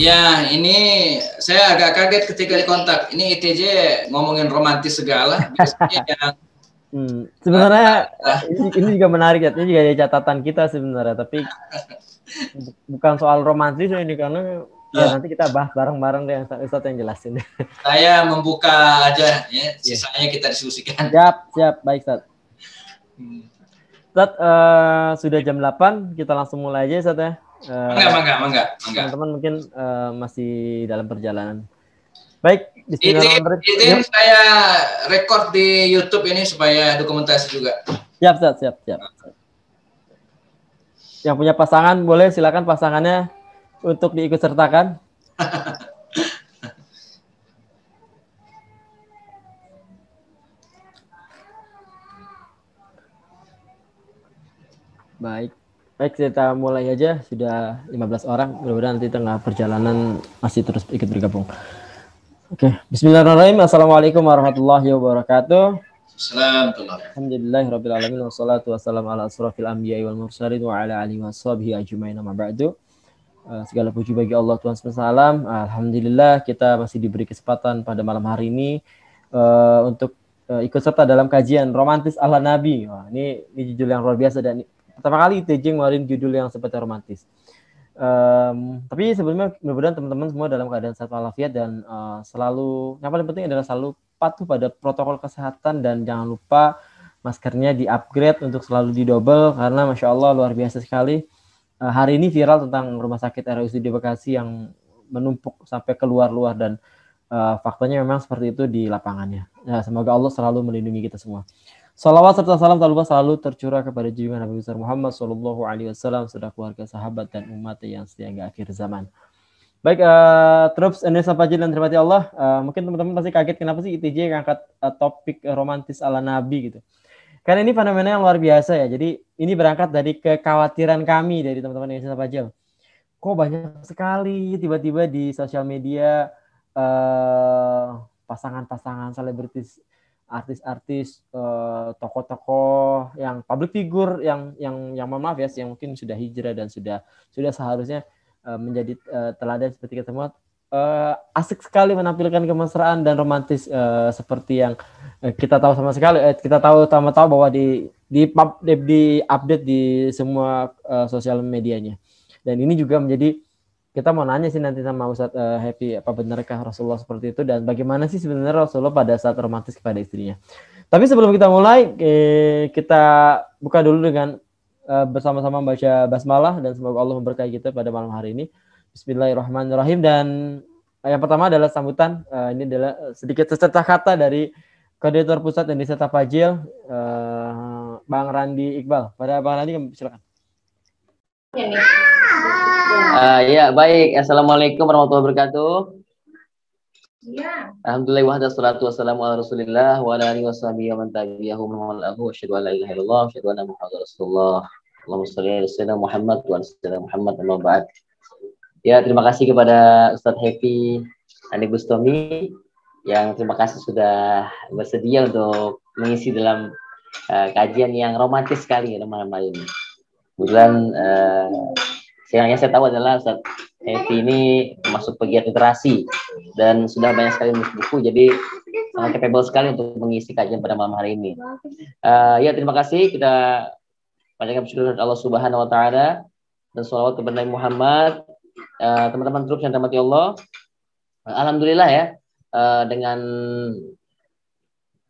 Ya, ini saya agak kaget ketika dikontak. Ini ITJ ngomongin romantis segala. Biasanya yang sebenarnya ini juga menarik ya. Ini juga ada catatan kita sebenarnya. Tapi bukan soal romantis ini karena ya nanti kita bahas bareng-bareng deh Ustadz yang jelasin. Saya membuka aja ya. Sisanya kita diskusikan. Siap. Baik, Ustadz. Ustadz, sudah jam 8, kita langsung mulai aja Ustadz ya. Mangga. Teman-teman mungkin masih dalam perjalanan. Baik, bismillahirrahmanirrahim. Saya record di YouTube ini supaya dokumentasi juga. Siap. Yang punya pasangan boleh silakan pasangannya untuk diikut sertakan. Baik, kita mulai aja. Sudah 15 orang. Mudah-mudahan nanti tengah perjalanan masih terus ikut bergabung. Oke, bismillahirrahmanirrahim. Assalamualaikum warahmatullahi wabarakatuh. Alhamdulillahirabbil alamin wassalatu wassalamu ala asrofil anbiya'i wal mursalin wa ala alihi washabihi ajmain amma ba'du. Segala puji bagi Allah Tuhan semesta alam. Alhamdulillah kita masih diberi kesempatan pada malam hari ini untuk ikut serta dalam kajian romantis ala Nabi. Wah, ini judul yang luar biasa dan pertama kali ITJ ngeluarin judul yang seperti romantis. Tapi sebelumnya mudah-mudahan teman-teman semua dalam keadaan sehat walafiat dan selalu yang paling penting adalah selalu patuh pada protokol kesehatan dan jangan lupa maskernya di-upgrade untuk selalu didouble karena Masya Allah luar biasa sekali. Hari ini viral tentang rumah sakit RSUD Bekasi yang menumpuk sampai keluar-luar dan faktanya memang seperti itu di lapangannya. Ya, semoga Allah selalu melindungi kita semua. Salawat serta salam tak lupa selalu tercurah kepada junjungan Nabi besar Muhammad Sallallahu Alaihi Wasallam, serta keluarga, sahabat dan umat yang setia hingga akhir zaman. Baik, Troops Indonesia Fajil dan terhormati Allah. Mungkin teman-teman pasti kaget kenapa sih ITJ ngangkat topik romantis ala Nabi gitu. Karena ini fenomena yang luar biasa ya. Jadi ini berangkat dari kekhawatiran kami dari teman-teman Indonesia Fajil. Kok banyak sekali tiba-tiba di sosial media pasangan-pasangan selebritis, artis-artis, tokoh-tokoh yang public figure yang mohon maaf ya, yang mungkin sudah hijrah dan sudah seharusnya menjadi teladan seperti kita semua, asik sekali menampilkan kemesraan dan romantis seperti yang kita tahu sama-tahu bahwa di update di semua sosial medianya. Dan ini juga menjadi kita mau nanya sih nanti sama Ustadz Happy, apa benarkah Rasulullah seperti itu dan bagaimana sih sebenarnya Rasulullah pada saat romantis kepada istrinya. Tapi sebelum kita mulai, kita buka dulu dengan bersama-sama membaca basmalah dan semoga Allah memberkahi kita pada malam hari ini. Bismillahirrahmanirrahim. Dan yang pertama adalah sambutan. Ini adalah sedikit secercah kata dari Koordinator Pusat Indonesia Tafajil, Bang Randi Iqbal. Pada Bang Randi, silakan. Ya, baik. Assalamualaikum warahmatullahi wabarakatuh. Ya. Alhamdulillah wa wassalatu wassalamu ala Rasulillah wa ala alihi washabihi wa man tabi'ahum wa lahu asyhadu an la ilaha illallah wa asyhadu anna Muhammadar Rasulullah. Allahumma shalli ala sayyidina Muhammad wa ala sayyidina Muhammad amma ba'd. Ya, terima kasih kepada Ustadz Happy Andi Bustomi yang terima kasih sudah bersedia untuk mengisi dalam kajian yang romantis sekali ya malam hari ini. Kebetulan yang saya tahu adalah Ustadz Happy ini masuk pegiat literasi dan sudah banyak sekali menulis buku, jadi sangat capable sekali untuk mengisi kajian pada malam hari ini. Ya, terima kasih. Kita panjatkan syukur Allah Subhanahu Wa Taala dan sholawat kepada Nabi Muhammad. Teman-teman Troops yang dirahmati Allah, alhamdulillah ya, dengan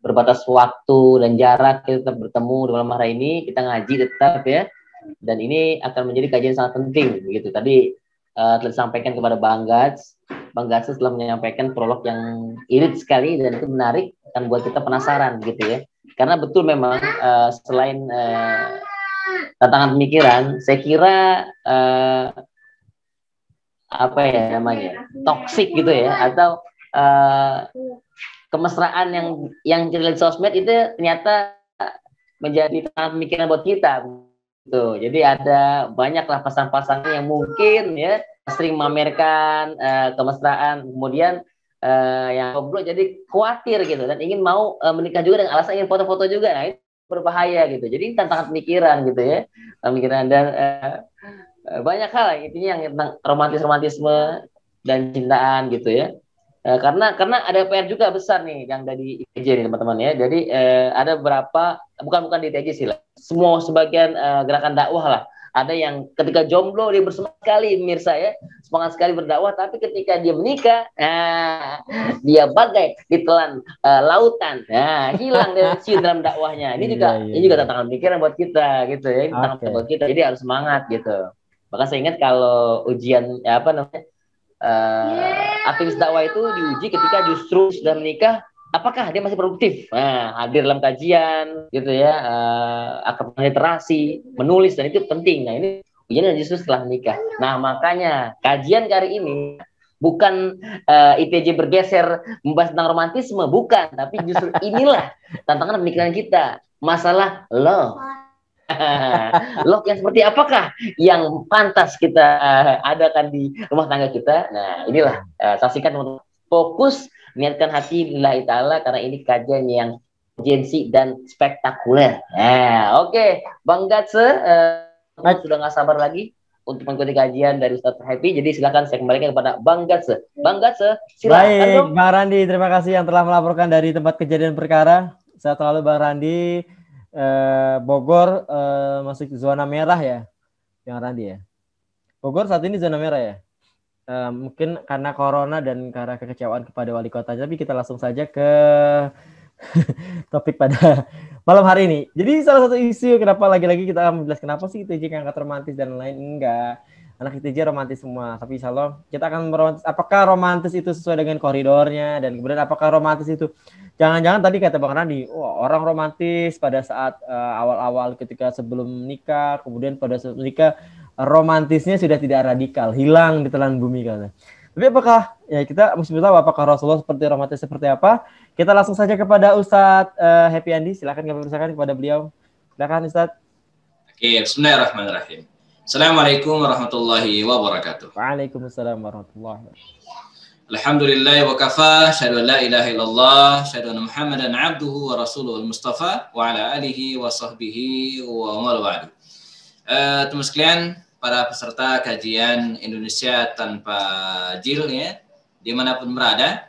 berbatas waktu dan jarak kita tetap bertemu di malam hari ini, kita ngaji tetap ya. Dan ini akan menjadi kajian sangat penting begitu. Tadi telah disampaikan kepada Bang Gats telah menyampaikan prolog yang irit sekali dan itu menarik, akan buat kita penasaran gitu ya. Karena betul memang selain tantangan pemikiran, saya kira apa ya namanya, toksik gitu ya, atau kemesraan yang kita lihat sosmed itu ternyata menjadi tantangan pemikiran buat kita. Tuh, jadi ada banyaklah pasangan-pasangan yang mungkin ya sering memamerkan kemesraan, kemudian yang goblok jadi khawatir gitu dan ingin mau menikah juga dengan alasan ingin foto-foto juga. Nah, itu berbahaya gitu. Jadi tantangan pemikiran gitu ya, pemikiran dan banyak hal intinya yang tentang romantisme dan cintaan gitu ya. Karena ada PR juga besar nih yang dari ITJ nih teman-teman ya. Jadi ada beberapa bukan di ITJ sih lah. Semua sebagian gerakan dakwah lah. Ada yang ketika jomblo dia bersemangat sekali mirsa ya, semangat sekali berdakwah, tapi ketika dia menikah, dia bagai ditelan lautan, hilang dari siun dalam dakwahnya. Ini juga tantangan pikiran buat kita gitu ya, ini tantangan buat kita. Jadi harus semangat gitu. Bahkan saya ingat kalau ujian apa namanya aktivis dakwah itu diuji ketika justru sudah menikah, apakah dia masih produktif? Nah, hadir dalam kajian, gitu ya, akad literasi, menulis, dan itu penting. Nah, ini ujiannya justru setelah menikah. Nah, makanya kajian kali ini bukan ITJ bergeser membahas tentang romantisme, bukan. Tapi justru inilah tantangan pemikiran kita. Masalah love. Love yang seperti apakah yang pantas kita adakan di rumah tangga kita? Nah, inilah saksikan teman-teman. Fokus niatkan hati lillahi ta'ala karena ini kajian yang urgensi dan spektakuler. Nah, oke. Bang Gatse, sudah nggak sabar lagi untuk mengikuti kajian dari Ustaz Happy. Jadi silakan saya kembalikan kepada Bang Gatse. Bang Gatse, silakan. Baik, Bang Randi, terima kasih yang telah melaporkan dari tempat kejadian perkara. Sehat selalu Bang Randi. Bogor masuk zona merah ya, Bang Randi ya. Bogor saat ini zona merah ya. Mungkin karena corona dan karena kekecewaan kepada wali kota. Tapi kita langsung saja ke topik pada malam hari ini. Jadi salah satu isu kenapa lagi-lagi kita membahas kenapa sih ITJ ngangkat romantis dan lain, enggak. Anak ITJ romantis semua, tapi insya Allah kita akan meromantis. Apakah romantis itu sesuai dengan koridornya, dan kemudian apakah romantis itu jangan-jangan tadi kata Bang Randi, orang romantis pada saat awal-awal ketika sebelum nikah, kemudian pada saat nikah romantisnya sudah tidak radikal, hilang di telan bumi kan. Tapi apakah ya kita mesti tahu apakah Rasulullah seperti romantis seperti apa? Kita langsung saja kepada Ustadz Happy Andi, silakan kami persilakan kepada beliau. Silakan Ustadz. Oke, bismillahirrahmanirrahim. Assalamualaikum warahmatullahi wabarakatuh. Waalaikumsalam warahmatullahi wabarakatuh. Alhamdulillah wa kafa, syahadu an la ilaha illallah, syahadu anna Muhammadan abduhu wa rasuluhu al-mustafa wa ala alihi wa sahbihi wa malwa'adu. Teman sekalian, para peserta kajian Indonesia tanpa jil ya, dimanapun berada,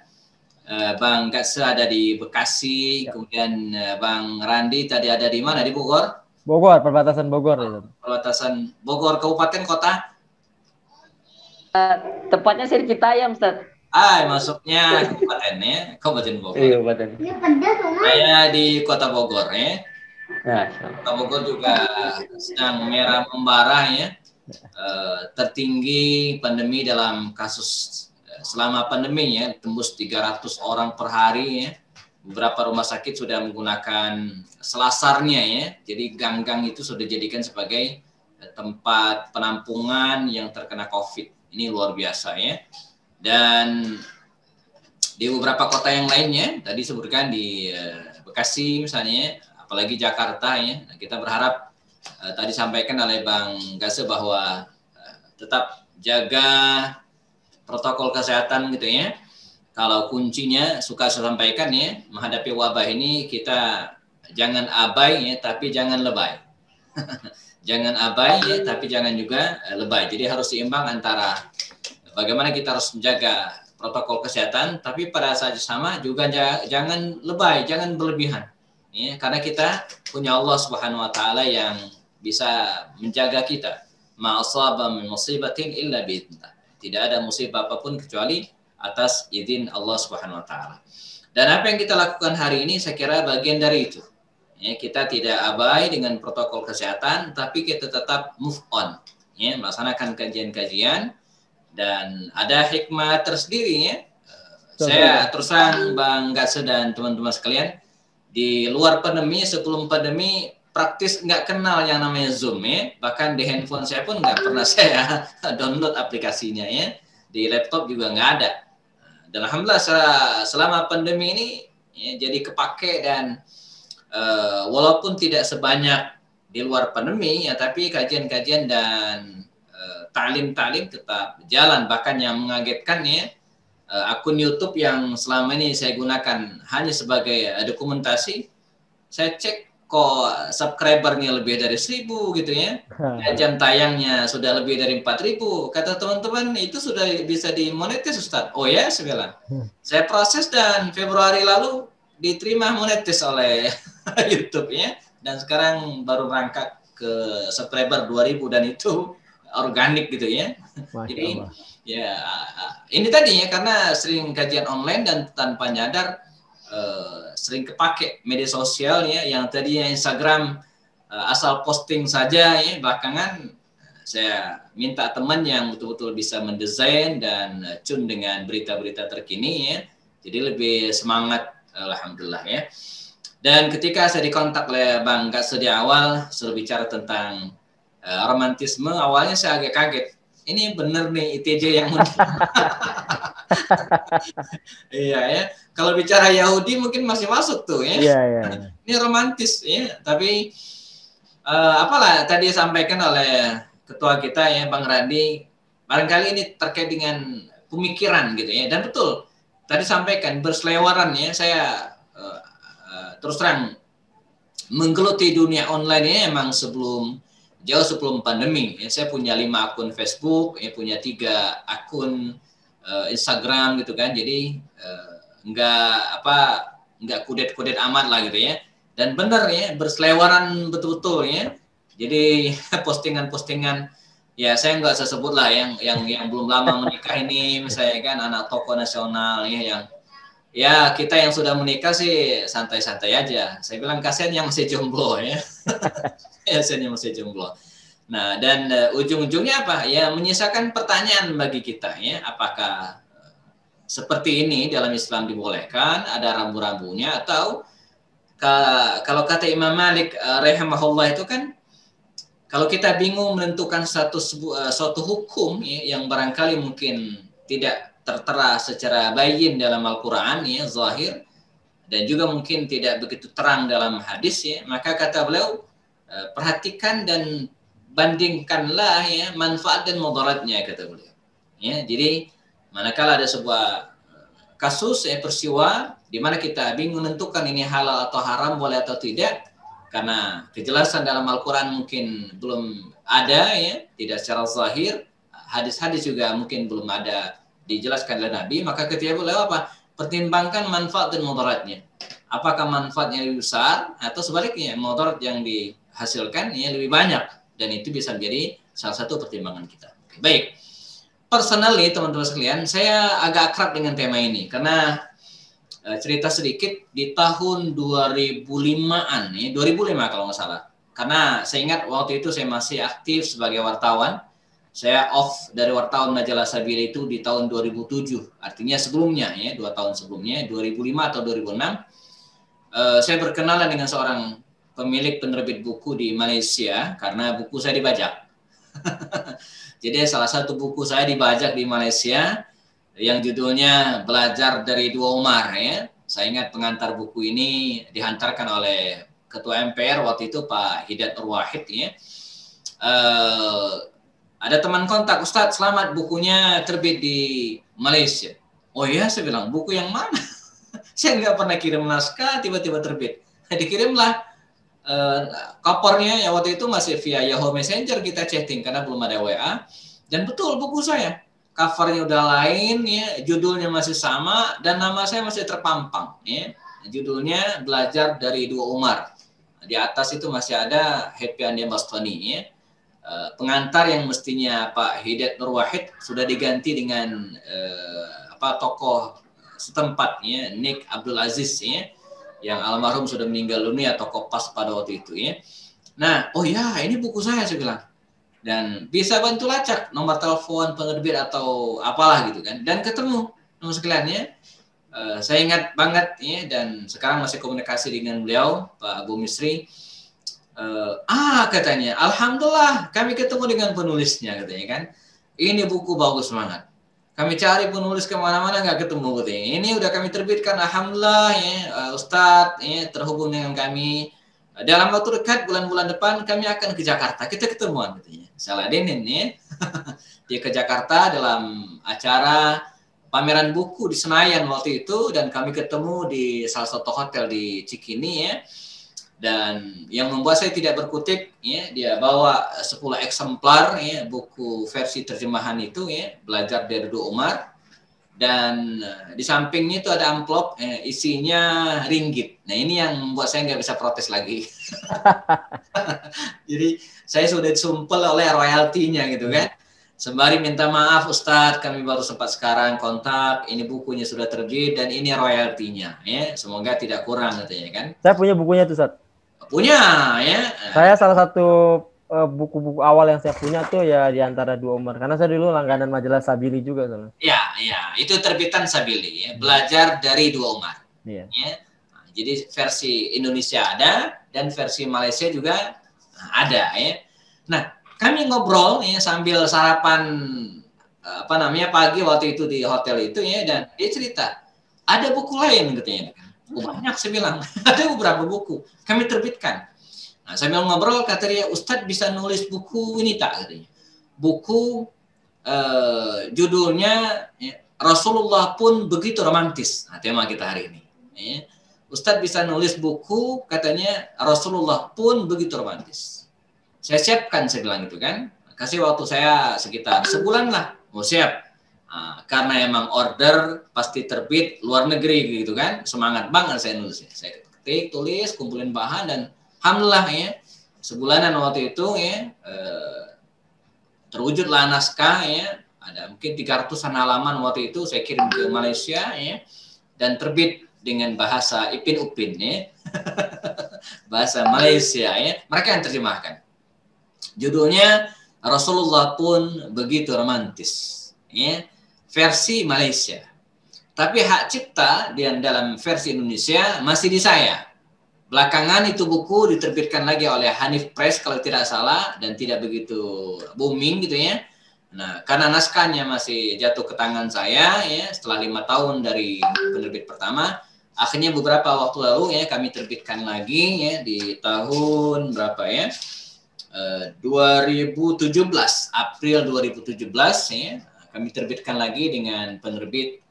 Bang Gatse ada di Bekasi, kemudian Bang Randi tadi ada di mana? Di Bogor? Bogor, perbatasan Bogor. Perbatasan Bogor, kabupaten, kota? Tepatnya sih di Citayam, Ustaz. Masuknya kabupaten ya, Kabupaten Bogor. Iya, kabupaten. Saya di Kota Bogor ya. Nah, Kota Bogor juga sedang merah membara ya. Tertinggi pandemi dalam kasus selama pandemi ya, tembus 300 orang per hari ya. Beberapa rumah sakit sudah menggunakan selasarnya ya. Jadi gang-gang itu sudah dijadikan sebagai tempat penampungan yang terkena COVID. Ini luar biasa ya. Dan di beberapa kota yang lainnya, tadi sebutkan di Bekasi misalnya, apalagi Jakarta ya. Nah, kita berharap tadi sampaikan oleh Bang Gatse bahwa tetap jaga protokol kesehatan gitu ya. Kalau kuncinya suka saya sampaikan ya, menghadapi wabah ini kita jangan abai ya, tapi jangan lebay. Jangan abai ya, tapi jangan juga lebay. Jadi harus seimbang antara bagaimana kita harus menjaga protokol kesehatan, tapi pada saat sama juga jangan lebay, jangan berlebihan. Ya, karena kita punya Allah Subhanahu wa taala yang bisa menjaga kita. Ma asaba min musibatin illa bi'idznillah. Tidak ada musibah apapun kecuali atas izin Allah Subhanahu wa taala. Dan apa yang kita lakukan hari ini saya kira bagian dari itu. Ya, kita tidak abai dengan protokol kesehatan, tapi kita tetap move on. Ya, melaksanakan kajian-kajian dan ada hikmah tersendiri ya. Saya terus terang Bang Gatse dan teman-teman sekalian, di luar pandemi, sebelum pandemi praktis nggak kenal yang namanya Zoom ya. Bahkan di handphone saya pun nggak pernah saya download aplikasinya ya. Di laptop juga nggak ada. Dan alhamdulillah selama pandemi ini ya, jadi kepake dan walaupun tidak sebanyak di luar pandemi ya, tapi kajian-kajian dan ta'lim-ta'lim tetap jalan. Bahkan yang mengagetkan ya, akun YouTube yang selama ini saya gunakan hanya sebagai dokumentasi, saya cek kok subscribernya lebih dari 1.000 gitu ya. Jam tayangnya sudah lebih dari 4.000. Kata teman-teman itu sudah bisa dimonetis Ustaz. Oh ya, saya bilang. Saya proses dan Februari lalu diterima monetis oleh YouTube ya. Dan sekarang baru merangkak ke subscriber 2.000 dan itu organik gitu ya. Jadi ya ini tadi ya, karena sering kajian online dan tanpa nyadar sering kepake media sosial ya, yang tadinya Instagram asal posting saja ya, belakangan saya minta teman yang betul-betul bisa mendesain dan tune dengan berita-berita terkini ya, jadi lebih semangat alhamdulillah ya. Dan ketika saya dikontak oleh Bang Gatse di awal suruh bicara tentang romantisme, awalnya saya agak kaget. Ini bener nih ITJ yang iya ya. Kalau bicara Yahudi mungkin masih masuk tuh ya. Iya, iya. Ini romantis ya. Tapi apalah tadi disampaikan oleh ketua kita ya Bang Randi, barangkali ini terkait dengan pemikiran gitu ya. Dan betul tadi sampaikan berselewaran ya. Saya terus terang menggeluti dunia online ini emang jauh sebelum pandemi. Ya, saya punya 5 akun Facebook, ya, punya 3 akun Instagram gitu kan. Jadi nggak kudet-kudet amat lah gitu ya. Dan benar ya, berselewaran betul-betul ya. Jadi postingan-postingan ya saya nggak usah sebut lah yang belum lama menikah ini, misalnya kan anak tokoh nasional ya, yang ya kita yang sudah menikah sih santai-santai aja. Saya bilang kasihan yang masih jomblo ya. Kasihan yang masih jomblo. Nah, dan ujung-ujungnya apa? Ya menyisakan pertanyaan bagi kita ya, apakah seperti ini dalam Islam dibolehkan, ada rambu-rambunya, atau kalau kata Imam Malik rahimahullah itu kan, kalau kita bingung menentukan suatu hukum ya, yang barangkali mungkin tidak tertera secara bayin dalam Al-Quran ya, zahir, dan juga mungkin tidak begitu terang dalam hadis ya, maka kata beliau perhatikan dan bandingkanlah ya manfaat dan mudaratnya, kata beliau. Ya, jadi manakala ada sebuah kasus ya, peristiwa di mana kita bingung menentukan ini halal atau haram, boleh atau tidak, karena kejelasan dalam Al-Quran mungkin belum ada ya, tidak secara zahir, hadis-hadis juga mungkin belum ada dijelaskan oleh Nabi, maka ketika beliau apa? Pertimbangkan manfaat dan mudaratnya. Apakah manfaatnya lebih besar atau sebaliknya mudarat yang dihasilkan ya lebih banyak, dan itu bisa menjadi salah satu pertimbangan kita. Baik, personally teman-teman sekalian, saya agak akrab dengan tema ini karena cerita sedikit di tahun 2005-an ya, 2005 kalau nggak salah. Karena saya ingat waktu itu saya masih aktif sebagai wartawan. Saya off dari wartawan majalah Sabila itu di tahun 2007. Artinya sebelumnya ya, 2 tahun sebelumnya, 2005 atau 2006. Saya berkenalan dengan seorang pemilik penerbit buku di Malaysia karena buku saya dibajak. Jadi salah satu buku saya dibajak di Malaysia yang judulnya Belajar dari Dua Umar ya. Saya ingat pengantar buku ini dihantarkan oleh Ketua MPR waktu itu Pak Hidayat Nur Wahid ya. Ada teman kontak, Ustadz selamat bukunya terbit di Malaysia. Oh iya, saya bilang buku yang mana? Saya nggak pernah kirim naskah, tiba-tiba terbit. Dikirimlah kopornya ya, waktu itu masih via Yahoo Messenger kita chatting karena belum ada WA. Dan betul buku saya, covernya udah lain ya, judulnya masih sama dan nama saya masih terpampang ya. Judulnya Belajar dari Dua Umar. Di atas itu masih ada Happy Andia Bastoni ya. Pengantar yang mestinya Pak Hidayat Nur Wahid sudah diganti dengan tokoh setempat ya, Nick Abdul Aziz ya, yang almarhum sudah meninggal dunia, tokoh pas pada waktu itu ya. Nah, oh ya ini buku saya bilang. Dan bisa bantu lacak nomor telepon penerbit atau apalah gitu kan. Dan ketemu nomor sekalian ya. Saya ingat banget ya, dan sekarang masih komunikasi dengan beliau, Pak Abu Misri. Katanya, alhamdulillah kami ketemu dengan penulisnya katanya kan. Ini buku bagus banget. Kami cari penulis kemana-mana nggak ketemu katanya. Ini udah kami terbitkan, alhamdulillah ya, Ustadz ya, terhubung dengan kami. Dalam waktu dekat bulan-bulan depan kami akan ke Jakarta. Kita ketemuan katanya. Saladinin ya. Dia ke Jakarta dalam acara pameran buku di Senayan waktu itu, dan kami ketemu di salah satu hotel di Cikini ya. Dan yang membuat saya tidak berkutik, ya, dia bawa 10 eksemplar, ya, buku versi terjemahan itu, ya, belajar dari Doa Umar. Dan di sampingnya itu ada amplop, isinya ringgit. Nah, ini yang membuat saya nggak bisa protes lagi. Jadi saya sudah disumpel oleh royaltinya gitu kan. Sembari minta maaf Ustadz, kami baru sempat sekarang kontak, ini bukunya sudah terbit dan ini royaltinya, ya, semoga tidak kurang katanya kan. Saya punya bukunya tuh, Ustadz. Punya, ya. Saya salah satu buku-buku awal yang saya punya tuh ya di antara Doa Umar, karena saya dulu langganan majalah Sabili juga soalnya. Ya, itu terbitan Sabili, ya, belajar dari Doa Umar. Iya. Ya. Nah, jadi versi Indonesia ada dan versi Malaysia juga ada, ya. Nah, kami ngobrol, ya, sambil sarapan pagi waktu itu di hotel itu, ya, dan dia cerita ada buku lain katanya. Banyak, saya bilang ada beberapa buku kami terbitkan. Nah, sambil ngobrol kata dia, Ustadz bisa nulis buku ini tak katanya. Buku judulnya, ya, Rasulullah pun begitu romantis. Nah, tema kita hari ini. Ya. Ustadz bisa nulis buku katanya Rasulullah pun begitu romantis. Saya siapkan, saya bilang gitu kan. Kasih waktu saya sekitar sebulan lah, mau siap. Nah, karena emang order pasti terbit luar negeri gitu kan, semangat banget saya nulisnya. Saya ketik, tulis, kumpulin bahan dan alhamdulillah, ya, sebulanan waktu itu, ya, terwujudlah naskah, ya, ada mungkin 300-an halaman waktu itu saya kirim ke Malaysia, ya, dan terbit dengan bahasa Ipin Upin, ya. Bahasa Malaysia, ya, mereka yang terjemahkan. Judulnya Rasulullah pun begitu romantis, ya, versi Malaysia. Tapi hak cipta dalam versi Indonesia masih di saya. Belakangan itu buku diterbitkan lagi oleh Hanif Press kalau tidak salah dan tidak begitu booming gitu, ya. Nah, karena naskahnya masih jatuh ke tangan saya, ya, setelah 5 tahun dari penerbit pertama, akhirnya beberapa waktu lalu, ya, kami terbitkan lagi, ya, di tahun berapa, ya, 2017, April 2017, ya. Kami terbitkan lagi dengan penerbit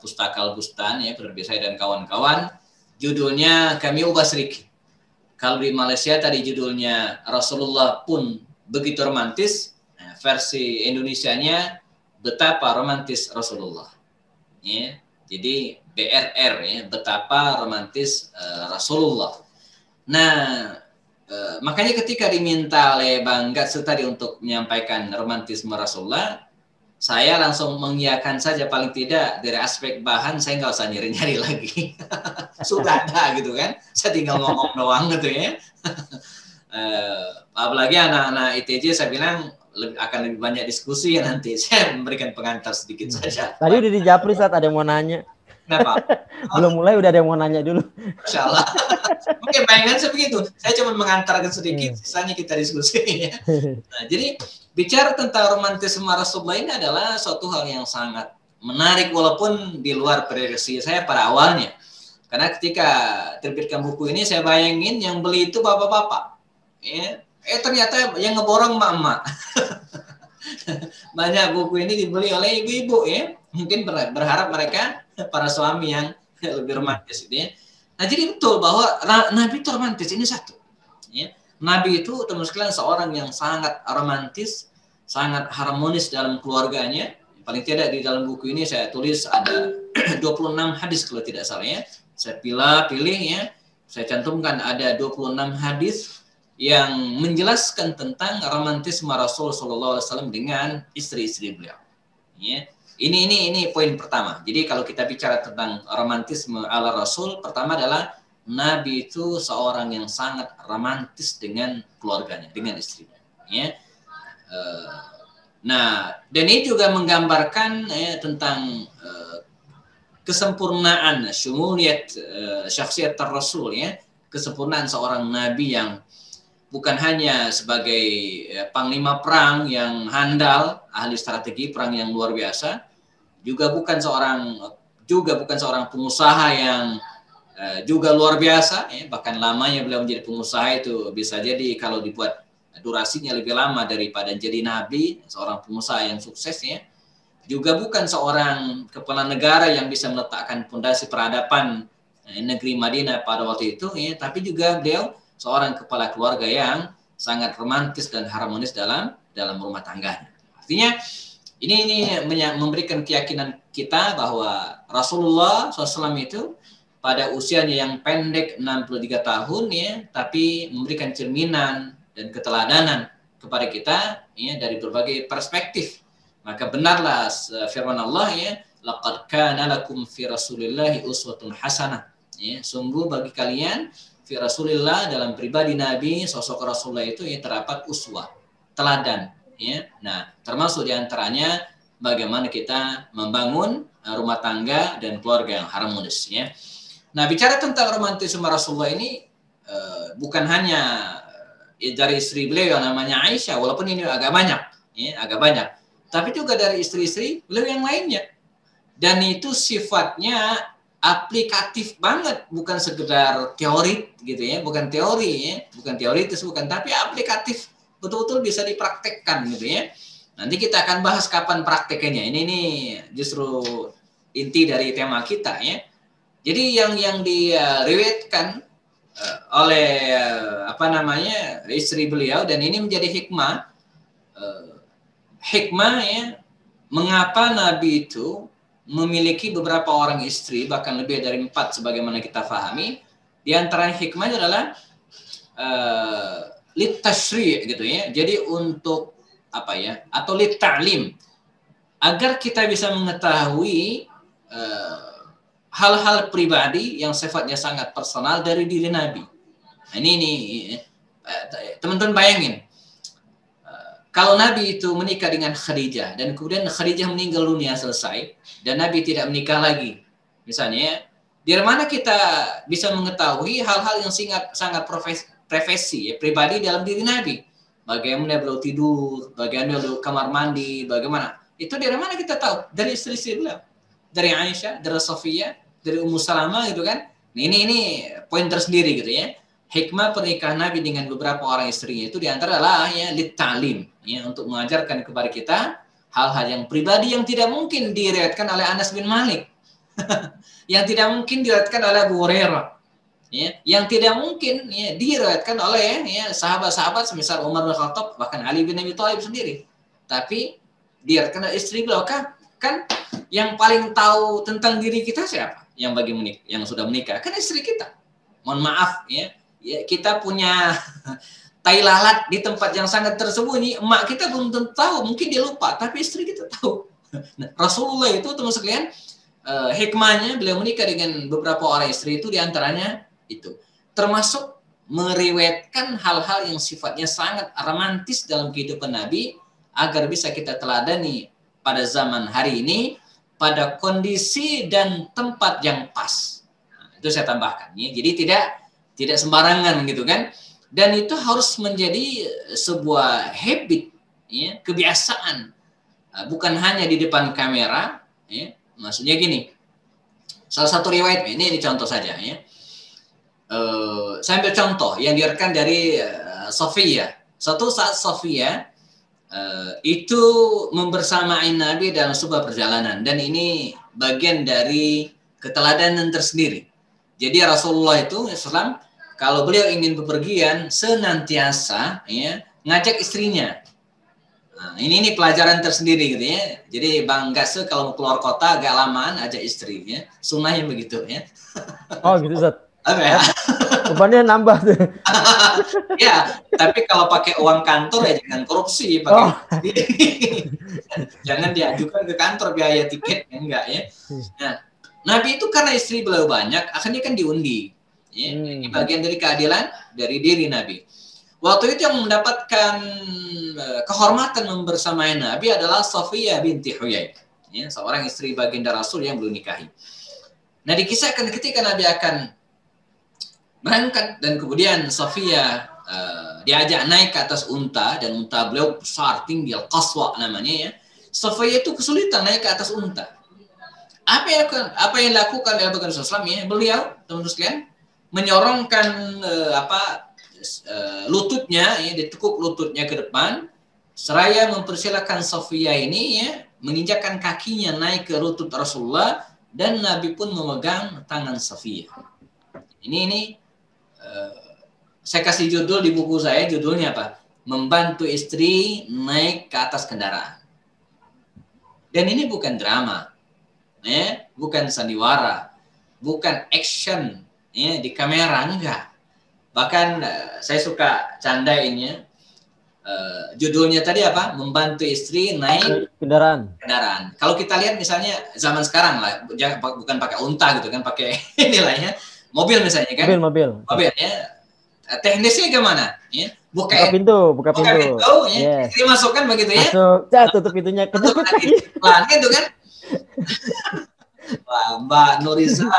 Pustaka Al-Bustan, ya, penerbit saya dan kawan-kawan. Judulnya kami ubah sedikit. Kalau di Malaysia tadi judulnya Rasulullah pun begitu romantis, versi Indonesianya Betapa Romantis Rasulullah. Ya, jadi BRR, ya, Betapa Romantis Rasulullah. Nah, makanya ketika diminta oleh Bang Gatsu tadi untuk menyampaikan romantisme Rasulullah, saya langsung mengiyakan saja, paling tidak dari aspek bahan saya nggak usah nyari-nyari lagi. Sudah ada gitu kan, saya tinggal ngomong doang gitu, ya. Apalagi anak-anak ITJ saya bilang akan lebih banyak diskusi, ya, nanti saya memberikan pengantar sedikit saja. Tadi udah di Japri, saat ada yang mau nanya. Kenapa? Belum mulai udah ada yang mau nanya dulu. Masya Allah. Oke, bayangan saya begitu. Saya cuma mengantarkan sedikit, sisanya kita diskusi, ya. Nah, jadi bicara tentang romantisme Rasulullah ini adalah suatu hal yang sangat menarik walaupun di luar prediksi saya pada awalnya. Karena ketika terbitkan buku ini saya bayangin yang beli itu bapak-bapak. Ya. Ternyata yang ngeborong emak-emak. Banyak buku ini dibeli oleh ibu-ibu, ya. Mungkin berharap mereka para suami yang lebih romantis, gitu, ya. Nah, jadi betul bahwa Nabi itu romantis, ini satu. Ya. Nabi itu teman sekalian seorang yang sangat romantis, sangat harmonis dalam keluarganya. Paling tidak di dalam buku ini saya tulis ada 26 hadis kalau tidak salah, ya. Saya pilih, ya. Saya cantumkan ada 26 hadis yang menjelaskan tentang romantisme Rasul Sallallahu Alaihi Wasallam dengan istri-istri beliau. Ya. Ini poin pertama. Jadi kalau kita bicara tentang romantisme ala Rasul, pertama adalah Nabi itu seorang yang sangat romantis dengan keluarganya, dengan istrinya. Ya. Nah, dan ini juga menggambarkan, ya, tentang kesempurnaan syumuliyat syakhsiyat Rasul, ya, kesempurnaan seorang Nabi yang bukan hanya sebagai panglima perang yang handal, ahli strategi perang yang luar biasa, juga bukan seorang pengusaha yang juga luar biasa, ya. Bahkan lamanya beliau menjadi pengusaha itu bisa jadi kalau dibuat durasinya lebih lama daripada jadi nabi, seorang pengusaha yang sukses, ya. Juga bukan seorang kepala negara yang bisa meletakkan fondasi peradaban negeri Madinah pada waktu itu, ya. Tapi juga beliau seorang kepala keluarga yang sangat romantis dan harmonis dalam rumah tangganya. Artinya ini memberikan keyakinan kita bahwa Rasulullah SAW itu pada usianya yang pendek 63 tahun ya, tapi memberikan cerminan dan keteladanan kepada kita ya dari berbagai perspektif. Maka benarlah firman Allah ya, laqad kana lakum fi Rasulillahi uswatun hasanah. Ya, sungguh bagi kalian fi Rasulillah dalam pribadi Nabi, sosok Rasulullah itu ya terdapat uswah, teladan ya. Nah, termasuk diantaranya bagaimana kita membangun rumah tangga dan keluarga yang harmonis ya. Nah, bicara tentang romantisme Rasulullah ini bukan hanya dari istri beliau yang namanya Aisyah, walaupun ini agak banyak ya, tapi juga dari istri-istri beliau yang lainnya. Dan itu sifatnya aplikatif banget, bukan sekedar teori gitu ya, bukan teori ya, bukan teoritis bukan, tapi aplikatif, betul-betul bisa dipraktekkan gitu ya. Nanti kita akan bahas kapan prakteknya. Ini justru inti dari tema kita ya. Jadi yang diriwayatkan oleh istri beliau, dan ini menjadi hikmah ya, mengapa Nabi itu memiliki beberapa orang istri, bahkan lebih dari 4 sebagaimana kita pahami. Di antara hikmahnya adalah litashri' gitu ya. Jadi untuk atau litta'lim, agar kita bisa mengetahui hal-hal pribadi yang sifatnya sangat personal dari diri Nabi. Nah, ini teman-teman bayangin, kalau Nabi itu menikah dengan Khadijah dan kemudian Khadijah meninggal dunia selesai dan Nabi tidak menikah lagi, misalnya, dari mana kita bisa mengetahui hal-hal yang sangat privasi ya, pribadi dalam diri Nabi? Bagaimana beliau tidur, bagaimana beliau kamar mandi, bagaimana? Itu dari mana kita tahu? Dari istri-istri beliau. Dari Aisyah, dari Sofia, dari Ummu Salamah gitu kan. Ini poin tersendiri gitu ya. Hikmah pernikahan Nabi dengan beberapa orang istrinya itu diantara adalah ya lit-ta'lim ya, untuk mengajarkan kepada kita hal-hal yang pribadi yang tidak mungkin diriwayatkan oleh Anas bin Malik. Yang tidak mungkin diriwayatkan oleh Abu Hurairah. Ya, yang tidak mungkin ya, diriwayatkan oleh ya sahabat-sahabat semisal Umar bin Khattab, bahkan Ali bin Abi Thalib sendiri. Tapi diriwayatkan oleh istri beliau kan yang paling tahu tentang diri kita siapa? Yang sudah menikah kan istri kita. Mohon maaf ya, kita punya tai lalat di tempat yang sangat tersembunyi. Emak kita belum tentu tahu, mungkin dia lupa, tapi istri kita tahu. Nah, Rasulullah itu teman sekalian, hikmahnya beliau menikah dengan beberapa orang istri itu diantaranya itu, termasuk meriwayatkan hal-hal yang sifatnya sangat romantis dalam kehidupan Nabi agar bisa kita teladani pada zaman hari ini pada kondisi dan tempat yang pas. Nah, itu saya tambahkan ya. Jadi tidak sembarangan gitu kan. Dan itu harus menjadi sebuah habit ya, kebiasaan. Bukan hanya di depan kamera ya. Maksudnya gini. Salah satu riwayat ini contoh saja ya. Saya ambil contoh yang diriwayatkan dari Sofia. Suatu saat Sofia itu membersamai Nabi dalam sebuah perjalanan, dan ini bagian dari keteladanan tersendiri. Jadi Rasulullah itu Islam, kalau beliau ingin bepergian senantiasa ya ngajak istrinya. Nah, ini pelajaran tersendiri gitu ya. Jadi Bang Gase kalau mau keluar kota agak lamaan ajak istri ya. Sunnahnya begitu ya. Oh gitu Zat. Apa ya? Bebannya nambah tuh. Ya, tapi kalau pakai uang kantor ya jangan korupsi, pakai jangan diajukan ke kantor biaya tiket ya, enggak ya. Nah, Nabi itu karena istri beliau banyak, akhirnya kan diundi. Ya, ini bagian dari keadilan dari diri Nabi. Waktu itu yang mendapatkan kehormatan membersamai Nabi adalah Safiyah binti Huyai, ya, seorang istri baginda Rasul yang belum nikahi. Nah, dikisahkan ketika Nabi akan berangkat dan kemudian Safiyah diajak naik ke atas unta, dan unta beliau besar tinggi, Al-Qaswa namanya ya. Safiyah itu kesulitan naik ke atas unta. Apa yang dilakukan oleh Baginda Rasulullah ya? Beliau teman-teman sekalian menyorongkan lututnya ya, ditekuk lututnya ke depan, seraya mempersilahkan Safiyah ini ya menginjakkan kakinya naik ke lutut Rasulullah, dan Nabi pun memegang tangan Safiyah. Ini saya kasih judul di buku saya, judulnya apa? Membantu istri naik ke atas kendaraan. Dan ini bukan drama, ya, bukan sandiwara, bukan action, ya, di kamera, enggak. Bahkan saya suka candainnya. Judulnya tadi apa? Membantu istri naik kendaraan. Kalau kita lihat misalnya zaman sekarang lah, bukan pakai unta gitu kan, pakai nilainya mobil misalnya kan. Mobil ya. Teknisnya gimana? Ya, buka pintu, ya. Istri masukkan begitu ya. Masuk, tutup pintunya, kejepit lagi. Pelan gitu kan. Wah, Mbak Nuriza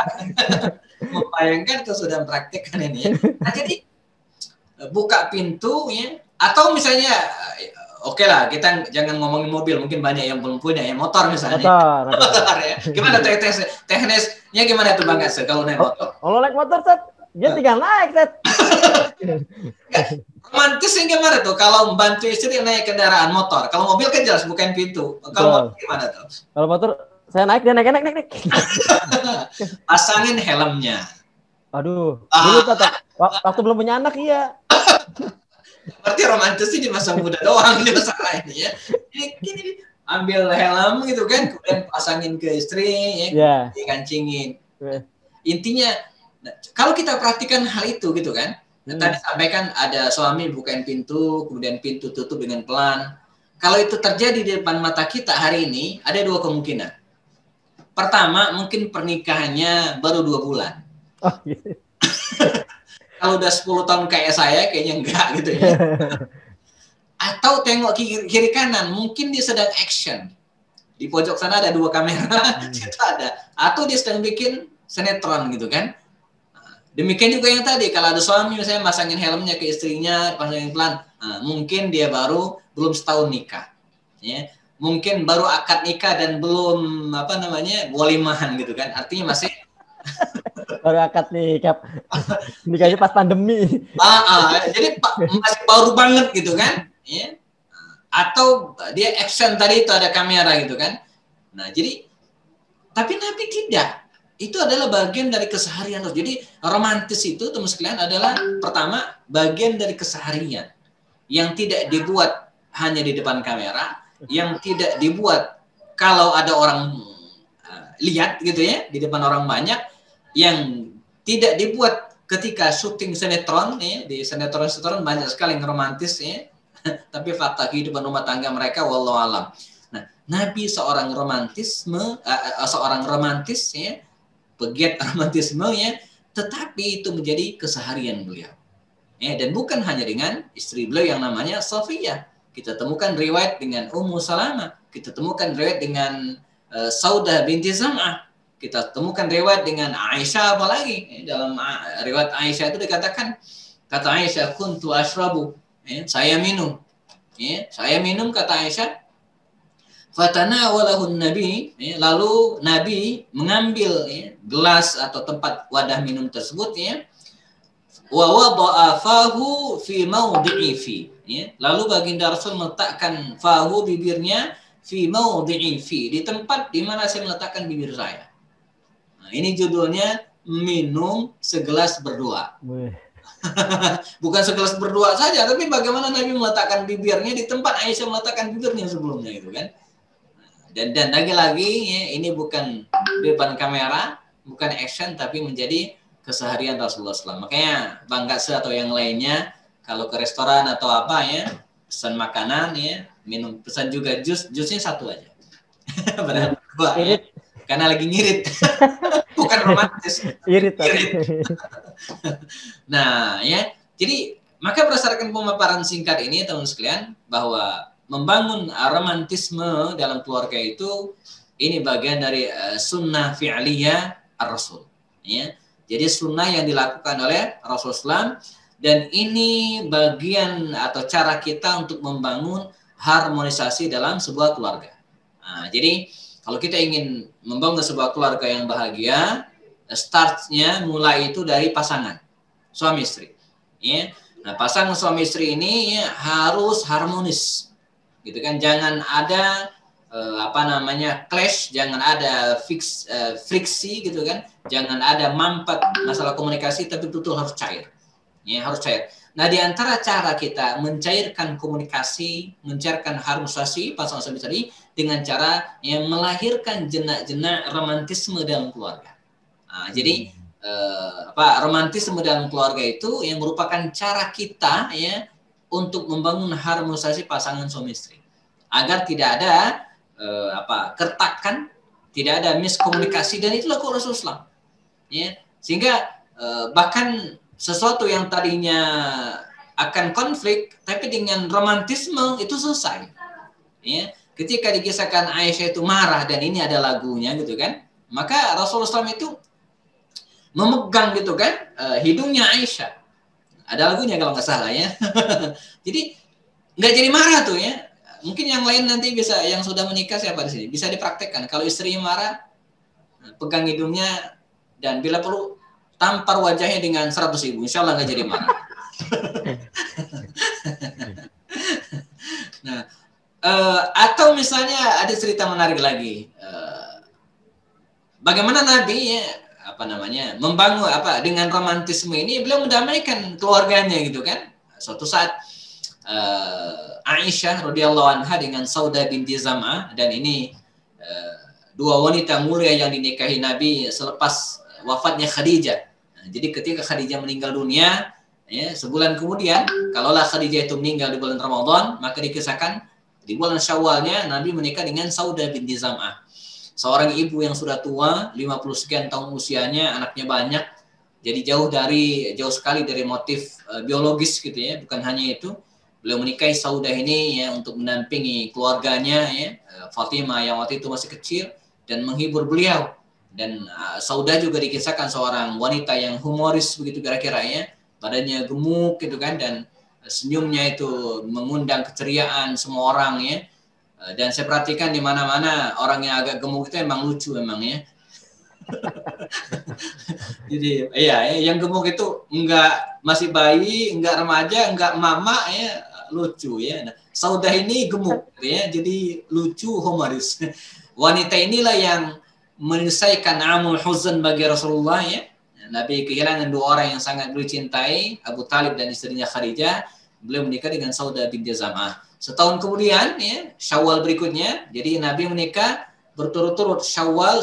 membayangkan atau sudah mempraktekkan ini ya. Nah, jadi buka pintu ya, atau misalnya oke lah, kita jangan ngomongin mobil, mungkin banyak yang belum punya ya, motor misalnya. Motor ya. Gimana teknisnya gimana tuh Bang Ase kalau naik motor? Kalau naik motor Set, dia tinggal naik Set. Romantisnya gimana tuh kalau membantu istri naik kendaraan motor? Kalau mobil kan jelas bukain pintu. Kalau motor gimana tuh? Kalau motor saya naik, dia naik. Pasangin helmnya. Aduh, dulu waktu belum punya anak iya. Berarti romantis sih di masa muda doang ini masalah ini ya. Ini ambil helm gitu kan, kemudian pasangin ke istri ya, dikancingin. Intinya kalau kita perhatikan hal itu gitu kan. Tadi sampaikan ada suami bukain pintu, kemudian pintu tutup dengan pelan. Kalau itu terjadi di depan mata kita hari ini, ada dua kemungkinan. Pertama, mungkin pernikahannya baru 2 bulan. Oh, gitu. Kalau udah 10 tahun kayak saya, kayaknya enggak gitu ya. Atau tengok kiri kanan, mungkin dia sedang action. Di pojok sana ada 2 kamera, itu ada. Atau dia sedang bikin sinetron gitu kan. Demikian juga yang tadi, kalau ada suami misalnya masangin helmnya ke istrinya, pasangin pelan, mungkin dia belum setahun nikah. Ya. Mungkin baru akad nikah dan belum walimahan gitu kan. Artinya masih baru akad nikah. Nikahnya pas pandemi. Jadi masih baru banget gitu kan. Ya. Atau dia action tadi itu ada kamera gitu kan. Nah, jadi tapi Nabi tidak. Itu adalah bagian dari keseharian. Jadi romantis itu teman sekalian adalah pertama bagian dari keseharian yang tidak dibuat hanya di depan kamera, yang tidak dibuat kalau ada orang lihat gitu ya, di depan orang banyak, yang tidak dibuat ketika syuting sinetron ya, di sinetron banyak sekali yang romantis ya. Tapi fakta kehidupan rumah tangga mereka wallahu alam. Nah, Nabi seorang romantis ya, pegiat romantisme ya, tetapi itu menjadi keseharian beliau. Ya, dan bukan hanya dengan istri beliau yang namanya Safiyah. Kita temukan riwayat dengan Ummu Salamah, kita temukan riwayat dengan Saudah binti Zam'ah, kita temukan riwayat dengan Aisyah, apalagi dalam riwayat Aisyah itu dikatakan, kata Aisyah, kuntu ashrabu, saya minum, kata Aisyah. Fatanawalahu Nabi, lalu Nabi mengambil gelas atau tempat wadah minum tersebut ya, wa wada'a fahu fi mawdi'i fi, lalu baginda Rasul meletakkan fahu bibirnya fi mawdi'i fi, di tempat di mana saya meletakkan bibir saya. Nah, ini judulnya minum segelas berdua. Bukan segelas berdua saja, tapi bagaimana Nabi meletakkan bibirnya di tempat Aisyah meletakkan bibirnya sebelumnya gitu kan. Dan lagi-lagi ya, ini bukan depan kamera, bukan action, tapi menjadi keseharian Rasulullah SAW. Makanya Bang Gatse atau yang lainnya kalau ke restoran atau apa ya, pesan makanan ya, pesan juga jusnya 1 aja. Padahal 2 ya, karena lagi ngirit. Bukan romantis. Irit. Nah ya, jadi maka berdasarkan pemaparan singkat ini teman sekalian, bahwa membangun romantisme dalam keluarga itu ini bagian dari sunnah fi'liyah ar-Rasul. Ya. Jadi sunnah yang dilakukan oleh Rasulullah, dan ini bagian atau cara kita untuk membangun harmonisasi dalam sebuah keluarga. Nah, jadi kalau kita ingin membangun sebuah keluarga yang bahagia, startnya mulai itu dari pasangan suami istri. Ya. Nah, pasangan suami istri ini ya, harus harmonis. Gitu kan, jangan ada clash, jangan ada friksi gitu kan, jangan ada mampet masalah komunikasi, tapi betul harus cair. Ya, harus cair. Nah, di antara cara kita mencairkan komunikasi, mencairkan harmonisasi pasangan suami istri dengan cara yang melahirkan jenak-jenak romantisme dalam keluarga. Nah, jadi romantisme dalam keluarga itu yang merupakan cara kita ya untuk membangun harmonisasi pasangan suami istri agar tidak ada kertakan, tidak ada miskomunikasi, dan itulah kok Rasulullah. Ya, sehingga bahkan sesuatu yang tadinya akan konflik tapi dengan romantisme itu selesai. Ya, ketika dikisahkan Aisyah itu marah dan ini ada lagunya gitu kan, maka Rasulullah SAW itu memegang gitu kan hidungnya Aisyah. Ada lagunya kalau nggak salah ya. Jadi nggak jadi marah tuh ya. Mungkin yang lain nanti bisa, yang sudah menikah siapa di sini bisa dipraktekkan. Kalau istrinya marah, pegang hidungnya dan bila perlu tampar wajahnya dengan 100.000. Insya Allah nggak jadi marah. Nah, atau misalnya ada cerita menarik lagi. Bagaimana Nabi ya membangun dengan romantisme ini, beliau mendamaikan keluarganya gitu kan. Suatu saat Aisyah radhiyallahu anha dengan Saudah binti Zam'ah, dan ini dua wanita mulia yang dinikahi Nabi selepas wafatnya Khadijah. Nah, jadi ketika Khadijah meninggal dunia, ya, sebulan kemudian, kalaulah Khadijah itu meninggal di bulan Ramadan, maka dikisahkan di bulan Syawalnya Nabi menikah dengan Saudah binti Zam'ah. Seorang ibu yang sudah tua, 50 sekian tahun usianya, anaknya banyak, jadi jauh sekali dari motif biologis gitu ya. Bukan hanya itu, beliau menikahi Saudah ini ya untuk mendampingi keluarganya ya, Fatimah yang waktu itu masih kecil, dan menghibur beliau. Dan Saudah juga dikisahkan seorang wanita yang humoris begitu kira-kira ya, badannya gemuk gitu kan, dan senyumnya itu mengundang keceriaan semua orang ya. Dan saya perhatikan di mana-mana orang yang agak gemuk itu emang lucu emang ya. Jadi iya, yang gemuk itu enggak masih bayi, enggak remaja, enggak mama ya, lucu ya. Nah, Saudah ini gemuk ya, jadi lucu, humoris. Wanita inilah yang menyelesaikan amul huzn bagi Rasulullah ya. Nabi kehilangan dua orang yang sangat beliau cintai, Abu Talib dan istrinya Khadijah. Beliau menikah dengan Saudah binti Zam'ah. Setahun kemudian ya, Syawal berikutnya, jadi Nabi menikah berturut-turut Syawal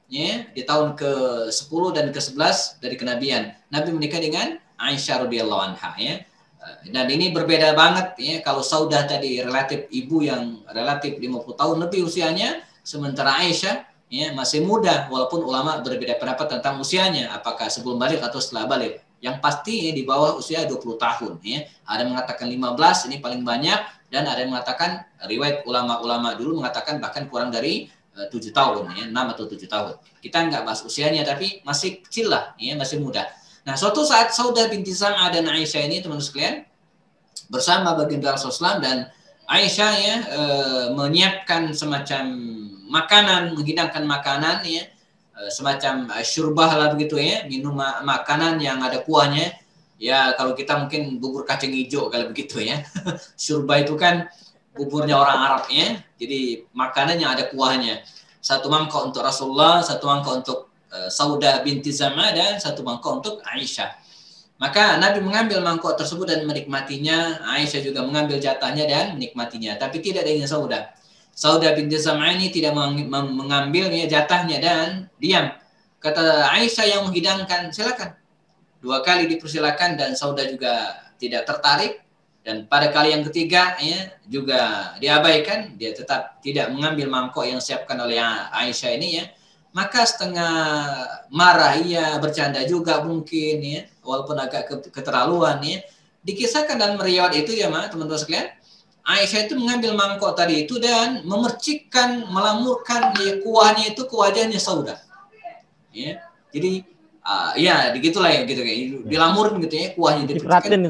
ya, di tahun ke-10 dan ke-11 dari kenabian. Nabi menikah dengan Aisyah radhiyallahu anha ya. Dan ini berbeda banget ya, kalau Saudah tadi relatif ibu yang relatif 50 tahun lebih usianya, sementara Aisyah ya masih muda, walaupun ulama berbeda pendapat tentang usianya, apakah sebelum balik atau setelah balik. Yang pasti ya, di bawah usia 20 tahun ya. Ada yang mengatakan 15, ini paling banyak, dan ada yang mengatakan, riwayat ulama-ulama dulu mengatakan bahkan kurang dari 7 tahun ya, 6 atau 7 tahun. Kita nggak bahas usianya, tapi masih kecil lah ya, masih muda. Nah, suatu saat Saudah binti Zam'ah dan Aisyah ini teman-teman sekalian bersama baginda Rasulullah, dan Aisyah ya menyiapkan semacam makanan, menghidangkan makanan ya, semacam syurbah lah begitu ya, minum makanan yang ada kuahnya. Ya kalau kita mungkin bubur kacang hijau kalau begitu ya. Syurbah itu kan buburnya orang Arab ya. Jadi makanan yang ada kuahnya. Satu mangkok untuk Rasulullah, satu mangkok untuk Saudah binti Zam'ah, dan satu mangkok untuk Aisyah. Maka Nabi mengambil mangkok tersebut dan menikmatinya. Aisyah juga mengambil jatahnya dan menikmatinya, tapi tidak dengan Saudah. Saudah binti Zam'ah ini tidak mengambilnya jatahnya dan diam. Kata Aisyah yang menghidangkan, silakan. 2 kali dipersilakan dan Saudah juga tidak tertarik. Dan pada kali yang ketiga ya juga diabaikan, dia tetap tidak mengambil mangkok yang disiapkan oleh Aisyah ini ya. Maka setengah marah, ia bercanda juga mungkin ya, walaupun agak keterlaluan ya. Dikisahkan dalam riwayat itu ya teman-teman sekalian, Aisyah itu mengambil mangkok tadi itu dan memercikkan, melamurkan ya, kuahnya itu ke wajahnya Saudah. Ya, jadi ya begitulah ya gitu kayak dilamurin gitu ya, kuahnya dicipratin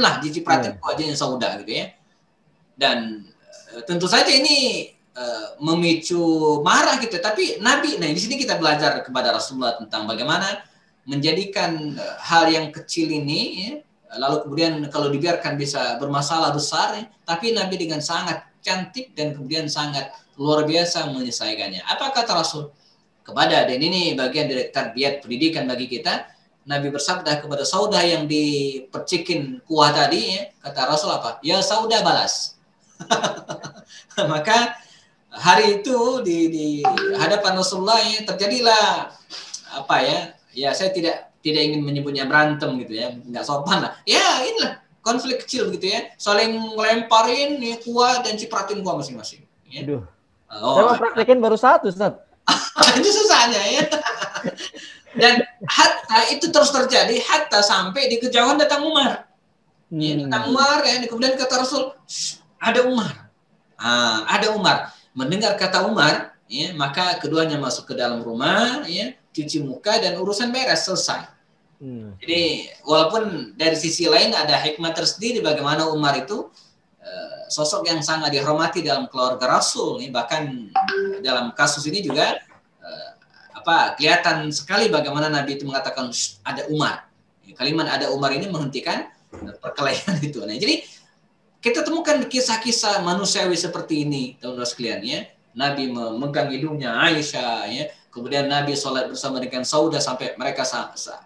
ke wajahnya Saudah gitu ya. Dan tentu saja ini memicu marah gitu, tapi Nabi, nah di sini kita belajar kepada Rasulullah tentang bagaimana menjadikan hal yang kecil ini ya, lalu kemudian kalau dibiarkan bisa bermasalah besar ya, tapi Nabi dengan sangat cantik dan kemudian sangat luar biasa menyelesaikannya. Apa kata Rasul kepada, dan ini bagian dari tarbiyat pendidikan bagi kita, Nabi bersabda kepada Saudah yang dipercikin kuah tadi, ya, kata Rasul apa? Ya Saudah balas. Maka hari itu di hadapan Rasulullah ya, terjadilah apa ya? Ya saya tidak ingin menyebutnya berantem gitu ya, nggak sopan lah. Ya inilah konflik kecil gitu ya, saling lemparin ya, kuah dan cipratin kuah masing-masing. Ya. Aduh. Saya mau praktekin baru satu, Ustaz. Itu susahnya ya. Dan hatta itu terus terjadi hatta sampai di kejauhan datang Umar. Ya, datang Umar ya, kemudian kata Rasul, ada Umar. Ada Umar. Mendengar kata Umar, ya, maka keduanya masuk ke dalam rumah, ya, cuci muka dan urusan beres, selesai. Jadi walaupun dari sisi lain ada hikmah tersendiri bagaimana Umar itu sosok yang sangat dihormati dalam keluarga Rasul, ya, bahkan dalam kasus ini juga kelihatan sekali bagaimana Nabi itu mengatakan ada Umar. Kalimat ada Umar ini menghentikan perkelahian itu. Nah, jadi kita temukan kisah-kisah manusiawi seperti ini, teman-teman sekalian ya. Nabi memegang hidungnya Aisyah ya. Kemudian Nabi sholat bersama dengan Saudah sampai mereka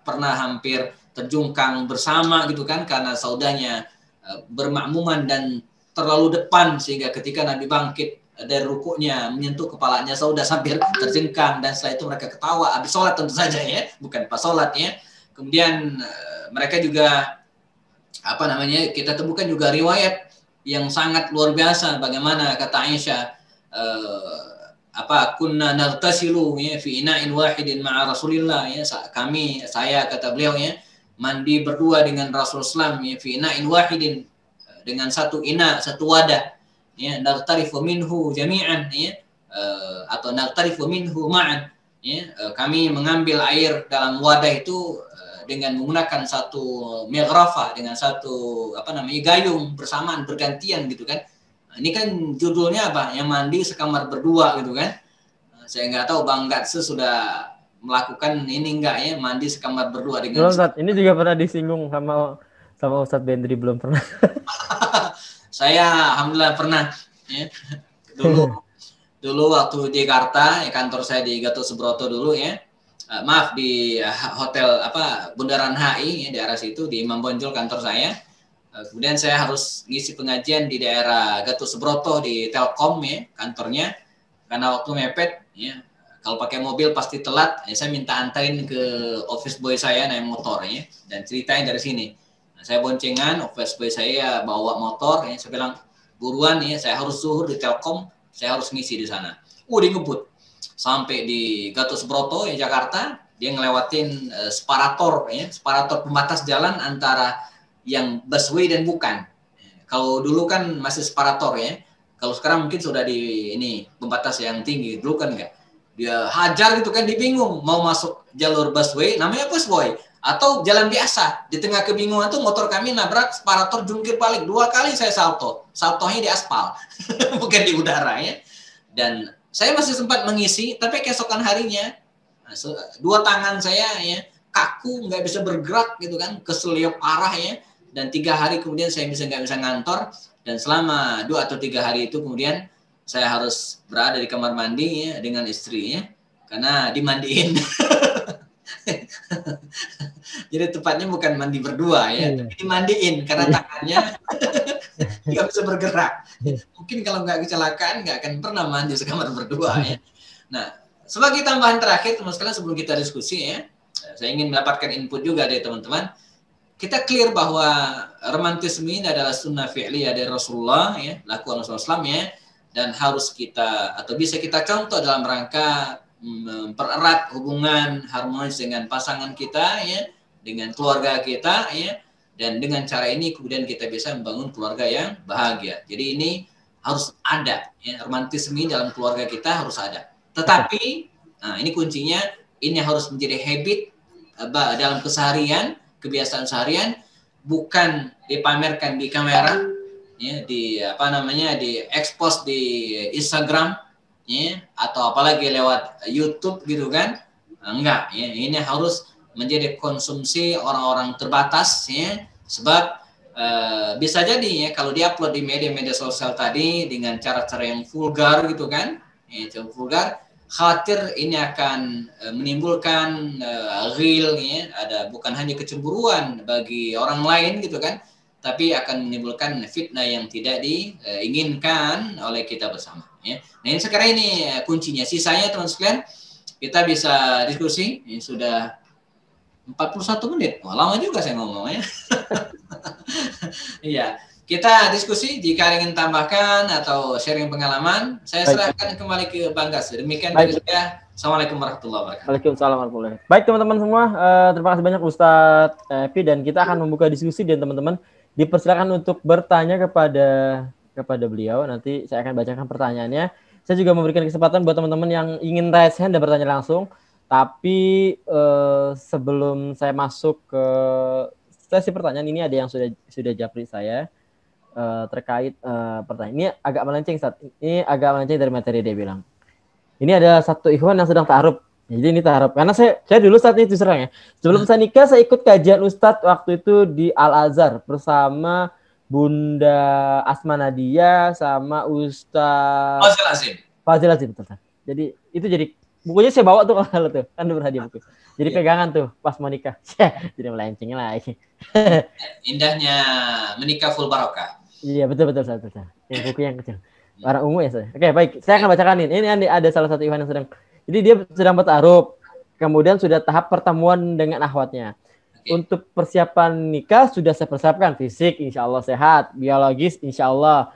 pernah hampir terjungkang bersama gitu kan, karena Saudanya bermakmuman dan terlalu depan sehingga ketika Nabi bangkit dari rukuknya menyentuh kepalanya Saudah sambil terjengkang, dan setelah itu mereka ketawa habis sholat tentu saja ya, bukan pas sholat ya. Kemudian mereka juga kita temukan juga riwayat yang sangat luar biasa bagaimana kata Aisyah kunna naghtasilu ya fi ina'in wahidin ma'a Rasulillah ya, saya kata beliau ya mandi berdua dengan Rasulullah ya fi ina'in wahidin, dengan satu ina, satu wadah ya, naghtarifu minhu jami'an ya, atau naghtarifu minhu ma'an ya, kami mengambil air dalam wadah itu dengan menggunakan satu mighrafa, dengan satu gayung bersamaan bergantian gitu kan. Ini kan judulnya apa? Yang mandi sekamar berdua gitu kan. Saya nggak tahu Bang Gatse sudah melakukan ini enggak ya, mandi sekamar berdua dengan belum, Ustaz. Ini juga pernah disinggung sama Ustadz Bendri, belum pernah. Saya alhamdulillah pernah ya. Dulu waktu di Jakarta, ya, kantor saya di Gatot Subroto dulu ya. Maaf di hotel Bundaran HI ya, di arah situ di Imam Bonjol kantor saya. Kemudian saya harus ngisi pengajian di daerah Gatot Subroto di Telkom ya kantornya, karena waktu mepet ya, kalau pakai mobil pasti telat ya, saya minta antarin ke office boy saya naik motor ya, dan ceritain dari sini. Nah, saya boncengan, office boy saya bawa motor ya, saya bilang buruan ya, saya harus zuhur di Telkom, saya harus ngisi di sana. Dia ngebut sampai di Gatot Subroto ya Jakarta, dia ngelewatin separator ya, separator pembatas jalan antara yang busway dan bukan. Kalau dulu kan masih separator ya, kalau sekarang mungkin sudah di ini pembatas yang tinggi, dulu kan enggak. Dia hajar gitu kan, dia bingung mau masuk jalur busway, namanya busway, atau jalan biasa. Di tengah kebingungan tuh motor kami nabrak separator, jungkir balik 2 kali, saya saltonya di aspal bukan di udara ya. Dan saya masih sempat mengisi, tapi keesokan harinya 2 tangan saya ya kaku, nggak bisa bergerak gitu kan, keseliup parah ya. Dan 3 hari kemudian saya nggak bisa ngantor, dan selama 2 atau 3 hari itu kemudian saya harus berada di kamar mandi ya dengan istrinya karena dimandiin. Jadi tepatnya bukan mandi berdua ya, tapi dimandiin karena tangannya nggak bisa bergerak. Mungkin kalau nggak kecelakaan nggak akan pernah mandi sekamar berdua ya. Nah, sebagai tambahan terakhir teman sekalian sebelum kita diskusi ya, saya ingin mendapatkan input juga dari teman-teman. Kita clear bahwa romantisme ini adalah sunnah fi'liyah dari Rasulullah ya, lakukan Rasulullah SAW ya, dan harus kita atau bisa kita contoh dalam rangka mempererat hubungan harmonis dengan pasangan kita ya, dengan keluarga kita ya, dan dengan cara ini kemudian kita bisa membangun keluarga yang bahagia. Jadi ini harus ada ya, romantisme dalam keluarga kita harus ada. Tetapi ini kuncinya, ini harus menjadi habit dalam keseharian, kebiasaan seharian, bukan dipamerkan di kamera ya, di di expose di Instagram ya, atau apalagi lewat YouTube gitu kan. Enggak ya, ini harus menjadi konsumsi orang-orang terbatas ya, sebab bisa jadi ya kalau diupload di media-media sosial tadi dengan cara-cara yang vulgar gitu kan ya, vulgar, khawatir ini akan menimbulkan ghil, ya, ada bukan hanya kecemburuan bagi orang lain gitu kan, tapi akan menimbulkan fitnah yang tidak diinginkan oleh kita bersama. Ya. Nah ini sekarang ini kuncinya. Sisanya teman sekalian kita bisa diskusi. Ini sudah 41 menit. Wah, lama juga saya ngomong ya. Iya. Kita diskusi jika ingin tambahkan atau sharing pengalaman, saya serahkan kembali ke Bang Gas. Demikian dari saya. Assalamualaikum warahmatullahi wabarakatuh. Waalaikumsalam warahmatullahi wabarakatuh. Baik teman-teman semua, terima kasih banyak Ustadz Epi, dan kita akan membuka diskusi dan teman-teman dipersilakan untuk bertanya kepada beliau. Nanti saya akan bacakan pertanyaannya. Saya juga memberikan kesempatan buat teman-teman yang ingin raise hand dan bertanya langsung. Tapi sebelum saya masuk ke sesi pertanyaan ini, ada yang sudah japri saya terkait pertanyaan ini agak melenceng, Ustaz. Ini agak melenceng dari materi dia bilang. Ini ada satu ikhwan yang sedang ta'aruf. Jadi ini ta'aruf. Karena saya dulu saat itu serang ya. Sebelum saya nikah, saya ikut kajian Ustadz waktu itu di Al-Azhar bersama Bunda Asma Nadia sama Ustadz Fazil Azim. Jadi itu jadi bukunya saya bawa tuh kalau tuh kan berhadiah buku. Jadi pegangan tuh pas mau nikah. Jadi melenceng lagi. Indahnya menikah full barokah. Iya betul. Yang buku yang kecil. Warna ungu ya saya. Oke baik, saya akan bacakan ini. Ini ada salah satu ikhwan yang sedang. Jadi dia sedang bertaaruf. Kemudian sudah tahap pertemuan dengan akhwatnya. Untuk persiapan nikah sudah saya persiapkan, fisik insya Allah sehat, biologis insya Allah.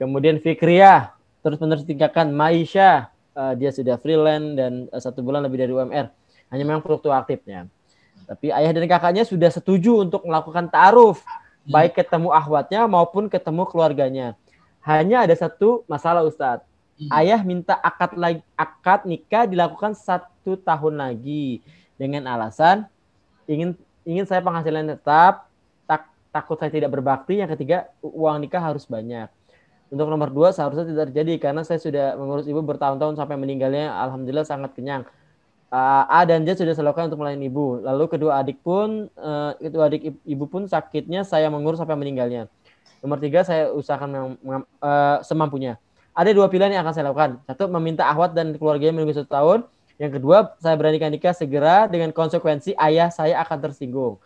Kemudian fikriyah, terus menerus tingkatkan maisha. Dia sudah freelance dan 1 bulan lebih dari UMR. Hanya memang fluktuatifnya. Tapi ayah dan kakaknya sudah setuju untuk melakukan ta'aruf, baik ketemu akhwatnya maupun ketemu keluarganya. Hanya ada satu masalah Ustadz. Ayah minta akad nikah dilakukan 1 tahun lagi dengan alasan ingin saya penghasilan tetap, takut saya tidak berbakti. Yang ketiga, uang nikah harus banyak. Untuk nomor 2 seharusnya tidak terjadi karena saya sudah mengurus ibu bertahun-tahun sampai meninggalnya. Alhamdulillah sangat kenyang. A dan Z sudah saya lakukan untuk melayani ibu. Lalu kedua adik ibu pun sakitnya saya mengurus sampai meninggalnya. Nomor 3, saya usahakan semampunya. Ada 2 pilihan yang akan saya lakukan. 1, meminta akhwat dan keluarganya menunggu 1 tahun. Yang kedua, saya beranikan nikah segera dengan konsekuensi ayah saya akan tersinggung.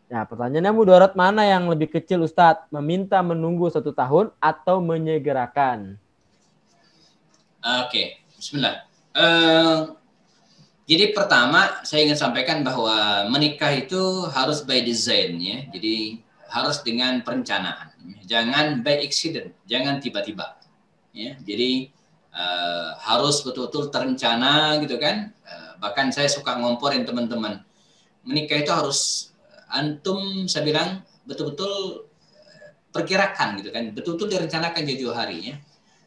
Nah, pertanyaannya mudarat mana yang lebih kecil Ustadz? Meminta menunggu 1 tahun atau menyegerakan? Oke, bismillah. Jadi pertama, saya ingin sampaikan bahwa menikah itu harus by design ya. Jadi harus dengan perencanaan, jangan by accident, jangan tiba-tiba, ya. Jadi harus betul-betul terencana gitu kan. Bahkan saya suka ngomporin teman-teman, menikah itu harus antum, saya bilang betul-betul perkirakan gitu kan, betul-betul direncanakan jauh-jauh hari ya.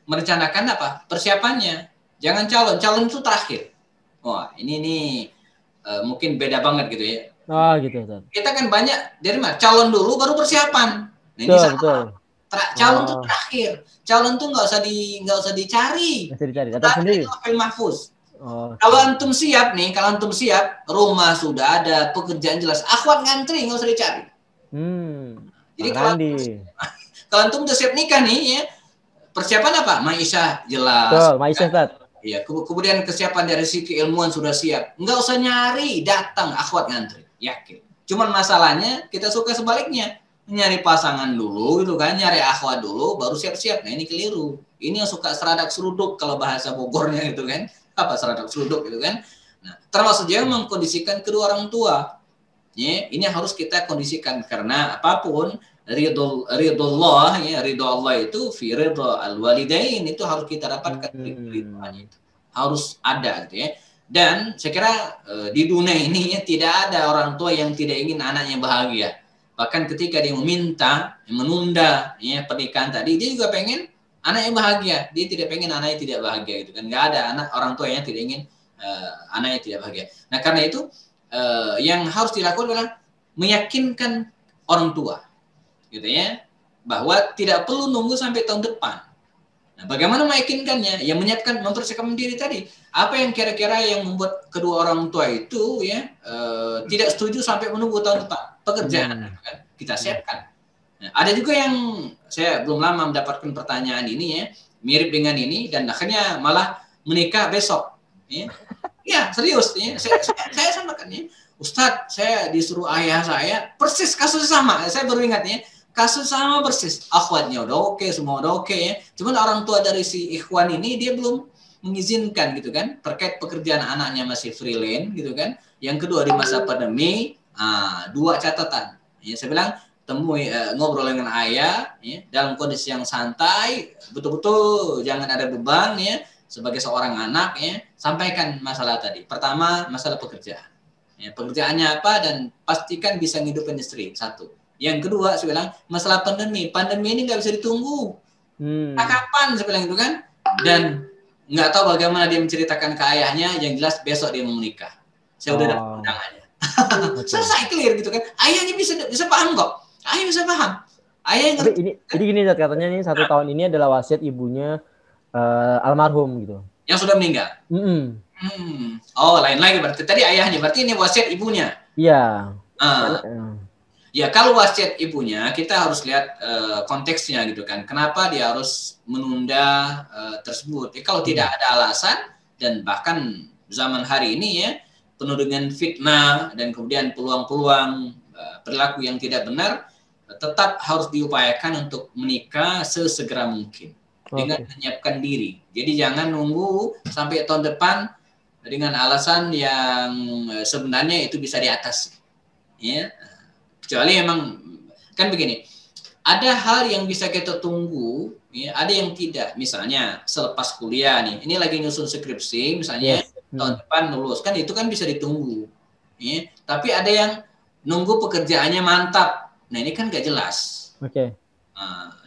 Merencanakan apa? Persiapannya, jangan calon itu terakhir. Wah ini mungkin beda banget gitu ya. Oh gitu. Kita kan banyak dari mana? Calon dulu baru persiapan. Nah, ini salah. Calon tuh terakhir. Calon tuh nggak usah dicari. Datang sendiri. Mahfuz. Kalau antum siap nih, rumah sudah ada, pekerjaan jelas, akhwat ngantri, nggak usah dicari. Jadi kalau antum udah siap nikah nih, ya persiapan apa? Maisha jelas. Betul, Maisha Ustaz. Iya, kemudian kesiapan dari sisi keilmuan sudah siap, nggak usah nyari, datang akhwat ngantri. Yakin. Cuman masalahnya kita suka sebaliknya, nyari pasangan dulu gitu kan, nyari akhwat dulu baru siap-siap. Nah ini keliru. Ini yang suka seradak seruduk kalau bahasa Bogornya gitu kan. Apa seradak seruduk gitu kan. Nah, termasuk juga mengkondisikan kedua orang tua. Ya, ini harus kita kondisikan karena apapun ridho Allah ya, ridho Allah itu fi ridho al-walidain, itu harus kita dapatkan ridhonya itu. Harus ada gitu ya. Dan saya kira di dunia ini ya, tidak ada orang tua yang tidak ingin anaknya bahagia. Bahkan ketika dia menunda ya, pernikahan tadi, dia juga pengen anaknya bahagia. Dia tidak pengen anaknya tidak bahagia gitu kan. Nggak ada orang tua yang tidak ingin anaknya tidak bahagia. Nah karena itu yang harus dilakukan adalah meyakinkan orang tua, gitu ya, bahwa tidak perlu nunggu sampai tahun depan. Nah, bagaimana meyakinkannya? Ya menyiapkan, mempersiapkan diri tadi. Apa yang kira-kira yang membuat kedua orang tua itu ya tidak setuju sampai menunggu tahun depan? Pekerjaan kan? Kita siapkan. Nah, ada juga yang saya belum lama mendapatkan pertanyaan ini ya, mirip dengan ini dan akhirnya malah menikah besok. Ya serius. Saya sampaikan ya. Ustadz, saya disuruh ayah saya, persis kasus sama. Saya baru ingat ya, kasus sama persis. Akhwatnya udah oke, semua udah oke ya. Cuman orang tua dari si ikhwan ini dia belum mengizinkan gitu kan, terkait pekerjaan anaknya masih freelance gitu kan. Yang kedua di masa pandemi, dua catatan. Ya, saya bilang temui ngobrol dengan ayah ya, dalam kondisi yang santai, betul-betul jangan ada beban ya. Sebagai seorang anak ya, sampaikan masalah tadi. Pertama, masalah pekerjaan. Ya, pekerjaannya apa dan pastikan bisa ngidupin istri, satu. Yang kedua, saya bilang masalah pandemi. Pandemi ini nggak bisa ditunggu. Nah, kapan saya bilang itu kan? Dan nggak tahu bagaimana dia menceritakan ke ayahnya. Yang jelas besok dia mau menikah. Saya udah dapat undangannya. Selesai clear gitu kan? Ayahnya bisa paham kok. Ayah bisa paham. Ayah yang ngerti. Ini gini katanya nih 1 tahun ini adalah wasiat ibunya almarhum gitu. Yang sudah meninggal. Oh, lain lagi berarti. Tadi ayahnya, berarti ini wasiat ibunya. Iya. Ya, kalau wasiat ibunya, kita harus lihat konteksnya gitu kan. Kenapa dia harus menunda tersebut? Kalau tidak ada alasan, dan bahkan zaman hari ini ya, penuh dengan fitnah, dan kemudian peluang-peluang perilaku yang tidak benar, tetap harus diupayakan untuk menikah sesegera mungkin. Dengan menyiapkan diri. Jadi jangan nunggu sampai tahun depan dengan alasan yang sebenarnya itu bisa diatasi. Ya. Kecuali emang kan begini. Ada hal yang bisa kita tunggu, ya, ada yang tidak. Misalnya selepas kuliah nih, ini lagi nyusun skripsi misalnya tahun depan lulus, kan itu kan bisa ditunggu. Ya. Tapi ada yang nunggu pekerjaannya mantap. Nah, ini kan gak jelas.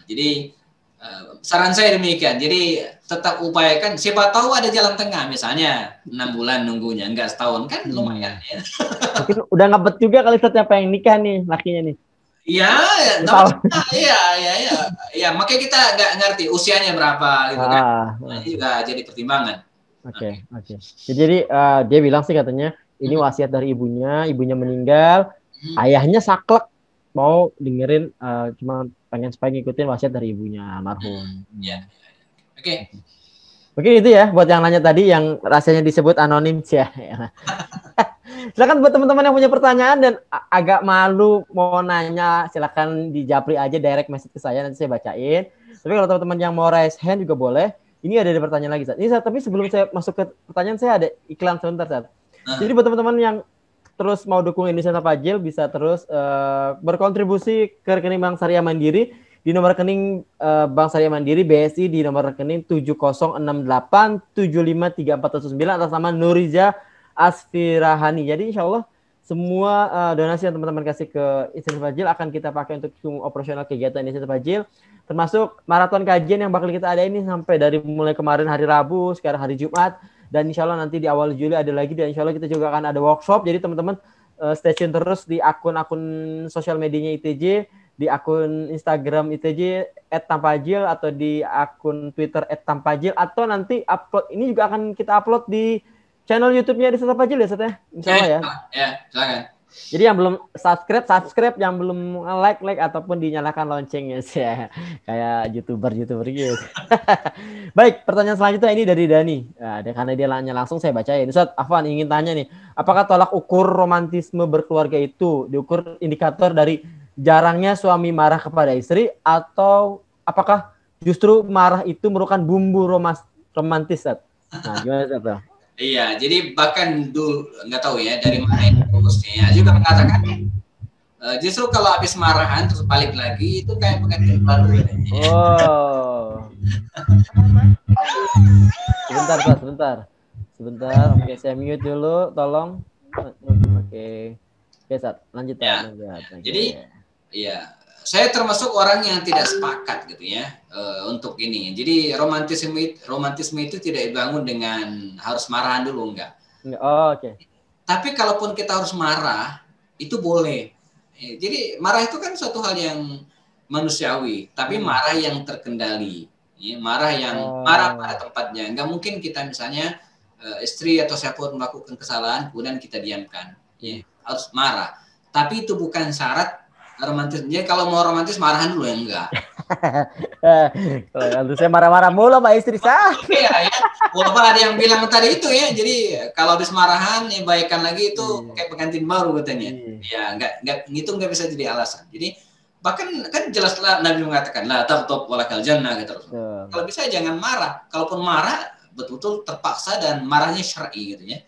Jadi saran saya demikian. Jadi tetap upayakan. Siapa tahu ada jalan tengah. Misalnya 6 bulan nunggunya, enggak setahun kan lumayan ya. Mungkin udah ngebet juga kali siapa yang nikah nih lakinya nih. Iya, iya. Makanya kita nggak ngerti usianya berapa gitu kan. Ini juga jadi pertimbangan. Oke. Jadi dia bilang sih katanya ini wasiat dari ibunya meninggal, ayahnya saklek mau dengerin cuma pengen supaya ngikutin wasiat dari ibunya almarhum. Ya. Oke. Oke, itu ya buat yang nanya tadi yang rasanya disebut anonim ya. Silakan buat teman-teman yang punya pertanyaan dan agak malu mau nanya, silakan di japri aja direct message ke saya, nanti saya bacain. Tapi kalau teman-teman yang mau raise hand juga boleh. Ini ada pertanyaan lagi, Sat. Ini Sat, tapi sebelum saya masuk ke pertanyaan, saya ada iklan sebentar, Sat. Jadi buat teman-teman yang terus mau dukung Indonesia Tanpa Pajil, bisa terus berkontribusi ke rekening Bank Syariah Mandiri di nomor rekening Bank Syariah Mandiri BSI di nomor rekening 7068753419 atas nama Nuriza Asfirahani. Jadi insya Allah semua donasi yang teman-teman kasih ke Indonesia Tanpa Pajil akan kita pakai untuk operasional kegiatan Indonesia Tanpa Pajil, termasuk maraton kajian yang bakal kita ada ini sampai dari mulai kemarin hari Rabu, sekarang hari Jumat. Dan insya Allah nanti di awal Juli ada lagi, dan insya Allah kita juga akan ada workshop. Jadi teman-teman stay tune terus di akun-akun sosial medianya ITJ, di akun Instagram ITJ @tampajil atau di akun Twitter @tampajil, atau nanti upload ini juga akan kita upload di channel YouTube-nya di Tampajil ya, Seth ya? Insya Allah ya. Ya, silakan. Jadi yang belum subscribe, yang belum like ataupun dinyalakan loncengnya sih ya. Kayak YouTuber gitu. Baik, pertanyaan selanjutnya ini dari Dani. Nah, karena dia nanya langsung saya bacain. Ustaz Afwan ingin tanya nih, apakah tolak ukur romantisme berkeluarga itu diukur indikator dari jarangnya suami marah kepada istri, atau apakah justru marah itu merupakan bumbu romantis, Ustaz? Nah, gimana Ustaz? Iya, jadi bahkan dulu nggak tahu ya dari mana itu rumusnya juga mengatakan justru kalau habis marahan terus balik lagi itu kayak pengantin baru. Sebentar. Oke, saya mute dulu, tolong. Oke, Sat, lanjut ya. Jadi, ya saya termasuk orang yang tidak sepakat gitu ya untuk ini. Jadi romantisme itu tidak dibangun dengan harus marahan dulu, enggak. Oke. Tapi kalaupun kita harus marah, itu boleh. Jadi marah itu kan suatu hal yang manusiawi, tapi marah yang terkendali. Ya, marah pada tempatnya. Enggak mungkin kita misalnya istri atau siapapun melakukan kesalahan kemudian kita diamkan. Ya, harus marah. Tapi itu bukan syarat romantis. Jadi kalau mau romantis marahan dulu ya enggak. Kalau saya marah-marah mulu sama istri saya. Iya ya. Walaupun ada yang bilang tadi itu ya. Jadi kalau habis marahan ya baikan lagi itu kayak pengantin baru katanya. Ya nggak itu nggak bisa jadi alasan. Jadi bahkan kan jelaslah Nabi mengatakan la taghdab walakal jannah gitu. Kalau bisa jangan marah. Kalaupun marah betul-betul terpaksa dan marahnya syar'i gitu ya.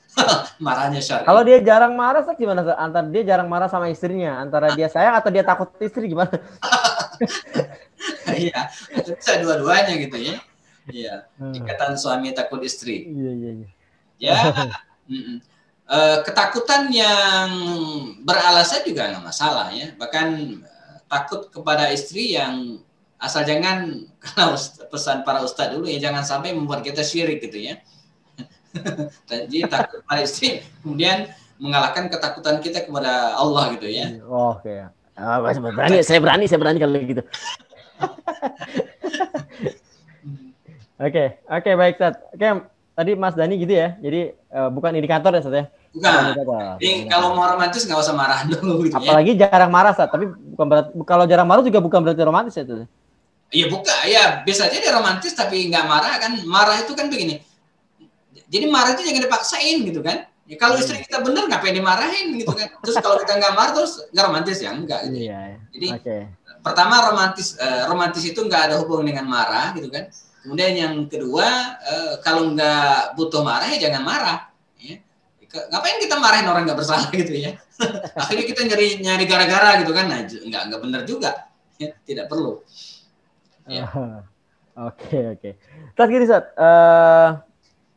Marahnya syar'i. Kalau dia jarang marah, gimana? Antara dia jarang marah sama istrinya, antara dia sayang atau dia takut istri gimana? Iya, bisa dua-duanya gitu ya. Iya, ikatan suami takut istri. Iya. Ya, ketakutan yang beralasan juga nggak masalah ya. Bahkan takut kepada istri yang asal jangan, kalau pesan para ustadz dulu ya, jangan sampai membuat kita syirik gitu ya. Jadi takut pada istri kemudian mengalahkan ketakutan kita kepada Allah gitu ya. Oke. Saya berani kalau gitu. Oke, baik, Ustaz. Oke, tadi Mas Dani gitu ya. Jadi bukan indikator ya, Ustaz ya. Bukan. Jadi kalau mau romantis nggak usah marah dulu gitu. Apalagi jarang marah, Ustaz. Tapi bukan berarti, kalau jarang marah juga bukan berarti romantis ya, Ustaz. Iya, bukan. Ya, bisa aja dia romantis tapi nggak marah kan. Marah itu kan begini. Jadi marah itu jangan dipaksain gitu kan. Ya, kalau istri kita bener ngapain dimarahin gitu kan. Terus kalau kita nggak marah terus nggak romantis ya, enggak gitu. Iya. Jadi pertama romantis itu nggak ada hubungan dengan marah gitu kan. Kemudian yang kedua, kalau nggak butuh marah ya jangan marah. Ya. Ngapain kita marahin orang nggak bersalah gitu ya. Akhirnya kita nyari gara-gara gitu kan. Nah, nggak benar juga. Ya, tidak perlu. Ya. Oke. Terus gini, Ustaz.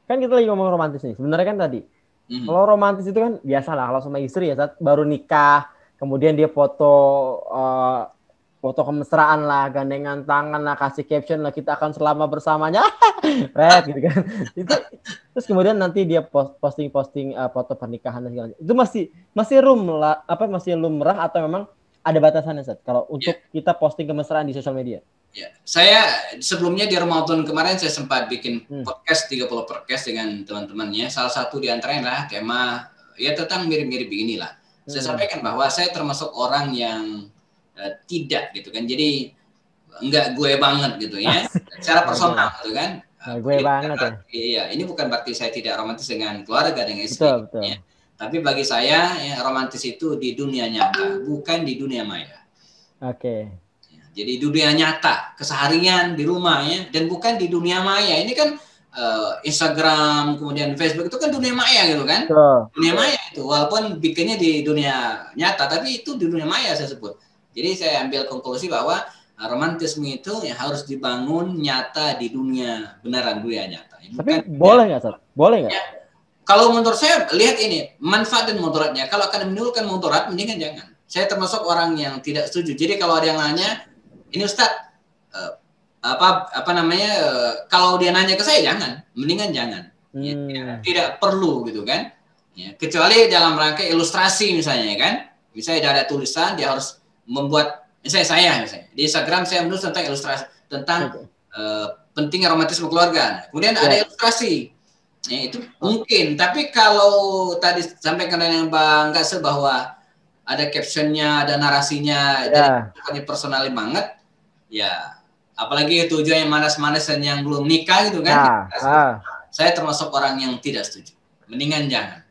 Kan kita lagi ngomong romantis nih. Sebenarnya kan tadi, kalau romantis itu kan biasa lah. Kalau sama istri ya, Ustaz, baru nikah, kemudian dia foto kemesraan lah, gandengan tangan lah, kasih caption lah, kita akan selama bersamanya, gitu kan. Terus kemudian nanti dia posting foto pernikahan dan segala macam. Itu masih lumrah atau memang ada batasannya, Ustaz? Kalau untuk kita posting kemesraan di sosial media? Ya, saya sebelumnya di Ramadan kemarin saya sempat bikin podcast 30 podcast dengan teman-temannya. Salah satu di antaranya adalah tema ya tentang mirip-mirip beginilah. Saya sampaikan bahwa saya termasuk orang yang tidak gitu kan. Jadi enggak gue banget gitu ya. Secara personal gitu kan. Gue banget ya. Iya, ini bukan berarti saya tidak romantis dengan keluarga, dengan istri. Betul. Ya. Tapi bagi saya ya, romantis itu di dunia nyata, bukan di dunia maya. Oke. Jadi dunia nyata, keseharian di rumah ya, dan bukan di dunia maya. Ini kan Instagram, kemudian Facebook itu kan dunia maya gitu kan. Dunia maya itu, walaupun bikinnya di dunia nyata, tapi itu di dunia maya saya sebut. Jadi saya ambil konklusi bahwa romantisme itu ya harus dibangun nyata di dunia beneran, dunia nyata. Bukan, tapi boleh nggak, Sat? Boleh nggak? Ya, kalau menurut saya, lihat ini, manfaat dan mudaratnya. Kalau akan menimbulkan mudarat, mendingan jangan. Saya termasuk orang yang tidak setuju. Jadi kalau ada yang nanya, ini Ustadz, kalau dia nanya ke saya jangan, mendingan jangan. Ya, tidak perlu gitu kan. Ya, kecuali dalam rangka ilustrasi misalnya kan. Misalnya ada tulisan dia harus membuat, misalnya di Instagram saya menulis tentang ilustrasi tentang pentingnya romantisme keluarga. Kemudian ada ilustrasi. Ya, itu mungkin, tapi kalau tadi sampaikan dengan Bang Gasel bahwa ada captionnya, ada narasinya, dari personal banget, ya apalagi tujuannya manas-manas dan yang belum nikah gitu kan. Saya termasuk orang yang tidak setuju. Mendingan jangan.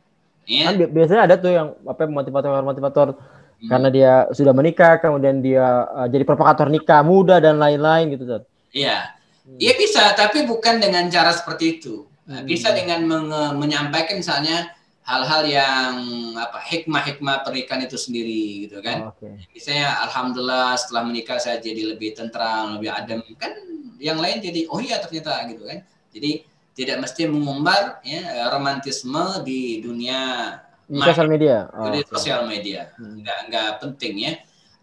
Ya. Kan biasanya ada tuh yang motivator karena dia sudah menikah, kemudian dia jadi provokator nikah muda dan lain-lain gitu, Zat. Iya. Iya bisa, tapi bukan dengan cara seperti itu. Bisa dengan menyampaikan misalnya hal-hal yang hikmah pernikahan itu sendiri gitu kan. Misalnya alhamdulillah setelah menikah saya jadi lebih tentram, lebih adem kan, yang lain jadi oh iya ternyata gitu kan. Jadi tidak mesti mengumbar ya romantisme di dunia sosial media. Di sosial media. Enggak penting ya.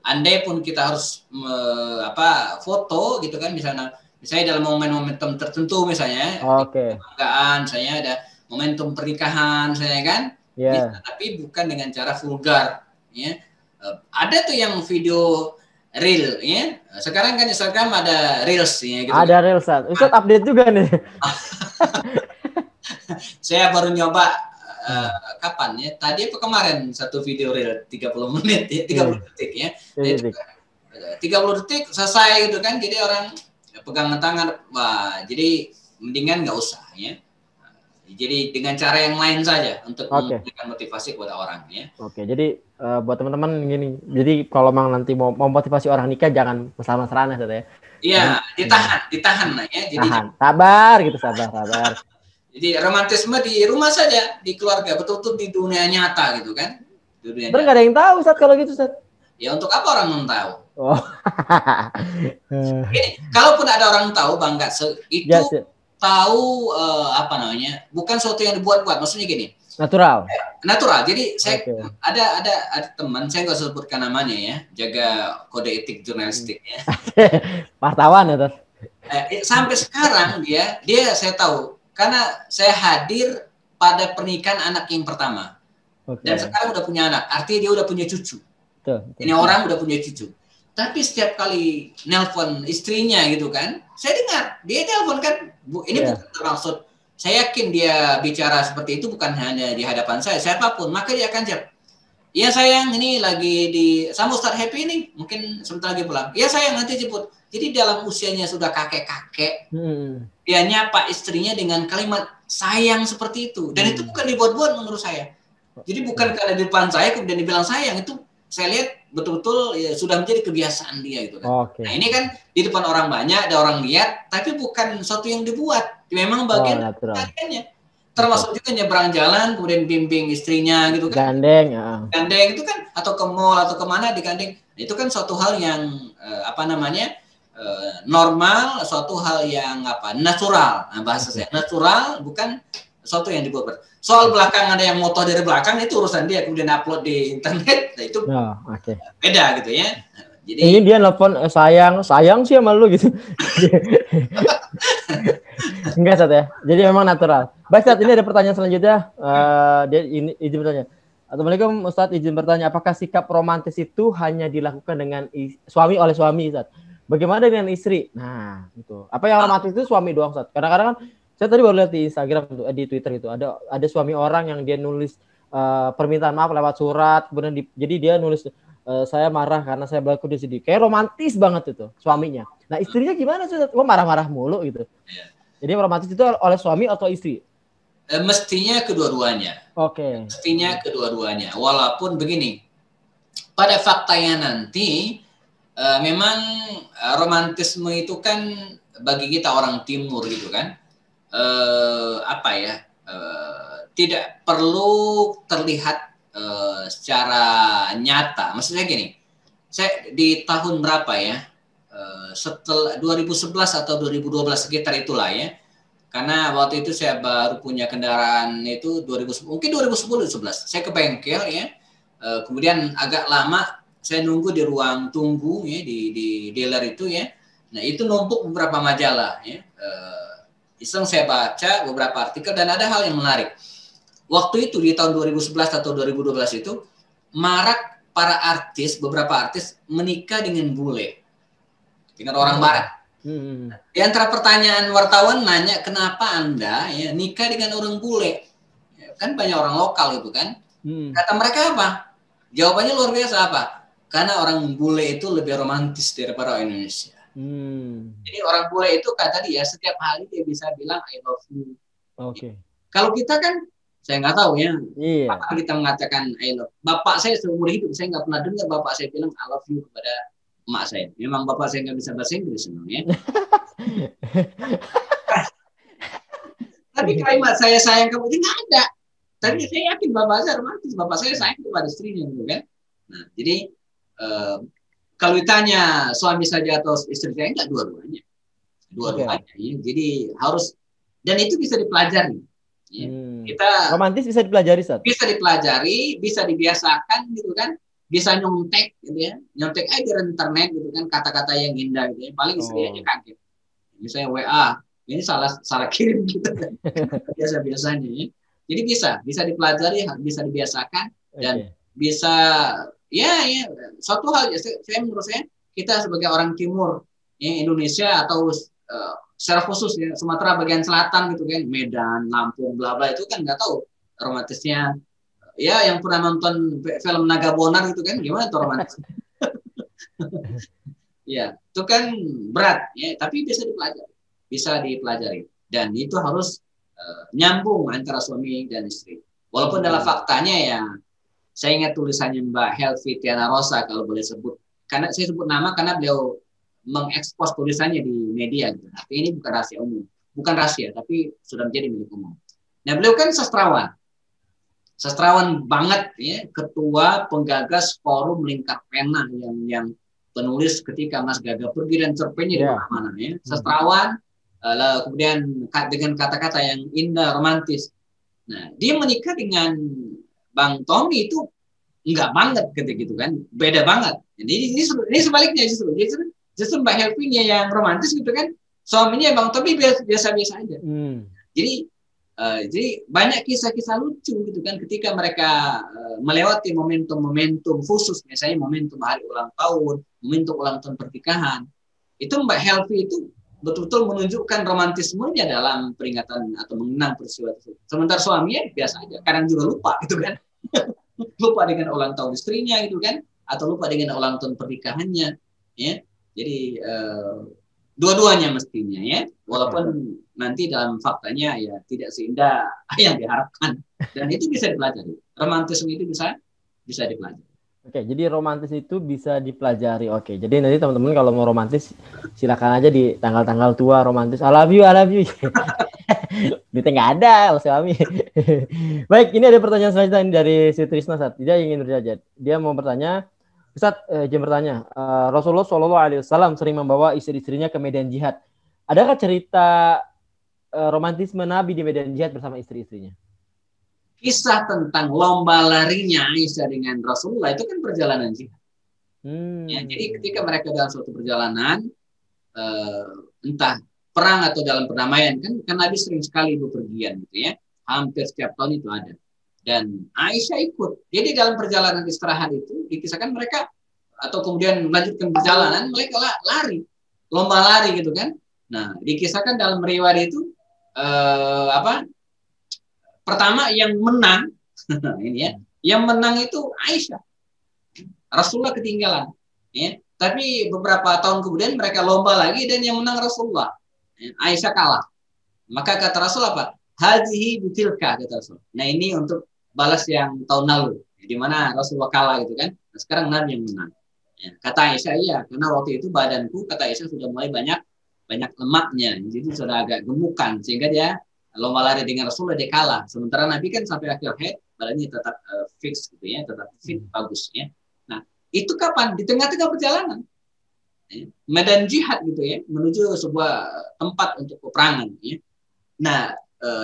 Andai pun kita harus foto gitu kan, misalnya dalam momen-momen tertentu misalnya, kebanggaan, misalnya ada momentum pernikahan, saya kan, bisa, tapi bukan dengan cara vulgar, ya. Ada tuh yang video reel, ya. Sekarang kan Instagram ada reels, ya. Gitu. Ada reels, Ustadz update juga nih. Saya baru nyoba kapan ya? Tadi apa kemarin satu video reel 30 menit, ya, 30 detik, ya. Itu 30 detik selesai gitu kan. Jadi orang pegangan tangan, wah, jadi mendingan nggak usah ya. Jadi dengan cara yang lain saja untuk memberikan motivasi kepada orang ya. Oke, jadi buat teman-teman gini, jadi kalau memang nanti mau motivasi orang nikah jangan mesra-mesraan ya. Iya, ditahan lah ya. Jadi sabar gitu, sabar. Jadi romantisme di rumah saja, di keluarga, betul-betul di dunia nyata gitu kan. Terus nggak ada yang tahu Ustaz kalau gitu Ustaz. Ya untuk apa orang mau tahu? Oh. Kalaupun ada orang tahu Bang Gat, itu tahu apa namanya? Bukan sesuatu yang dibuat-buat. Maksudnya gini. Natural. Jadi saya ada teman, saya nggak sebutkan namanya ya, jaga kode etik jurnalistik ya. Wartawan ya Ustaz. Sampai sekarang dia saya tahu karena saya hadir pada pernikahan anak yang pertama. Dan sekarang udah punya anak, artinya dia udah punya cucu. Ini orang udah punya cucu. Tapi setiap kali nelpon istrinya gitu kan, saya dengar dia nelpon kan, ini bukan termaksud. Saya yakin dia bicara seperti itu bukan hanya di hadapan saya, siapapun, maka dia akan jawab. Iya sayang, ini lagi sama Ustadz Happy ini, mungkin sebentar lagi pulang. Iya sayang, nanti jemput. Jadi dalam usianya sudah kakek-kakek, dia nyapa istrinya dengan kalimat sayang seperti itu. Dan itu bukan dibuat-buat menurut saya. Jadi bukan karena di depan saya kemudian dibilang sayang, itu saya lihat betul-betul ya, sudah menjadi kebiasaan dia gitu kan. Nah ini kan di depan orang banyak, ada orang lihat, tapi bukan sesuatu yang dibuat. Memang bagian kaliannya. Termasuk juga nyebrang jalan, kemudian bimbing istrinya gitu kan. Gandeng itu kan, atau ke mall atau kemana digandeng. Itu kan suatu hal yang normal, suatu hal yang natural. Nah, bahasa saya natural, bukan sesuatu yang dibuat. Soal belakang ada yang moto dari belakang itu urusan dia, kemudian upload di internet, nah itu beda gitu ya. Jadi ini dia nelfon sayang sih sama lu gitu. Enggak Ustaz ya. Jadi memang natural. Baik Ustaz, ini ada pertanyaan selanjutnya. Dia ini izin bertanya. Assalamualaikum Ustaz, izin bertanya, apakah sikap romantis itu hanya dilakukan dengan suami oleh suami Ustaz? Bagaimana dengan istri? Nah, itu. Apa yang romantis itu suami doang Ustaz? Kadang-kadang kan saya tadi baru lihat di Instagram, di Twitter itu ada suami orang yang dia nulis permintaan maaf lewat surat, kemudian jadi dia nulis saya marah karena saya berlaku di sini. Kayak romantis banget itu suaminya. Nah istrinya gimana sih? Kok marah-marah mulu gitu? Jadi romantis itu oleh suami atau istri? Mestinya kedua-duanya. Mestinya kedua-duanya. Walaupun begini, pada faktanya nanti memang romantisme itu kan bagi kita orang timur gitu kan. Tidak perlu terlihat secara nyata. Maksudnya gini, saya di tahun berapa ya, setelah 2011 atau 2012 sekitar itulah ya, karena waktu itu saya baru punya kendaraan itu 2010, mungkin 2010-2011, saya ke bengkel ya, kemudian agak lama saya nunggu di ruang tunggu ya di dealer itu ya, nah itu numpuk beberapa majalah ya. Iseng saya baca beberapa artikel dan ada hal yang menarik. Waktu itu di tahun 2011 atau 2012 itu marak para artis, beberapa artis menikah dengan bule, dengan orang barat. Di antara pertanyaan wartawan nanya, kenapa Anda ya nikah dengan orang bule? Ya, kan banyak orang lokal itu kan. Kata mereka apa? Jawabannya luar biasa apa? Karena orang bule itu lebih romantis daripada orang Indonesia. Jadi orang bule itu kata dia setiap hari dia bisa bilang I love you. Kalau kita kan saya nggak tahu ya. Apa kita mengatakan I love. Bapak saya seumur hidup saya nggak pernah dengar bapak saya bilang I love you kepada emak saya. Memang bapak saya nggak bisa bahasa Inggris sebenarnya. Tapi kalimat saya sayang kamu itu nggak ada. Tapi saya yakin bapak saya romantis. Bapak saya sayang kepada istrinya gitu kan. Nah jadi kalau ditanya suami saja atau istri saya, enggak, dua-duanya. Dua-duanya. Ya. Jadi harus, dan itu bisa dipelajari. Ya. Kita romantis bisa dipelajari, Ustaz? Bisa dipelajari, bisa dibiasakan gitu kan. Bisa nyontek gitu ya. Nyontek aja di internet gitu kan, kata-kata yang indah gitu ya. Paling istri aja kaget. Misalnya WA, ini salah kirim gitu kan. Biasa-biasanya ya. Jadi bisa dipelajari, bisa dibiasakan, dan bisa ya suatu hal saya menurut saya kita sebagai orang timur ya, Indonesia atau secara khusus ya Sumatera bagian selatan gitu kan, Medan, Lampung, bla bla itu kan nggak tahu romantisnya ya, yang pernah nonton film Naga Bonar gitu kan gimana tuh romantis. Ya, itu kan berat ya, tapi bisa dipelajari dan itu harus nyambung antara suami dan istri. Walaupun dalam faktanya ya, saya ingat tulisannya Mbak Helvi Tiana Rosa kalau boleh sebut, karena saya sebut nama karena beliau mengekspos tulisannya di media. Gitu. Tapi ini bukan rahasia umum, bukan rahasia, tapi sudah menjadi milik umum. Nah, beliau kan sastrawan banget ya, ketua penggagas forum Lingkar Pena yang penulis ketika Mas Gaga pergi dan cerpennya di mana-mana ya. Sastrawan, kemudian dengan kata-kata yang indah, romantis. Nah, dia menikah dengan Bang Tommy itu enggak banget gitu kan, beda banget. Jadi ini sebaliknya justru Mbak Helvinya yang romantis gitu kan, suaminya Bang Tommy biasa-biasa aja. Jadi banyak kisah-kisah lucu gitu kan ketika mereka melewati momentum-momentum khusus, misalnya momentum hari ulang tahun, momentum ulang tahun pernikahan. Itu Mbak Helvi itu betul-betul menunjukkan romantismenya dalam peringatan atau mengenang peristiwa tersebut. Sementara suaminya biasa aja, kadang juga lupa gitu kan. Lupa dengan ulang tahun istrinya gitu kan, atau lupa dengan ulang tahun pernikahannya ya. Jadi dua-duanya mestinya ya, walaupun nanti dalam faktanya ya tidak seindah yang diharapkan, dan itu bisa dipelajari. Romantisme itu bisa dipelajari. Oke, jadi romantis itu bisa dipelajari. Oke, jadi nanti teman-teman kalau mau romantis silakan aja di tanggal-tanggal tua romantis. I love you. Duitnya nggak ada kalau suami. Baik, ini ada pertanyaan selanjutnya dari si Trisna Sat. Dia ingin bertanya. Dia mau bertanya, Ustaz, izin bertanya. Rasulullah SAW sering membawa istri-istrinya ke medan jihad. Adakah cerita romantisme Nabi di medan jihad bersama istri-istrinya? Kisah tentang lomba larinya Aisyah dengan Rasulullah itu kan perjalanan jihad. Ya, jadi ketika mereka dalam suatu perjalanan, entah perang atau dalam perdamaian, kan Nabi sering sekali bepergian gitu ya, hampir setiap tahun itu ada. Dan Aisyah ikut. Jadi dalam perjalanan istirahat itu dikisahkan mereka atau kemudian melanjutkan perjalanan mereka lari, lomba lari gitu kan. Nah, dikisahkan dalam riwayat itu pertama yang menang ini ya, yang menang itu Aisyah. Rasulullah ketinggalan. Ya. Tapi beberapa tahun kemudian mereka lomba lagi dan yang menang Rasulullah. Ya. Aisyah kalah. Maka kata Rasul apa? Hadhihi bitilka kata Rasul. Nah, ini untuk balas yang tahun lalu, di mana Rasulullah kalah gitu kan. Nah, sekarang Nabi yang menang. Ya. Kata Aisyah iya, karena waktu itu badanku kata Aisyah sudah mulai banyak lemaknya, jadi sudah agak gemukan sehingga dia lomba lari dengan Rasulullah dia kalah. Sementara Nabi kan sampai akhir hayat badannya tetap fix gitu ya, tetap fit bagus ya. Nah, itu kapan? Di tengah-tengah perjalanan. Ya. Medan jihad gitu ya, menuju sebuah tempat untuk peperangan ya. Nah,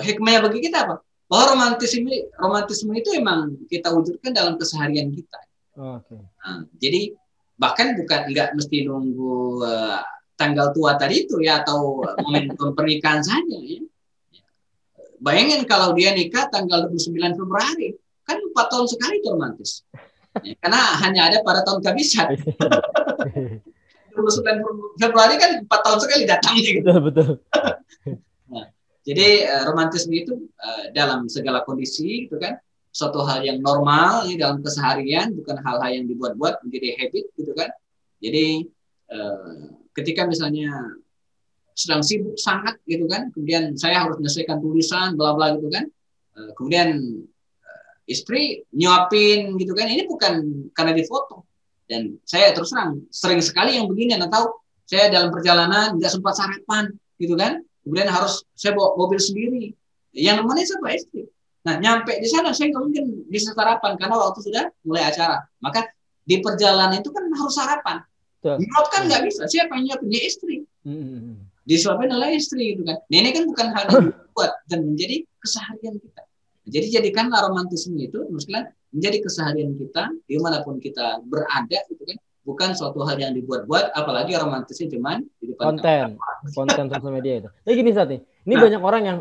hikmahnya bagi kita apa? Bahwa romantisme itu emang kita wujudkan dalam keseharian kita. Okay. Nah, jadi bahkan nggak mesti nunggu tanggal tua tadi itu ya, atau momentum pernikahan saja ya. Bayangin kalau dia nikah tanggal 29 Februari, kan 4 tahun sekali itu romantis. Ya, karena hanya ada pada tahun kehabisan. 29 Februari kan 4 tahun sekali datangnya gitu. Betul. Nah, jadi romantisme itu dalam segala kondisi itu kan suatu hal yang normal ya, dalam keseharian, bukan hal-hal yang dibuat-buat menjadi habit gitu kan. Jadi ketika misalnya sedang sibuk sangat gitu kan, kemudian saya harus menyelesaikan tulisan bla bla gitu kan, kemudian istri nyuapin gitu kan, ini bukan karena difoto. Dan saya terus terang sering sekali yang begini, atau saya dalam perjalanan nggak sempat sarapan gitu kan, kemudian harus saya bawa mobil sendiri, yang namanya siapa? Istri. Nah, nyampe di sana saya nggak mungkin bisa sarapan karena waktu sudah mulai acara, maka di perjalanan itu kan harus sarapan. Nyuap kan nggak bisa, siapa yang nyuapin? Ya istri. Disuapin oleh istri gitu kan. Nah, ini kan bukan hal yang dibuat dan menjadi keseharian kita. Jadi jadikanlah romantisme itu menjadi keseharian kita dimanapun kita berada gitu kan. Bukan suatu hal yang dibuat-buat, apalagi romantisnya cuman di depan konten sosial media itu. Jadi gini saat ini banyak orang yang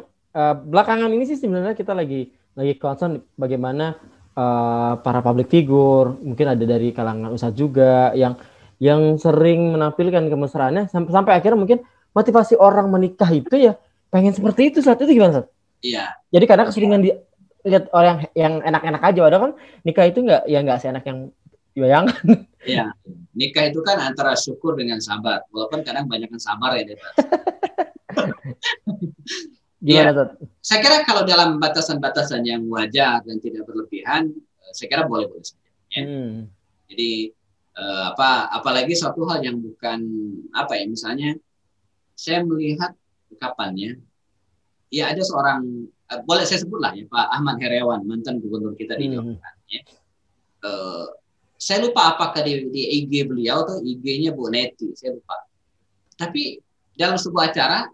belakangan ini sih sebenarnya kita lagi concern bagaimana para public figure, mungkin ada dari kalangan ustadz juga yang sering menampilkan kemesraannya sampai akhirnya mungkin motivasi orang menikah itu ya pengen seperti itu. Saat itu gimana, Sat? Iya. Jadi karena keseringan lihat orang yang enak-enak aja, padahal kan nikah itu nggak seenak yang dibayangkan. Ya, nikah itu kan antara syukur dengan sabar. Walaupun kadang banyak yang sabar ya. Gimana, Ya, Tat? saya kira kalau dalam batasan-batasan yang wajar dan tidak berlebihan, saya kira boleh-boleh saja. Ya. Jadi apalagi suatu hal yang bukan apa ya, misalnya saya melihat kapan ya, ya ada seorang boleh saya sebut lah ya, Pak Ahmad Heriawan, mantan gubernur kita di Jawa Tengah. Ya. Saya lupa apakah di IG beliau atau IG-nya Bu Neti, saya lupa. Tapi dalam sebuah acara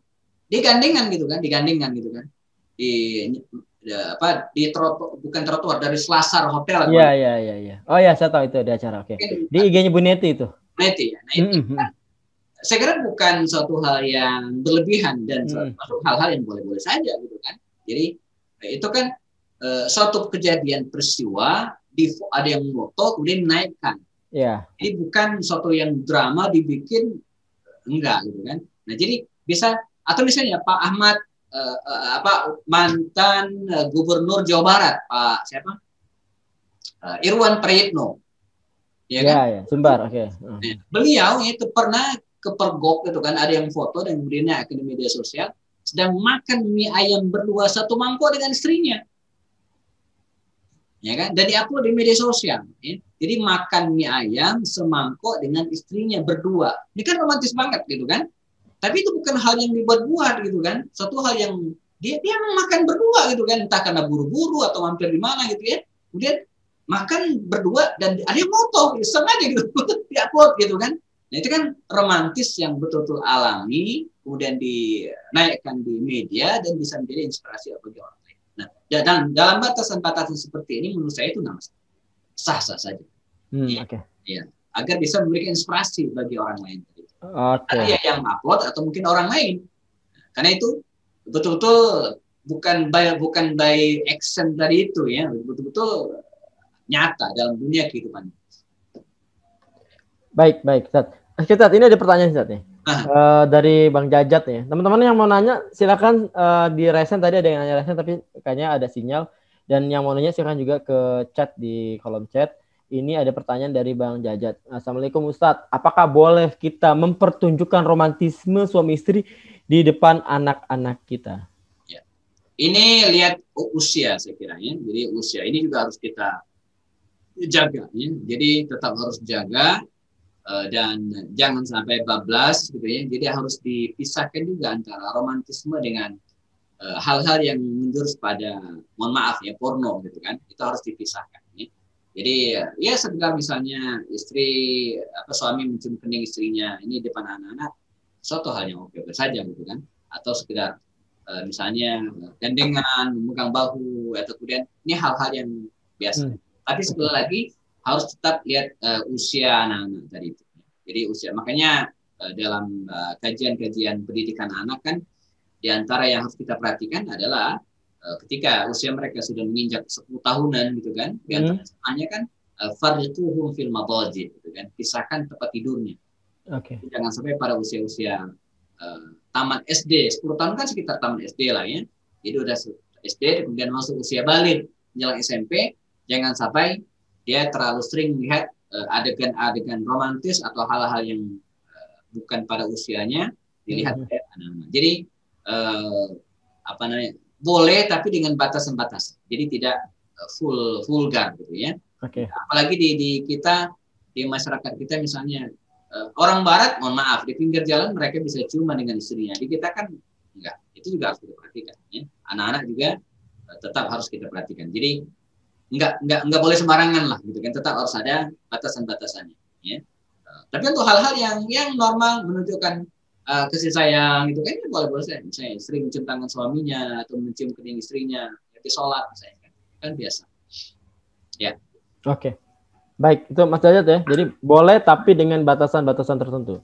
digandengkan gitu kan, di trotoar, bukan trotoar, dari selasar hotel. Iya. Oh ya, saya tahu itu ada acara. Oke. Di IG-nya Bu Neti itu. Neti ya. Nah, itu saya kira bukan suatu hal yang berlebihan dan termasuk hal-hal yang boleh-boleh saja gitu kan. Jadi itu kan suatu kejadian peristiwa, ada yang foto kemudian naikkan. Iya. Jadi bukan suatu yang drama dibikin, enggak gitu kan. Nah jadi bisa, atau misalnya Pak Ahmad mantan gubernur Jawa Barat, Pak siapa? Irwan Prayitno. Ya kan? Ya, Sumbar, oke. Beliau itu pernah kepergok gitu kan, ada yang foto dan kemudian naik ke media sosial sedang makan mie ayam berdua satu mangkok dengan istrinya. Ya kan? Dan diupload di media sosial. Ya. Jadi makan mie ayam semangkok dengan istrinya berdua. Ini kan romantis banget gitu kan. Tapi itu bukan hal yang dibuat-buat gitu kan. Satu hal yang dia makan berdua gitu kan. Entah karena buru-buru atau mampir di mana gitu ya. Kemudian makan berdua dan ada yang foto, sengaja gitu. Diupload gitu kan. Nah itu kan romantis yang betul-betul alami. Kemudian dinaikkan di media dan bisa menjadi inspirasi bagi orang. Nah, dalam batasan-batasan seperti ini menurut saya itu sah-sah saja. Ya, agar bisa memberikan inspirasi bagi orang lain. Dia yang upload atau mungkin orang lain. Karena itu betul-betul bukan by action tadi itu ya, betul-betul nyata dalam dunia kehidupan. Baik, Zat. Kita ini ada pertanyaan Zat nih. Dari Bang Jajat ya. Teman-teman yang mau nanya silakan di resen, tadi ada yang nanya resen tapi kayaknya ada sinyal, dan yang mau nanya silakan juga ke chat di kolom chat. Ini ada pertanyaan dari Bang Jajat. Assalamualaikum Ustadz, apakah boleh kita mempertunjukkan romantisme suami istri di depan anak-anak kita? Ya. Ini lihat usia saya kira ya. Jadi usia ini juga harus kita jaga ya. Jadi tetap harus jaga. Dan jangan sampai bablas gitu ya. Jadi harus dipisahkan juga antara romantisme dengan hal-hal yang menjurus pada, mohon maaf ya, porno gitu kan. Itu harus dipisahkan ya. Jadi ya sekedar misalnya suami mencium kening istrinya ini depan anak-anak, suatu hal yang oke saja gitu kan. Atau sekedar misalnya gandengan, memegang bahu, atau kemudian ini hal-hal yang biasa. Tapi sekali lagi harus tetap lihat usia anak-anak tadi itu. Jadi usia, makanya dalam kajian-kajian pendidikan anak kan, diantara yang harus kita perhatikan adalah ketika usia mereka sudah menginjak 10 tahunan gitu kan, diantaranya kan farjuhum fil madaji gitu kan, pisahkan tempat tidurnya. Jangan sampai pada usia-usia taman SD, 10 tahun kan sekitar taman SD lah ya. Jadi udah SD kemudian masuk usia balik menjelang SMP, jangan sampai dia terlalu sering melihat adegan-adegan romantis atau hal-hal yang bukan pada usianya dilihat oleh anak-anak. Jadi boleh tapi dengan batasan-batasan. Jadi tidak vulgar gitu ya. Apalagi di kita, di masyarakat kita misalnya orang barat, mohon maaf, di pinggir jalan mereka bisa ciuman dengan istrinya. Di kita kan enggak. Itu juga harus kita perhatikan ya. Anak-anak juga tetap harus kita perhatikan. Jadi enggak boleh sembarangan lah gitu kan, tetap harus ada batasan-batasannya ya. Tapi untuk hal-hal yang normal menunjukkan kasih sayang gitu kan, boleh saja. Misalnya sering mencium tangan suaminya atau mencium kening istrinya di sholat misalnya kan biasa ya. Baik, itu Mas Jajat ya. Jadi boleh tapi dengan batasan-batasan tertentu.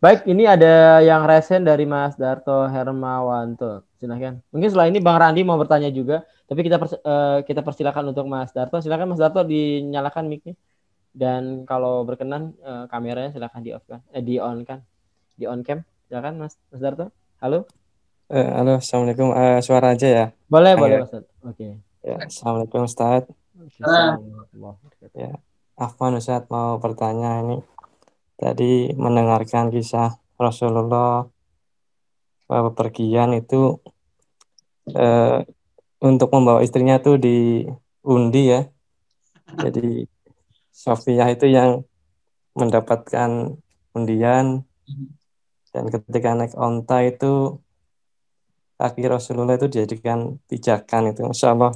Baik, ini ada yang resen dari Mas Darto Hermawanto. Silahkan. Mungkin setelah ini Bang Randi mau bertanya juga, tapi kita persilakan untuk Mas Darto. Silakan Mas Darto, dinyalakan mic-nya. Dan kalau berkenan kameranya silakan di on cam. Silakan Mas Darto. Halo. Halo, assalamualaikum. Suara aja ya. Boleh Mas Darto. Ya, assalamualaikum Ustaz. Ya. Afwan Ustaz mau bertanya ini. Tadi mendengarkan kisah Rasulullah bepergian itu eh, untuk membawa istrinya tuh diundi ya. Jadi Sofiyah itu yang mendapatkan undian dan ketika naik onta itu kaki Rasulullah itu dijadikan pijakan itu. Masya Allah.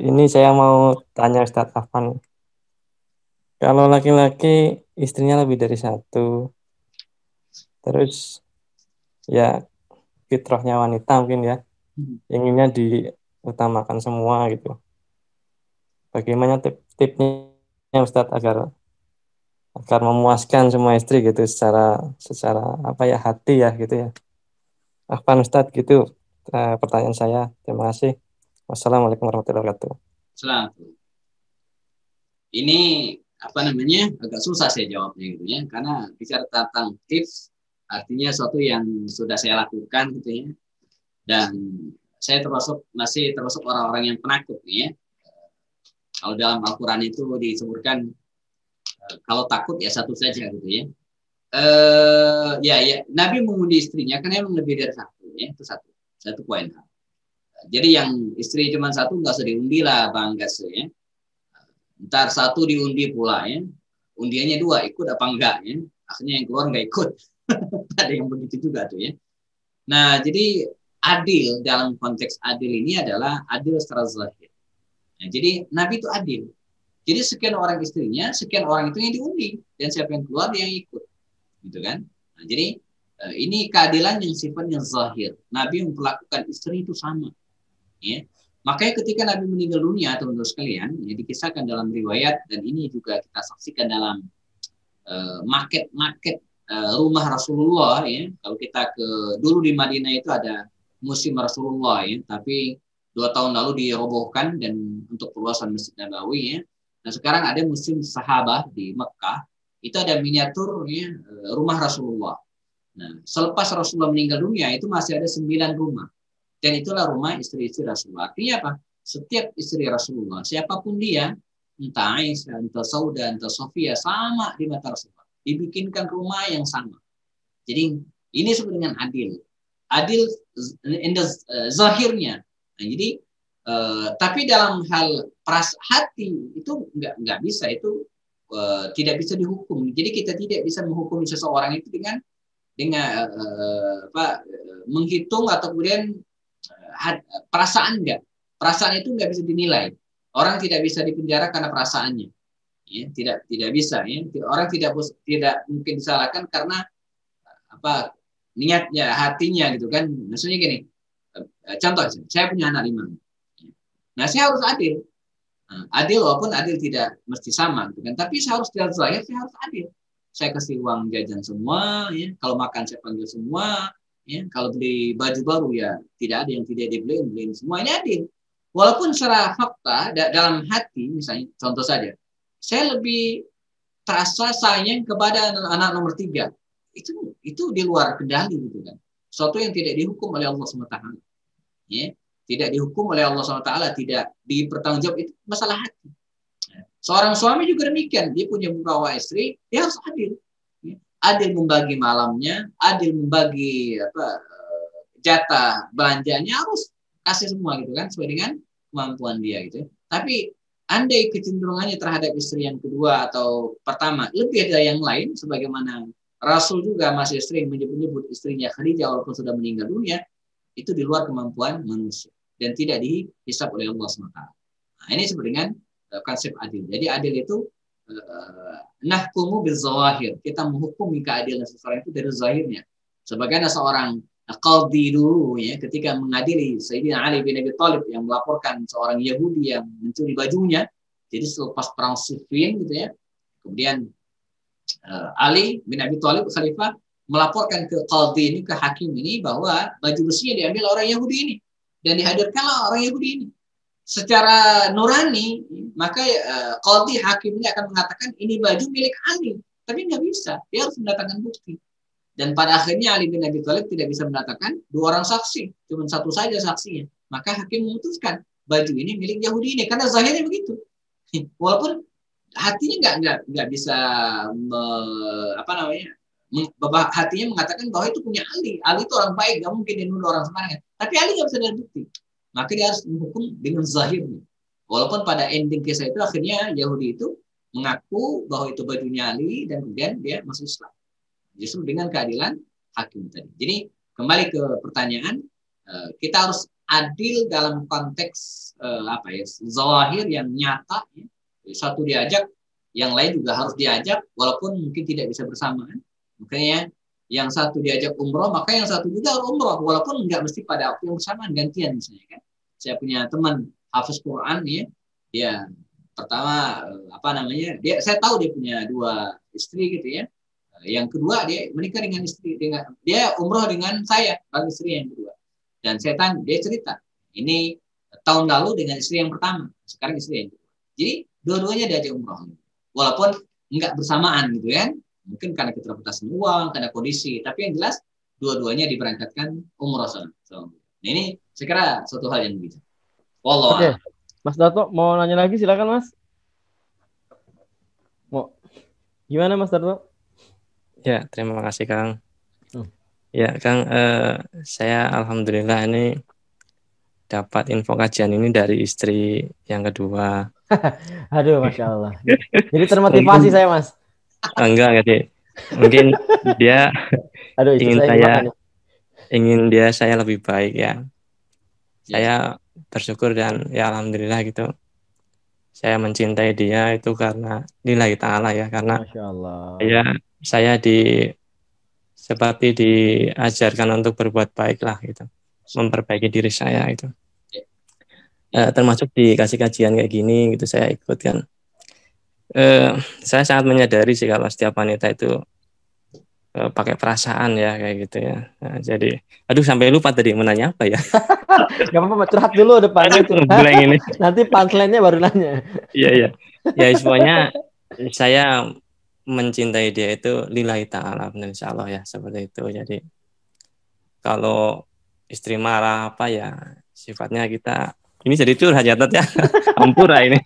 Ini saya mau tanya Ustaz Afan. Kalau laki-laki istrinya lebih dari satu, terus ya fitrahnya wanita mungkin ya, inginnya diutamakan semua gitu. Bagaimana tipnya Ustadz agar memuaskan semua istri gitu secara apa ya hati ya gitu ya. Afan Ustadz gitu pertanyaan saya. Terima kasih. Wassalamualaikum warahmatullahi wabarakatuh. Selamat. Ini apa namanya agak susah saya jawabnya gitu ya, karena bicara tentang tips artinya sesuatu yang sudah saya lakukan gitu ya, dan saya masih termasuk orang-orang yang penakut ya. Kalau dalam Al-Quran itu disebutkan kalau takut ya satu saja gitu ya. Ya Nabi mengundi istrinya karena memang lebih dari satu ya, itu satu poin. Jadi yang istri cuma satu nggak usah diundi lah Bang Gas ya. Ntar satu diundi pula ya, undiannya dua ikut apa enggak ya, akhirnya yang keluar nggak ikut. Ada yang begitu juga tuh ya. Nah jadi adil dalam konteks adil ini adalah adil secara zahir. Nah, jadi Nabi itu adil. Jadi sekian orang istrinya, sekian orang itu yang diundi, dan siapa yang keluar dia yang ikut, gitu kan? Nah, jadi ini keadilan yang sifatnya zahir. Nabi memperlakukan istri itu sama, ya. Makanya ketika Nabi meninggal dunia, teman-teman sekalian, ya, dikisahkan dalam riwayat dan ini juga kita saksikan dalam market rumah Rasulullah, ya. Kalau kita dulu di Madinah itu ada musim Rasulullah, ya, tapi 2 tahun lalu dirobohkan dan untuk perluasan Masjid Nabawi ya. Nah sekarang ada musim sahabat di Mekah, itu ada miniatur ya, rumah Rasulullah. Nah selepas Rasulullah meninggal dunia itu masih ada 9 rumah. Dan itulah rumah istri-istri Rasulullah. Artinya apa? Setiap istri Rasulullah, siapapun dia, entah Aisyah, entah Sauda, entah Sofia, sama di mata Rasulullah. Dibikinkan rumah yang sama. Jadi ini disebut dengan adil. Adil zahirnya. Nah, jadi tapi dalam hal hati itu nggak bisa, itu tidak bisa dihukum. Jadi kita tidak bisa menghukum seseorang itu dengan menghitung atau kemudian perasaan enggak. Perasaan itu nggak bisa dinilai. Orang tidak bisa dipenjara karena perasaannya. Ya, tidak bisa ya. Orang tidak mungkin disalahkan karena apa niatnya, hatinya gitu kan. Maksudnya gini. Contoh, saya punya anak 5. Nah, saya harus adil. Adil walaupun adil tidak mesti sama, gitu kan. Tapi saya harus saya harus adil. Saya kasih uang jajan semua, ya. Kalau makan saya panggil semua, ya. Kalau beli baju baru ya tidak ada yang tidak dibeliin semua. Ini adil. Walaupun secara fakta dalam hati, misalnya contoh saja, saya lebih terasa sayang kepada anak nomor 3. Itu di luar kendali gitu kan. Suatu yang tidak dihukum oleh Allah SWT. Ya, tidak dihukum oleh Allah SWT, tidak dipertanggungjawab, itu masalah hati. Seorang suami juga demikian, dia punya beberapa istri, dia harus adil. Ya, adil membagi malamnya, adil membagi jatah belanjanya, harus kasih semua gitu kan, sesuai dengan kemampuan dia gitu. Tapi andai kecenderungannya terhadap istri yang kedua atau pertama lebih dari yang lain, sebagaimana Rasul juga masih sering menyebut istrinya Khadijah walaupun sudah meninggal dunia, itu di luar kemampuan manusia dan tidak dihisab oleh Allah SWT. Nah, ini disebut dengan konsep adil. Jadi adil itu nahkumu bizawahir. Kita menghukumi keadilan seseorang itu dari zahirnya. Sebagaimana seorang qadhi dulu ya, ketika mengadili Sayyidina Ali bin Abi Thalib yang melaporkan seorang Yahudi yang mencuri bajunya. Jadi selepas perang Siffin gitu ya. Kemudian Ali bin Abi Thalib khalifah melaporkan ke qadhi ini, ke hakim ini, bahwa baju besinya diambil orang Yahudi ini dan dihadirkanlah orang Yahudi ini secara nurani, maka qadhi hakim ini akan mengatakan ini baju milik Ali, tapi nggak bisa, dia harus mendatangkan bukti. Dan pada akhirnya Ali bin Abi Thalib tidak bisa mendatangkan 2 orang saksi, cuma 1 saja saksinya. Maka hakim memutuskan baju ini milik Yahudi ini karena zahirnya begitu. Walaupun hatinya nggak bisa hatinya mengatakan bahwa itu punya Ali itu orang baik, nggak mungkin dia nuduh orang sembarangan. Tapi Ali nggak bisa ada bukti, maka dia harus menghukum dengan zahirnya. Walaupun pada ending kisah itu akhirnya Yahudi itu mengaku bahwa itu bajunya Ali dan kemudian dia masuk Islam, justru dengan keadilan hakim tadi. Jadi kembali ke pertanyaan, kita harus adil dalam konteks zahir yang nyata. Satu diajak, yang lain juga harus diajak, walaupun mungkin tidak bisa bersamaan. Makanya yang satu diajak umroh, maka yang satu juga harus umroh, walaupun nggak mesti pada waktu yang bersamaan, gantian misalnya kan. Saya punya teman hafiz Quran dia pertama saya tahu dia punya 2 istri gitu ya. Yang kedua dia menikah dengan istri, dia umroh dengan saya, bang istri yang kedua. Dan saya tanya, dia cerita, ini tahun lalu dengan istri yang pertama, sekarang istri yang kedua. Jadi dua-duanya diajak umroh, walaupun nggak bersamaan gitu kan. Mungkin karena keterbatasan uang, karena kondisi, tapi yang jelas dua-duanya diberangkatkan umroh sana. Nah, ini saya kira suatu hal yang bijak. Oke, Mas Darto mau nanya lagi, silakan Mas. Mau gimana Mas Darto? Ya, terima kasih Kang. Ya Kang, saya alhamdulillah ini dapat info kajian ini dari istri yang kedua. Aduh, Masya Allah. Jadi termotivasi saya Mas. Enggak sih. Mungkin dia ingin saya lebih baik ya. Saya bersyukur dan ya alhamdulillah gitu. Saya mencintai dia itu karena lillahi ta'ala ya, karena Masya Allah. Saya seperti diajarkan untuk berbuat baik lah gitu, memperbaiki diri saya itu. Termasuk dikasih kajian kayak gini gitu saya ikut kan. Saya sangat menyadari sih kalau setiap wanita itu pakai perasaan ya kayak gitu ya. Nah, jadi sampai lupa tadi menanya apa ya. Gak apa-apa, curhat dulu depannya. Ini. Nanti punchline-nya baru nanya. Iya. Ya semuanya saya mencintai dia itu lillahi ta'ala, insya Allah ya, seperti itu. Jadi kalau istri marah apa ya sifatnya kita ini jadi curhat ya Tat ya. Ampura ini.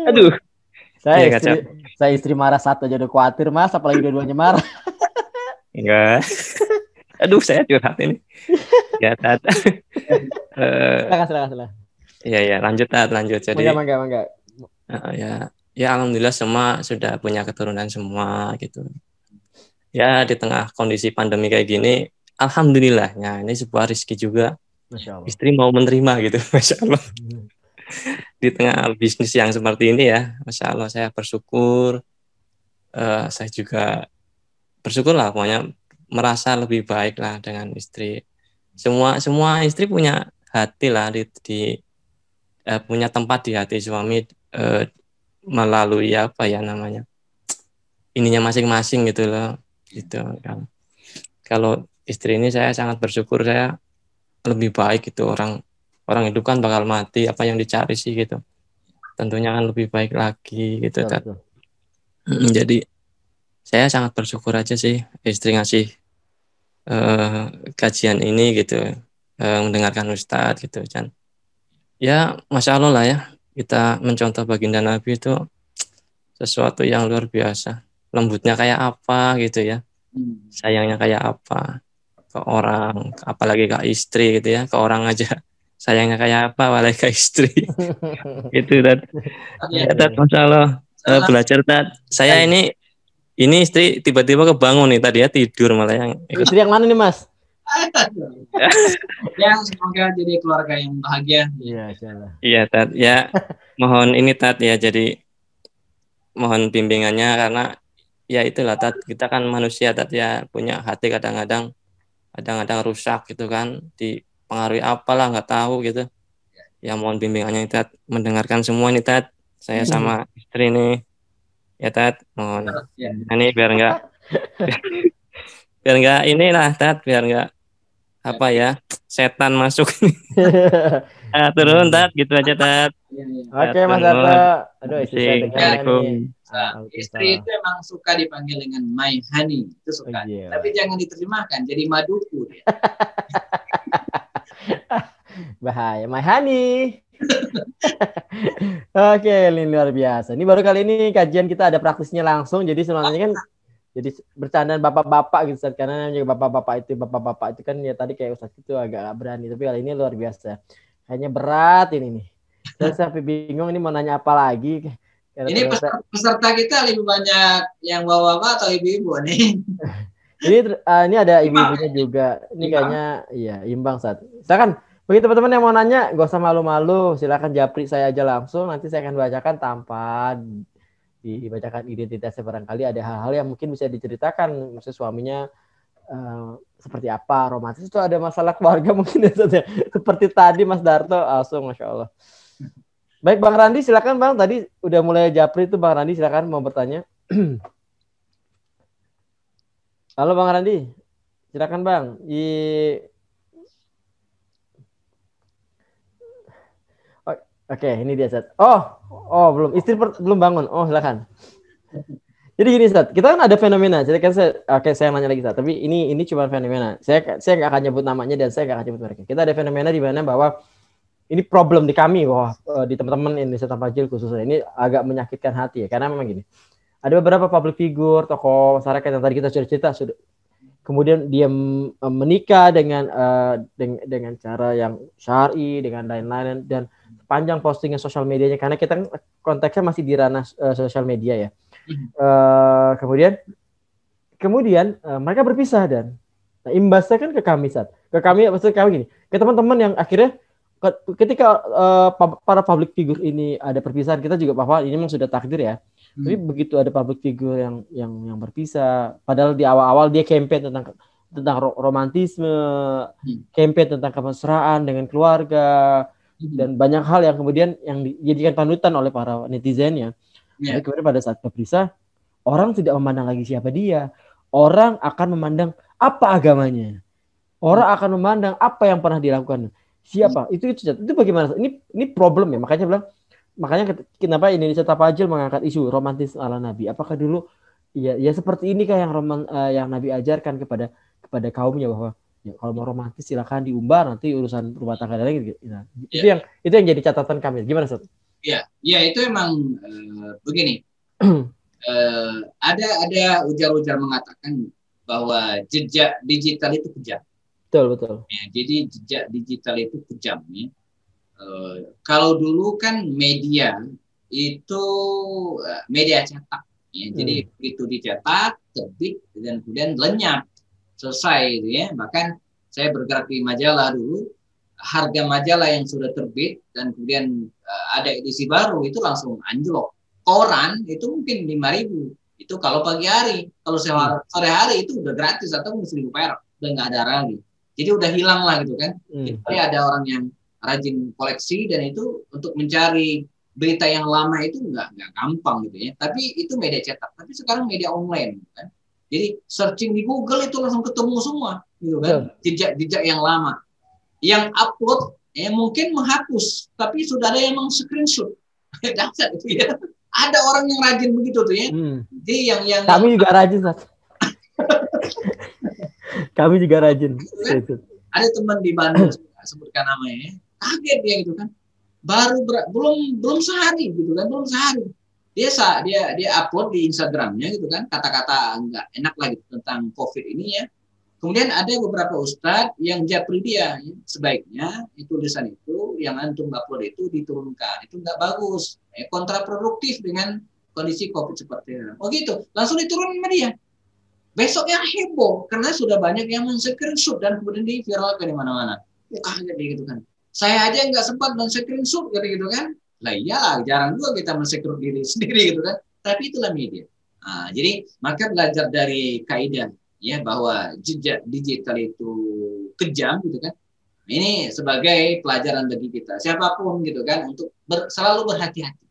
Aduh. Saya istri marah satu aja udah khawatir Mas, apalagi dua-duanya marah. Enggak. Aduh, saya curhat ini. Ya, Tat. Silakan. Iya, lanjut Tat, lanjut. Jadi Mangga. Ya alhamdulillah semua sudah punya keturunan semua gitu. Ya di tengah kondisi pandemi kayak gini, alhamdulillahnya ini sebuah rezeki juga. Masya Allah. Istri mau menerima gitu, Masya Allah. Di tengah bisnis yang seperti ini ya, Masya Allah saya bersyukur. Saya juga bersyukur lah, pokoknya merasa lebih baik lah dengan istri. Semua istri punya hati lah, punya tempat di hati suami melalui ininya masing-masing gitu loh. Gitu kan. Kalau istri ini saya sangat bersyukur, saya lebih baik gitu. Orang hidup kan bakal mati, apa yang dicari sih gitu. Tentunya kan lebih baik lagi gitu. Jadi saya sangat bersyukur aja sih istri ngasih kajian ini gitu, mendengarkan Ustadz gitu kan. Ya Masya Allah lah ya, kita mencontoh baginda Nabi itu sesuatu yang luar biasa. Lembutnya kayak apa gitu ya, sayangnya kayak apa ke orang, apalagi ke istri gitu ya. Ke orang aja sayangnya kayak apa, apalagi ke istri. Itu Tat. Ya Tat, Masya Allah. Belajar Tat. Saya ini istri tiba-tiba kebangun nih tadi ya, tidur malah yang istri yang mana nih Mas? Yang semoga jadi keluarga yang bahagia. Iya Tat. Ya mohon ini Tat ya, jadi mohon bimbingannya karena ya itulah Tat, kita kan manusia Tat ya, punya hati kadang-kadang rusak gitu kan, dipengaruhi apalah nggak tahu gitu. Ya mohon bimbingannya Tat, mendengarkan semua nih Tat, saya sama istri nih ya Tat, mohon ini biar nggak inilah Tat, biar nggak setan masuk. Turun Tat, gitu aja Tat. Oke Mas Darto. Aduh, istri saya dengar nih. Istri itu emang suka dipanggil dengan my honey, itu suka. Tapi jangan diterjemahkan jadi maduku. Bahaya, my honey. Oke, ini luar biasa. Ini baru kali ini kajian kita ada praktisnya langsung. Jadi sebenarnya kan jadi bercandaan bapak-bapak gitu Ustaz. Karena juga bapak-bapak itu kan ya tadi kayak Ustaz itu agak berani. Tapi kali ini luar biasa. Kayaknya berat ini nih. Saya sampai bingung ini mau nanya apa lagi. Karena Ini peserta kita lebih banyak yang bapak-bapak atau ibu-ibu nih? Ini ada ibu-ibunya juga. Ini kayaknya iya imbang Ustaz. Silakan bagi teman-teman yang mau nanya, gak usah malu-malu, silakan japri saya aja langsung. Nanti saya akan bacakan tanpa dibacakan identitasnya, barangkali ada hal-hal yang mungkin bisa diceritakan. Maksudnya suaminya seperti apa, romantis itu ada masalah keluarga mungkin ya, seperti tadi Mas Darto, langsung Masya Allah. Baik Bang Randi, silakan Bang. Tadi udah mulai japri itu Bang Randi, silakan mau bertanya. Halo Bang Randi, silakan Bang. Oke, ini dia Ustaz. Oh belum, istri belum bangun. Oh silakan. Jadi gini Ustaz, kita kan ada fenomena. Jadi kan saya nanya lagi Ustaz. Tapi ini cuma fenomena. Saya nggak akan nyebut namanya dan saya nggak akan nyebut mereka. Kita ada fenomena di mana bahwa ini problem di kami, di teman-teman Indonesia Tanpa Hijil khususnya ini agak menyakitkan hati ya. Karena memang gini, ada beberapa public figure, tokoh masyarakat yang tadi kita sudah cerita, kemudian dia menikah dengan cara yang syar'i, dengan lain-lain, dan panjang postingan sosial medianya karena kita konteksnya masih di ranah sosial media ya. Kemudian mereka berpisah dan imbasnya kan ke kami maksudnya kami gini, ke teman-teman yang akhirnya ketika para public figure ini ada perpisahan, kita juga bahwa ini memang sudah takdir ya. Tapi begitu ada public figure yang berpisah, padahal di awal-awal dia campaign tentang romantisme, campaign tentang kemesraan dengan keluarga, dan banyak hal yang kemudian yang dijadikan panutan oleh para netizennya. Tapi kemudian pada saat berpisah, orang tidak memandang lagi siapa dia, orang akan memandang apa agamanya, orang akan memandang apa yang pernah dilakukan, siapa itu bagaimana? Ini problem ya, makanya kenapa Indonesia Tanpa Hijil mengangkat isu romantis ala Nabi. Apakah dulu ya seperti ini kayak yang Nabi ajarkan kepada kaumnya bahwa ya, kalau mau romantis silakan diumbar, nanti urusan rumah tangga dan gitu. Nah, itu yang jadi catatan kami. Gimana Ustaz? Ya itu emang begini. Ada ujar-ujar mengatakan bahwa jejak digital itu kejam. Betul. Ya, jadi jejak digital itu kejam ya. Kalau dulu kan media itu media cetak ya. Jadi itu dicetak, terbit dan kemudian lenyap, selesai gitu ya. Bahkan saya bergerak di majalah dulu, harga majalah yang sudah terbit dan kemudian ada edisi baru itu langsung anjlok. Koran itu mungkin 5.000 itu kalau pagi hari, kalau sore hari itu udah gratis atau 1.000 perak, udah nggak ada lagi. Jadi udah hilang lah gitu kan. Jadi ada orang yang rajin koleksi dan itu untuk mencari berita yang lama itu nggak gampang gitu ya. Tapi itu media cetak. Tapi sekarang media online kan. Jadi searching di Google itu langsung ketemu semua gitu kan. Jejak yang lama. Yang upload mungkin menghapus, tapi sudah ada yang screenshot. Dahsyat itu ya. Ada orang yang rajin begitu tuh ya. Jadi yang kami juga rajin, Sat. Kami juga rajin. Ada teman di Bandung, sebutkan namanya, kaget dia gitu kan. Belum sehari gitu kan, belum sehari. Dia upload di Instagramnya gitu kan, kata-kata nggak enak lagi tentang COVID ini ya. Kemudian ada beberapa ustadz yang japri dia, ya. Sebaiknya tulisan itu yang antum upload itu diturunkan, itu nggak bagus, kontraproduktif dengan kondisi COVID seperti ini. Oh gitu, langsung diturunin sama dia. Besoknya heboh karena sudah banyak yang men-screenshot dan kemudian diviralkan di mana-mana. Kaget gitu kan. Saya aja nggak sempat men-screenshot gitu kan. Lah iyalah, jarang juga kita men-screenshot diri sendiri gitu kan. Tapi itulah media. Nah, jadi maka belajar dari kaidah ya bahwa jejak digital itu kejam gitu kan. Ini sebagai pelajaran bagi kita siapapun gitu kan untuk selalu berhati-hati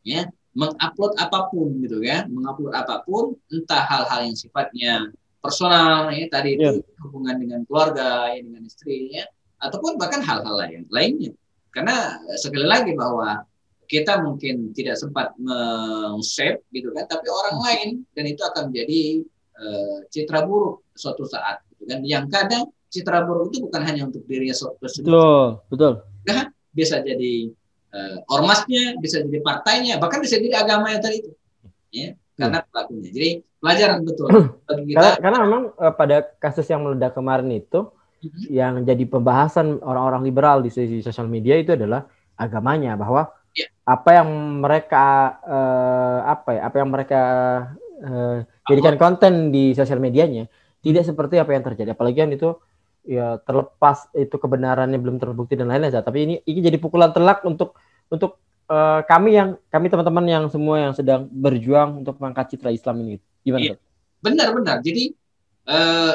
ya, mengupload apapun gitu kan, mengupload apapun entah hal-hal yang sifatnya personal ya tadi itu hubungan dengan keluarga ya, dengan istri ya, ataupun bahkan hal-hal lainnya. Karena sekali lagi bahwa kita mungkin tidak sempat meng-save gitu kan, tapi orang lain dan itu akan menjadi citra buruk suatu saat gitu kan. Yang kadang citra buruk itu bukan hanya untuk dirinya sendiri. Betul. Nah, bisa jadi ormasnya, bisa jadi partainya, bahkan bisa jadi agamanya tadi itu. Ya, karena pelakunya. Jadi pelajaran betul bagi kita. Karena memang pada kasus yang meledak kemarin itu, yang jadi pembahasan orang-orang liberal di sosial media itu adalah agamanya, bahwa apa yang mereka jadikan konten di sosial medianya tidak seperti apa yang terjadi, apalagi kan itu ya terlepas itu kebenarannya belum terbukti dan lain-lain, tapi ini jadi pukulan telak untuk kami teman-teman yang semua yang sedang berjuang untuk mengangkat citra Islam ini. Gimana? Benar. Jadi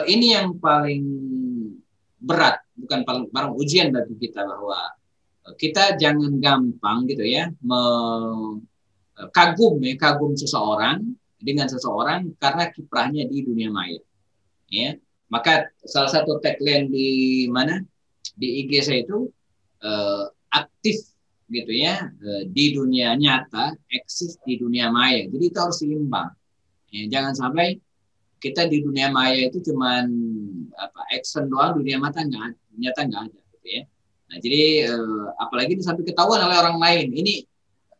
ini yang paling berat, bukan paling ujian bagi kita, bahwa kita jangan gampang gitu ya kagum seseorang dengan seseorang karena kiprahnya di dunia maya. Ya, maka salah satu tagline di IG saya itu aktif gitu ya di dunia nyata, eksis di dunia maya. Jadi itu harus seimbang. Ya, jangan sampai kita di dunia maya itu cuman action doang, dunia nyata nggak ada gitu ya. Nah, jadi apalagi sampai ketahuan oleh orang lain. Ini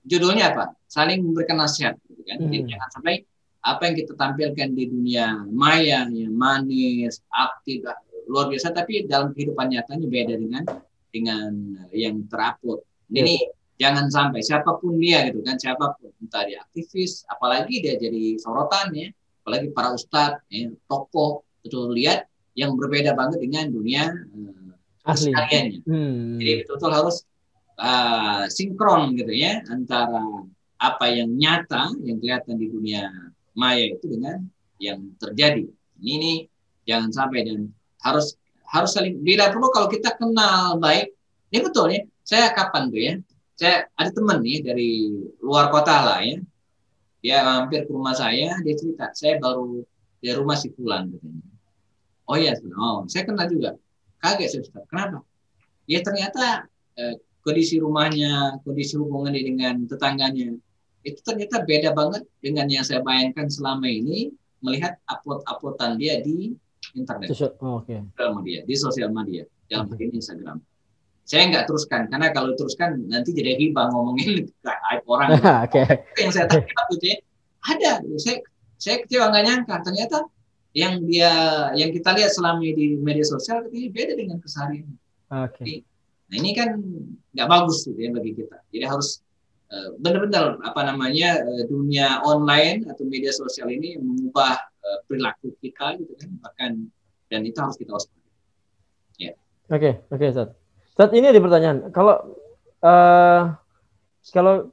judulnya apa? Saling memberikan nasihat gitu kan. Jadi jangan sampai apa yang kita tampilkan di dunia maya yang manis, aktif, luar biasa, tapi dalam kehidupan nyatanya beda dengan yang terupload. Ini jangan sampai siapapun dia gitu kan, siapapun, entah dia aktivis, apalagi dia jadi sorotan ya, apalagi para ustadz, ya, tokoh, betul lihat yang berbeda banget dengan dunia kesehariannya. Jadi betul-betul harus sinkron gitu ya antara apa yang nyata yang kelihatan di dunia maya itu dengan yang terjadi. Ini jangan sampai, dan harus saling, bila perlu kalau kita kenal baik. Ini betul ya. Saya kapan tuh ya? Saya ada teman nih dari luar kota lah ya. Dia mampir ke rumah saya, dia cerita, saya baru dari rumah si Fulan katanya. Oh iya, saya kenal juga. Kaget saya, Ustaz. Kenapa? Ya ternyata kondisi rumahnya, kondisi hubungannya dengan tetangganya itu ternyata beda banget dengan yang saya bayangkan selama ini melihat upload-uploadan dia di internet, di sosial media, dalam hal ini Instagram. Saya nggak teruskan, karena kalau teruskan nanti jadi hibah ngomongin aib orang. Yang saya tangkap itu ada, saya kecewa nggak nyangka, ternyata yang kita lihat selama di media sosial ini beda dengan keseharian. Nah ini kan nggak bagus gitu ya bagi kita. Jadi harus benar-benar dunia online atau media sosial ini mengubah perilaku kita gitu kan, bahkan, dan itu harus kita waspada. Ya. Oke, Ustaz. Saat ini ada pertanyaan, kalau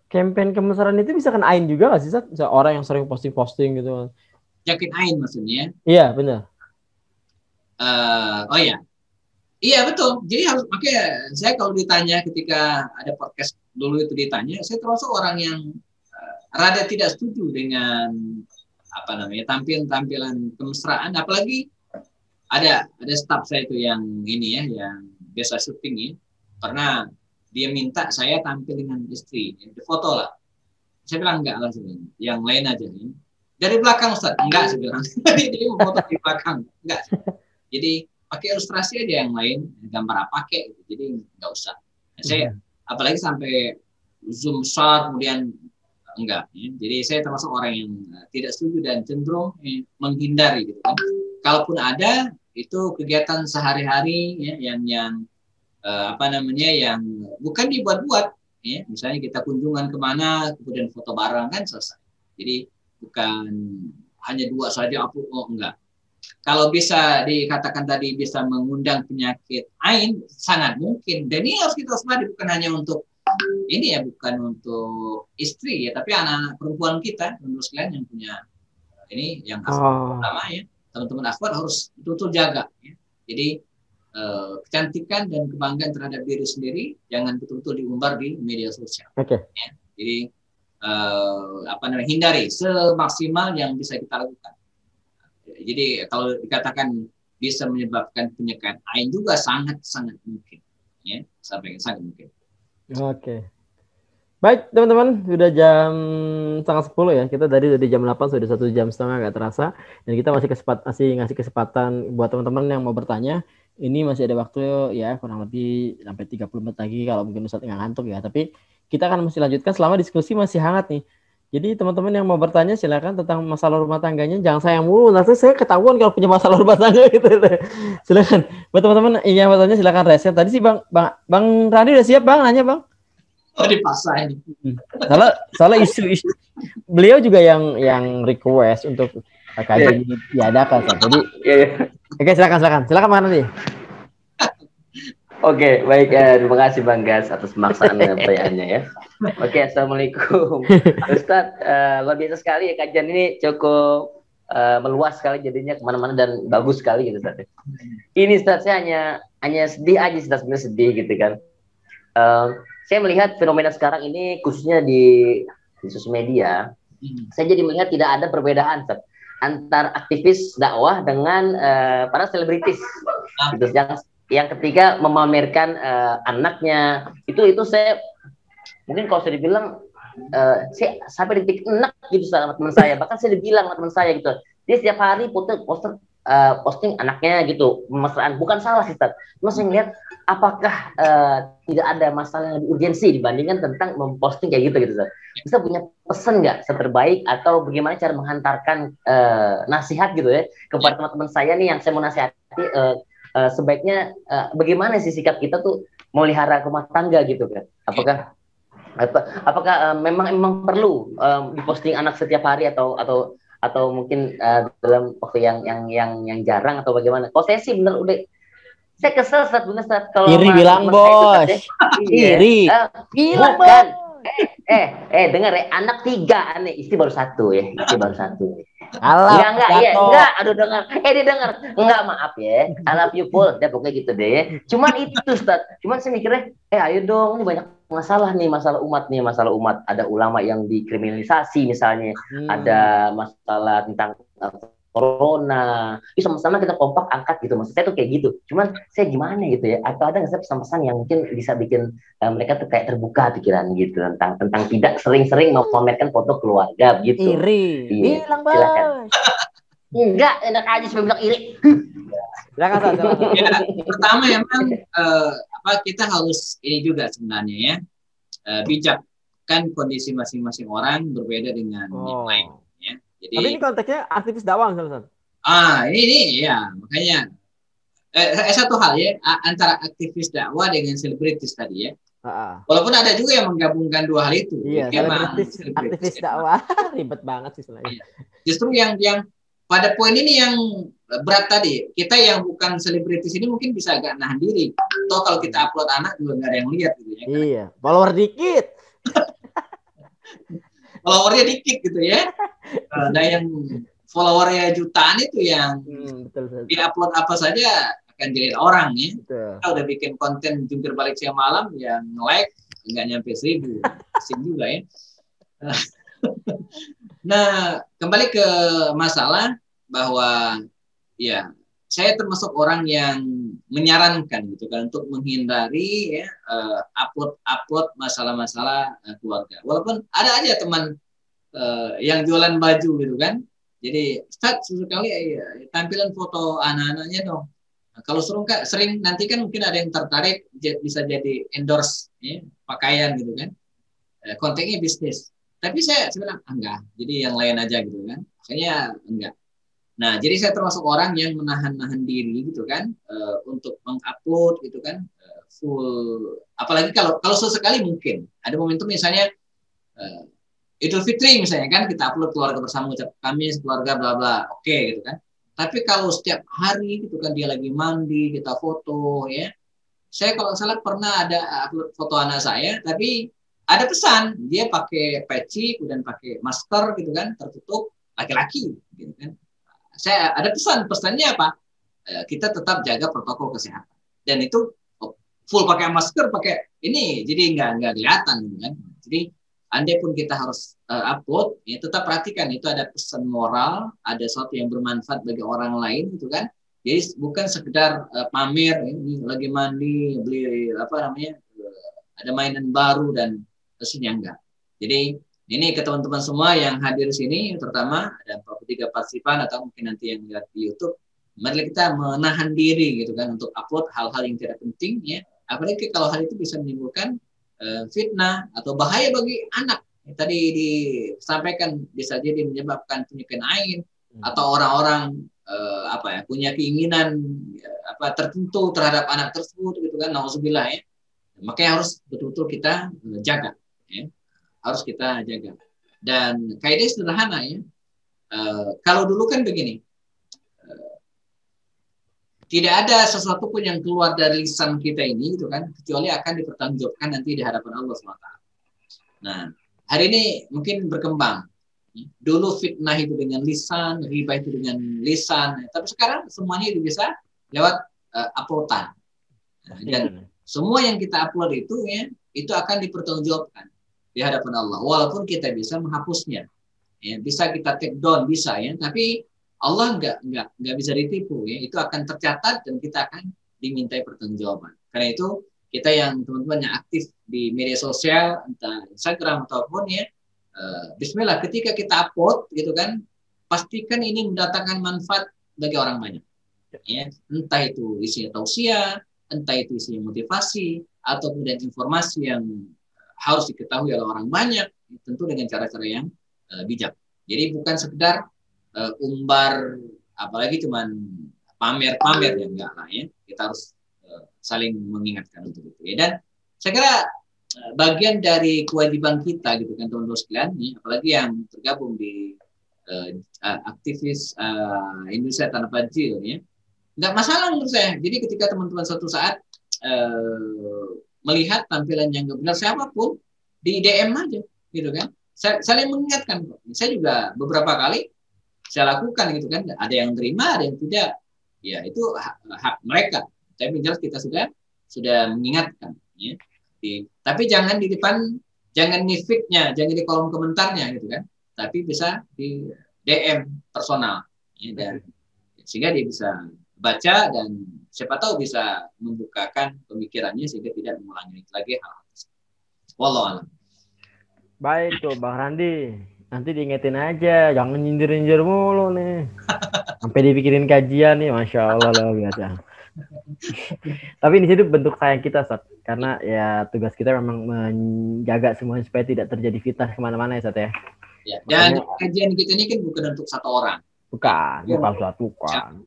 campaign kemesaran itu bisa kan ain juga nggak sih, Ustaz? Orang yang sering posting gitu. Yakin ain maksudnya? Iya, benar. Oh ya. Iya betul. Jadi harus, makanya saya kalau ditanya ketika ada podcast dulu itu ditanya, saya termasuk orang yang rada tidak setuju dengan tampilan kemesraan, apalagi ada staf saya itu yang ini ya, yang biasa syuting ya, karena dia minta saya tampil dengan istri, foto lah. Saya bilang enggak langsung, yang lain aja ya. Dari belakang Ustaz, enggak saya bilang. Jadi foto di belakang, enggak. Jadi pakai ilustrasi aja yang lain, gambar apa kayak gitu. Jadi enggak usah. Saya apalagi sampai zoom besar kemudian enggak ya. Jadi saya termasuk orang yang tidak setuju dan cenderung menghindari gitu kan. Kalaupun ada, itu kegiatan sehari-hari ya, yang yang bukan dibuat-buat ya. Misalnya kita kunjungan kemana kemudian foto bareng kan selesai. Jadi bukan hanya dua saja enggak. Kalau bisa dikatakan tadi bisa mengundang penyakit ain, sangat mungkin. Dan ini harus kita waspada, bukan hanya untuk ini ya, bukan untuk istri ya, tapi anak-anak perempuan kita, menurut sekalian yang punya ini, yang pertama ya, teman-teman akhwat harus betul-betul jaga ya. Jadi kecantikan dan kebanggaan terhadap diri sendiri jangan betul-betul diumbar di media sosial. Ya. Jadi hindari semaksimal yang bisa kita lakukan. Jadi kalau dikatakan bisa menyebabkan penyakit ain juga sangat mungkin ya, sangat mungkin. Oke. Baik teman-teman, sudah jam 9:30 ya. Kita dari jam 8 sudah 1 jam setengah, gak terasa. Dan kita masih ngasih kesempatan buat teman-teman yang mau bertanya. Ini masih ada waktu ya, kurang lebih sampai 30 menit lagi kalau mungkin Ustaz nggak ngantuk ya. Tapi kita akan masih lanjutkan selama diskusi masih hangat nih. Jadi teman-teman yang mau bertanya silakan tentang masalah rumah tangganya, jangan sayang mulu. Nanti saya ketahuan kalau punya masalah rumah tangga gitu. Silakan. Buat teman-teman yang mau bertanya silakan reset. Tadi sih Bang Randi udah siap Bang nanya Bang? Oh dipaksa ini. Soalnya isu beliau juga yang request untuk kajian ini diadakan. Jadi oke silakan Bang Randi. Oke, baik. Terima kasih Bang Gas atas pemaksaan pertanyaannya ya. Oke, Assalamualaikum. Ustadz, luar biasa sekali ya kajian ini cukup meluas sekali jadinya kemana-mana dan bagus sekali gitu Ustadz. Ini Ustadz saya hanya sedih aja Ustadz, sebenarnya sedih gitu kan. Saya melihat fenomena sekarang ini khususnya di sosial media, saya jadi melihat tidak ada perbedaan Ustadz, antara aktivis dakwah dengan para selebritis. Gitu, yang ketiga memamerkan anaknya itu saya mungkin kalau saya dibilang saya sampai di titik enak gitu sama teman saya, bahkan saya dibilang sama teman saya gitu, dia setiap hari posting anaknya gitu mesraan, bukan salah sih Ustaz, cuma saya ngeliat apakah tidak ada masalah yang lebih urgensi dibandingkan tentang memposting kayak gitu Ustaz. Bisa punya pesan nggak terbaik atau bagaimana cara menghantarkan nasihat gitu ya kepada teman-teman saya nih yang saya mau nasihati, sebaiknya bagaimana sih sikap kita tuh melihara rumah tangga gitu kan? Apakah memang perlu diposting anak setiap hari atau mungkin dalam waktu yang jarang atau bagaimana? Kalau saya sih bener udah saya kesel saat kalau iri bilang bos, iri bilang kan. Dengar ya, anak 3 aneh, istri baru 1 ya, enggak, aduh dengar, dia dengar, enggak maaf ya, I love you full, dia pokoknya gitu deh ya. Cuman itu Ustaz, cuman saya mikirnya, ayo dong, ini banyak masalah umat, ada ulama yang dikriminalisasi misalnya, ada masalah tentang corona, sama-sama kita kompak angkat gitu, maksud saya tuh kayak gitu. Cuman saya gimana gitu ya, atau ada nggak pesan-pesan yang mungkin bisa bikin mereka tuh kayak terbuka pikiran gitu tentang tidak sering-sering memamerkan foto keluarga gitu. Iri, bilang silakan. Enggak, enak aja cuma bilang iri. Silakan. Ya, pertama emang kita harus ini juga sebenarnya ya, bijak, kan kondisi masing-masing orang berbeda dengan yang lain. Jadi, tapi ini konteksnya aktivis dakwah Ustaz. Ini ya makanya satu hal ya antara aktivis dakwah dengan selebritis tadi ya. Walaupun ada juga yang menggabungkan dua hal itu. Iya, aktivis dakwah ribet banget sih sebenarnya. Justru yang pada poin ini yang berat tadi, kita yang bukan selebritis ini mungkin bisa agak nahan diri. Atau kalau kita upload anak juga nggak ada yang lihat gitu ya. Iya, follower dikit. Followernya dikit gitu ya. Nah yang followernya jutaan itu yang di-upload apa saja akan jadi orang ya. Kita udah bikin konten jungkir balik siang malam yang like nggak nyampe 1000, pusing juga ya. Nah kembali ke masalah bahwa ya saya termasuk orang yang menyarankan gitu kan untuk menghindari ya upload masalah-masalah keluarga. Walaupun ada aja teman yang jualan baju gitu kan. Jadi Ustaz sesekali tampilan foto anak-anaknya dong. Nah, kalau sering nanti kan mungkin ada yang tertarik bisa jadi endorse ya, pakaian gitu kan. Kontennya bisnis. Tapi saya bilang enggak. Jadi yang lain aja gitu kan. Makanya enggak. Nah, jadi saya termasuk orang yang menahan diri gitu kan untuk mengupload gitu kan full. Apalagi kalau sesekali mungkin ada momentum misalnya Idul Fitri misalnya kan kita upload keluarga bersama ucap kami keluarga bla bla, oke gitu kan. Tapi kalau setiap hari gitu kan dia lagi mandi kita foto ya. Saya kalau salah pernah ada upload foto anak saya, tapi ada pesan dia pakai peci kemudian pakai masker gitu kan tertutup laki-laki gitu kan. Saya ada pesannya apa? Kita tetap jaga protokol kesehatan. Dan itu full pakai masker, pakai ini, jadi nggak kelihatan gitu kan. Jadi andai pun kita harus upload, ya tetap perhatikan itu ada pesan moral, ada sesuatu yang bermanfaat bagi orang lain gitu kan. Jadi bukan sekedar pamer, ini lagi mandi, beli ada mainan baru dan terusnya enggak. Jadi ini ke teman-teman semua yang hadir di sini, terutama ada 43 partisipan atau mungkin nanti yang lihat di YouTube, mari kita menahan diri gitu kan untuk upload hal-hal yang tidak penting ya. Apalagi kalau hal itu bisa menimbulkan fitnah atau bahaya bagi anak. Tadi disampaikan bisa jadi menyebabkan penyakit ain atau orang-orang punya keinginan tertentu terhadap anak tersebut gitu kan, nauzubillah ya. Makanya harus betul-betul kita jaga ya. Harus kita jaga. Dan kaidah sederhana ya. Kalau dulu kan begini. Tidak ada sesuatu pun yang keluar dari lisan kita ini gitu kan, kecuali akan dipertanggungjawabkan nanti di hadapan Allah SWT. Nah, hari ini mungkin berkembang. Dulu fitnah itu dengan lisan, riba itu dengan lisan, tapi sekarang semuanya itu bisa lewat uploadan. Dan semua yang kita upload itu ya, itu akan dipertanggungjawabkan di hadapan Allah. Walaupun kita bisa menghapusnya, ya, bisa kita take down bisa ya, tapi Allah nggak bisa ditipu ya, itu akan tercatat dan kita akan dimintai pertanggungjawaban. Karena itu kita yang teman-teman yang aktif di media sosial entah Instagram ataupun ya, Bismillah ketika kita upload gitu kan, pastikan ini mendatangkan manfaat bagi orang banyak. Ya, entah itu isinya tausiah, entah itu isinya motivasi atau kemudian informasi yang harus diketahui oleh orang banyak, tentu dengan cara-cara yang bijak. Jadi bukan sekedar umbar, apalagi cuman pamer-pamer ya, enggak lah ya. Kita harus saling mengingatkan untuk itu ya. Dan saya kira bagian dari kewajiban kita gitu kan teman-teman sekalian ya, apalagi yang tergabung di aktivis Indonesia Tanpa Jil ya, nggak masalah menurut saya. Jadi ketika teman-teman suatu saat melihat tampilan yang nggak benar siapapun, di DM aja gitu kan. Saling mengingatkan kok. Saya juga beberapa kali saya lakukan gitu kan, ada yang terima, ada yang tidak, ya itu hak mereka. Tapi jelas kita sudah mengingatkan, ya. Tapi jangan di depan, jangan di feed-nya, jangan di kolom komentarnya gitu kan, tapi bisa di DM personal, ya, dan sehingga dia bisa baca dan siapa tahu bisa membukakan pemikirannya sehingga tidak mengulangi lagi hal-hal tersebut. Wallahu a'lam. Baik tuh Bang Randi. Nanti diingetin aja, jangan nyindir-nyindir mulu nih. Sampai dipikirin kajian nih, Masya Allah luar biasa. Tapi di situ bentuk sayang kita, Sat. Karena ya tugas kita memang menjaga semuanya supaya tidak terjadi fitnah kemana-mana ya, Sat ya. Ya, dan kajian kita ini kan bukan untuk satu orang. Bukan satu kan.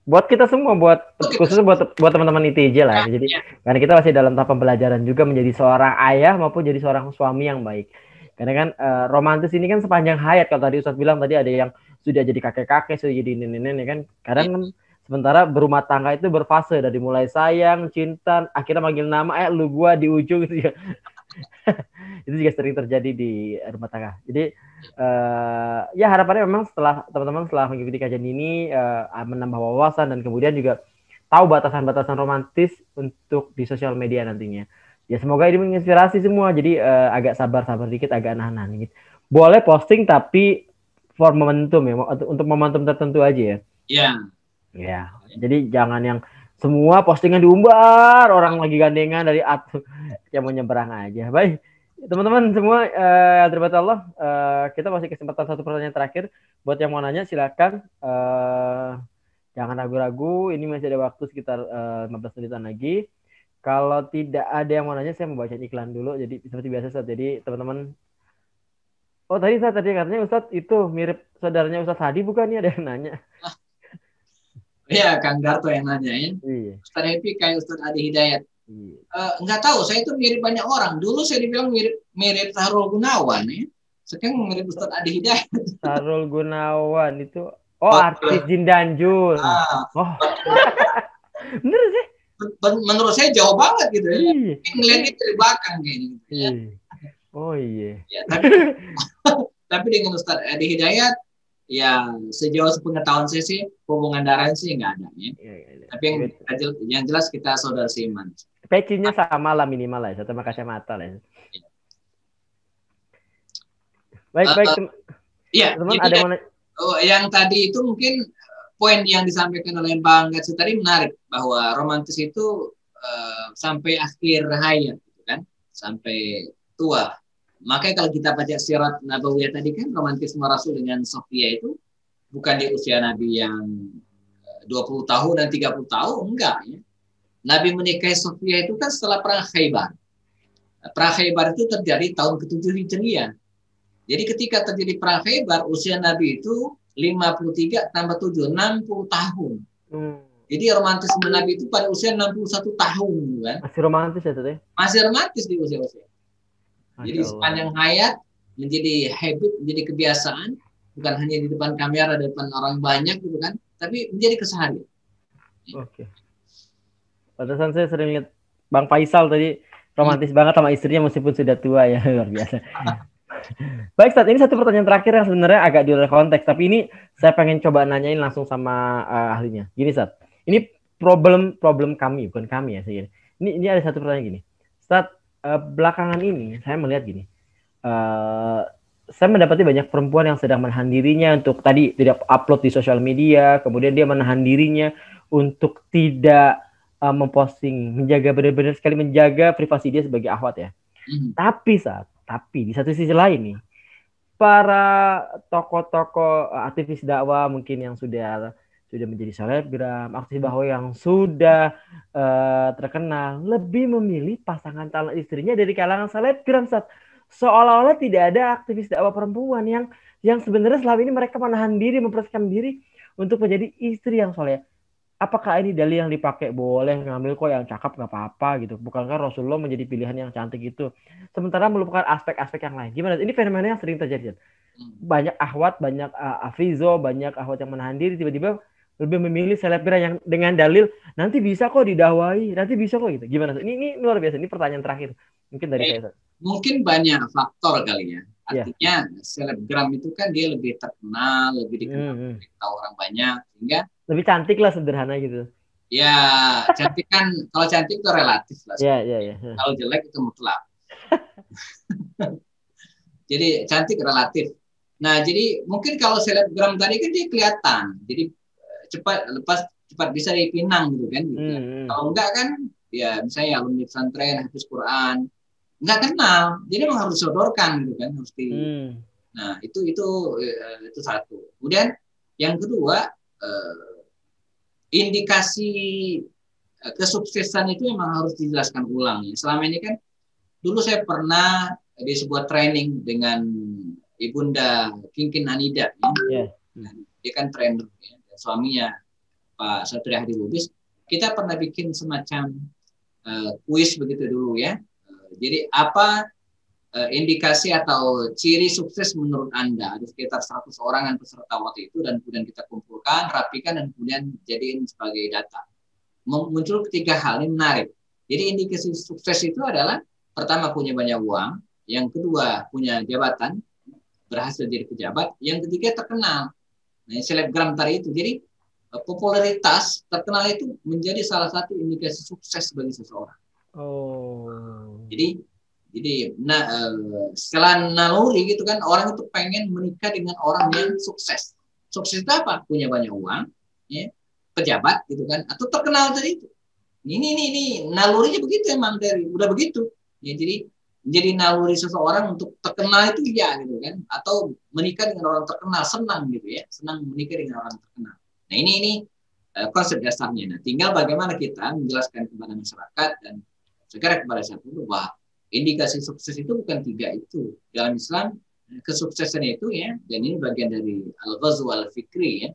Buat kita semua, khususnya buat teman-teman ITJ lah. Jadi karena kita masih dalam tahap pembelajaran juga menjadi seorang ayah maupun jadi seorang suami yang baik. Karena kan romantis ini kan sepanjang hayat. Kalau tadi Ustadz bilang tadi ada yang sudah jadi kakek-kakek, sudah jadi nenek-nenek kan. Kadang kan sementara berumah tangga itu berfase dari mulai sayang, cinta, akhirnya manggil nama, lu gua di ujung gitu ya. Itu juga sering terjadi di rumah tangga. Jadi ya harapannya memang setelah teman-teman setelah mengikuti kajian ini menambah wawasan dan kemudian juga tahu batasan-batasan romantis untuk di sosial media nantinya. Ya semoga ini menginspirasi semua. Jadi agak sabar-sabar dikit, agak nahan-nahan dikit. Boleh posting tapi for momentum ya, untuk momentum tertentu aja ya. Iya. Ya. Jadi jangan yang semua postingan diumbar, orang lagi gandengan dari yang mau nyebrang aja. Baik. Teman-teman semua terima kasih Allah. Kita masih kesempatan satu pertanyaan terakhir. Buat yang mau nanya silakan. Jangan ragu-ragu. Ini masih ada waktu sekitar 15 menitan lagi. Kalau tidak ada yang mau nanya, saya mau baca iklan dulu. Jadi seperti biasa Ustaz. Jadi teman-teman. Oh tadi katanya Ustaz itu mirip saudaranya Ustaz Hadi bukan? Nih ada yang nanya. Iya, Kang Darto yang nanya ya. Iya. Ustaz Happy kayak Ustaz Adi Hidayat. Nggak tahu, saya itu mirip banyak orang. Dulu saya dibilang mirip Sahrul Gunawan ya. Sekarang mirip Ustaz Adi Hidayat. Sahrul Gunawan itu artis Jin dan Jun. Oh. Bener sih. Menurut saya jauh banget gitu ya. Ngeliatnya dari belakang kayak gitu ya. Oh iya. Ya, tapi dengan Ustaz Adi Hidayat ya sejauh sepengetahuan saya sih hubungan darah sih nggak ada ya. Tapi yang jelas kita saudara seiman. Pecinya sama lah minimal lah, sama kacamata lah. Baik. Iya. Teman ada mana? Yang tadi itu mungkin poin yang disampaikan oleh Bang Gatsu tadi menarik bahwa romantis itu sampai akhir hayat, gitu kan, sampai tua. Makanya kalau kita baca sirat Nabawiyah tadi kan romantisme Rasul dengan Sofia itu bukan di usia Nabi yang 20 tahun dan 30 tahun, enggak ya. Nabi menikahi Sofia itu kan setelah perang Khaybar. Perang Khaybar itu terjadi tahun ke-7 Hijriah. Jadi ketika terjadi perang Khaybar, usia Nabi itu 53 tambah 7, 60 tahun. Jadi romantisme Nabi itu pada usia 61 tahun, kan? Masih romantis ya, Tete? Masih romantis di usia-usia. Jadi sepanjang hayat menjadi habit, menjadi kebiasaan, bukan hanya di depan kamera, di depan orang banyak gitu kan, tapi menjadi keseharian. Oke. Pantesan saya sering lihat Bang Faisal tadi romantis banget sama istrinya meskipun sudah tua ya, luar biasa. Baik, Ustaz, ini satu pertanyaan terakhir yang sebenarnya agak di luar konteks, tapi ini saya pengen coba nanyain langsung sama ahlinya. Gini, Ustaz, ini problem kami, bukan kami ya, saya. Ini ada satu pertanyaan gini, Ustaz, belakangan ini saya melihat gini, saya mendapati banyak perempuan yang sedang menahan dirinya untuk tadi tidak upload di sosial media, kemudian dia menahan dirinya untuk tidak memposting, menjaga benar-benar sekali menjaga privasi dia sebagai akhwat ya. Tapi di satu sisi lain nih, para tokoh-tokoh aktivis dakwah mungkin yang sudah menjadi selebgram, aktivis dakwah yang sudah terkenal, lebih memilih pasangan calon istrinya dari kalangan selebgram, Ustaz. Seolah-olah tidak ada aktivis dakwah perempuan yang sebenarnya selama ini mereka menahan diri, mempersiapkan diri untuk menjadi istri yang soleh. Apakah ini dalil yang dipakai? Boleh ngambil kok yang cakep, nggak apa-apa gitu. Bukankah Rasulullah menjadi pilihan yang cantik itu? Sementara melupakan aspek-aspek yang lain. Gimana? Ini fenomena yang sering terjadi. Banyak akhwat, banyak afizo, banyak akhwat yang menahan diri, tiba-tiba lebih memilih selebgram yang dengan dalil nanti bisa kok didakwai, nanti bisa kok gitu. Gimana? Ini luar biasa. Ini pertanyaan terakhir. Mungkin dari saya. Mungkin banyak faktor kali ya. Artinya selebgram itu kan dia lebih terkenal, lebih dikenal, tahu orang banyak, sehingga lebih cantik lah, sederhana gitu. Ya, cantik kan, kalau cantik itu relatif lah. Iya. Kalau jelek itu mutlak. Jadi cantik relatif. Nah, jadi mungkin kalau selebgram tadi kan dia kelihatan, jadi cepat bisa dipinang gitu kan. Gitu. Kalau enggak kan, ya misalnya alumni pesantren, hafiz Quran, nggak kenal, jadi memang harus disodorkan gitu kan, harus di. Nah itu satu. Kemudian yang kedua, indikasi kesuksesan itu memang harus dijelaskan ulang. Selama ini kan, dulu saya pernah di sebuah training dengan Ibunda Kinkin Anida, dia kan trainer, ya, dan suaminya Pak Satria Hadi Lubis. Kita pernah bikin semacam kuis begitu dulu ya. Jadi apa indikasi atau ciri sukses menurut Anda? Ada sekitar 100 orangan peserta waktu itu, dan kemudian kita kumpulkan, rapikan, dan kemudian jadiin sebagai data. Muncul 3 hal, ini menarik. Jadi indikasi sukses itu adalah pertama punya banyak uang, yang kedua punya jabatan, berhasil jadi pejabat, yang ketiga terkenal. Nah, selebgram tadi itu. Jadi popularitas, terkenal itu menjadi salah satu indikasi sukses bagi seseorang. Jadi setelah naluri gitu kan, orang itu pengen menikah dengan orang yang sukses. Sukses itu apa? Punya banyak uang, ya, pejabat gitu kan, atau terkenal tadi itu. Ini nalurinya begitu emang udah begitu. Ya, jadi naluri seseorang untuk terkenal itu ya gitu kan, atau menikah dengan orang terkenal, senang gitu ya, senang menikah dengan orang terkenal. Nah ini konsep dasarnya. Nah, tinggal bagaimana kita menjelaskan kepada masyarakat dan segera kepada siapa itu bahwa indikasi sukses itu bukan 3 itu. Dalam Islam kesuksesan itu ya, dan ini bagian dari al-ghazw al-fikri ya.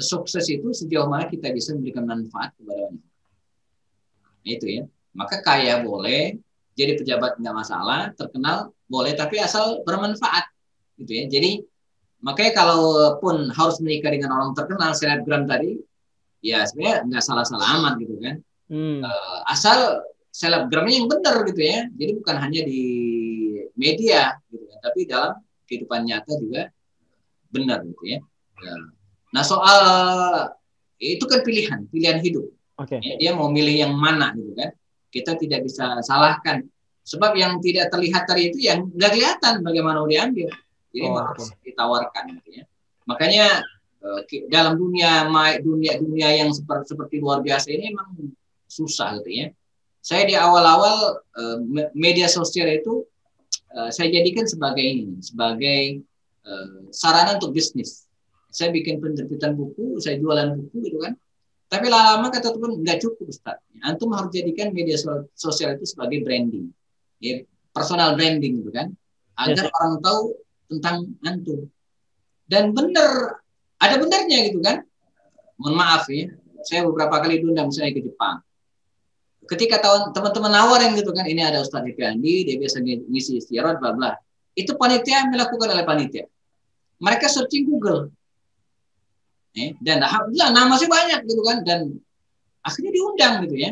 Sukses itu sejauh mana kita bisa memberikan manfaat kepada orang. Nah, itu ya. Maka kaya boleh, jadi pejabat nggak masalah, terkenal boleh, tapi asal bermanfaat gitu ya. Jadi makanya kalaupun harus menikah dengan orang terkenal, selebgram tadi, ya sebenarnya nggak salah-salah amat gitu kan. Asal selebgramnya yang benar gitu ya. Jadi bukan hanya di media gitu ya, tapi dalam kehidupan nyata juga benar gitu ya. Nah, soal itu kan pilihan hidup. Ya, dia mau milih yang mana gitu kan. Kita tidak bisa salahkan. Sebab yang tidak terlihat tadi itu yang nggak kelihatan bagaimana mau diambil. Jadi harus ditawarkan gitu ya. Makanya dalam dunia yang seperti luar biasa ini memang susah gitu ya. Saya di awal-awal media sosial itu saya jadikan sebagai sarana untuk bisnis. Saya bikin penerbitan buku, saya jualan buku gitu kan. Tapi lama-lama kata teman nggak cukup, Ustaz. Antum harus jadikan media sosial itu sebagai branding. Ya, personal branding gitu kan, agar orang tahu tentang antum. Dan benar, ada benarnya gitu kan. Mohon maaf ya, saya beberapa kali diundang misalnya ke Jepang. Ketika teman-teman nawarin gitu kan, ini ada Ustadz Happy Andi, dia biasa ngisi istiarat, bla bla. Itu panitia yang dilakukan oleh panitia. Mereka searching Google. Dan alhamdulillah nama sih banyak gitu kan, dan akhirnya diundang gitu ya.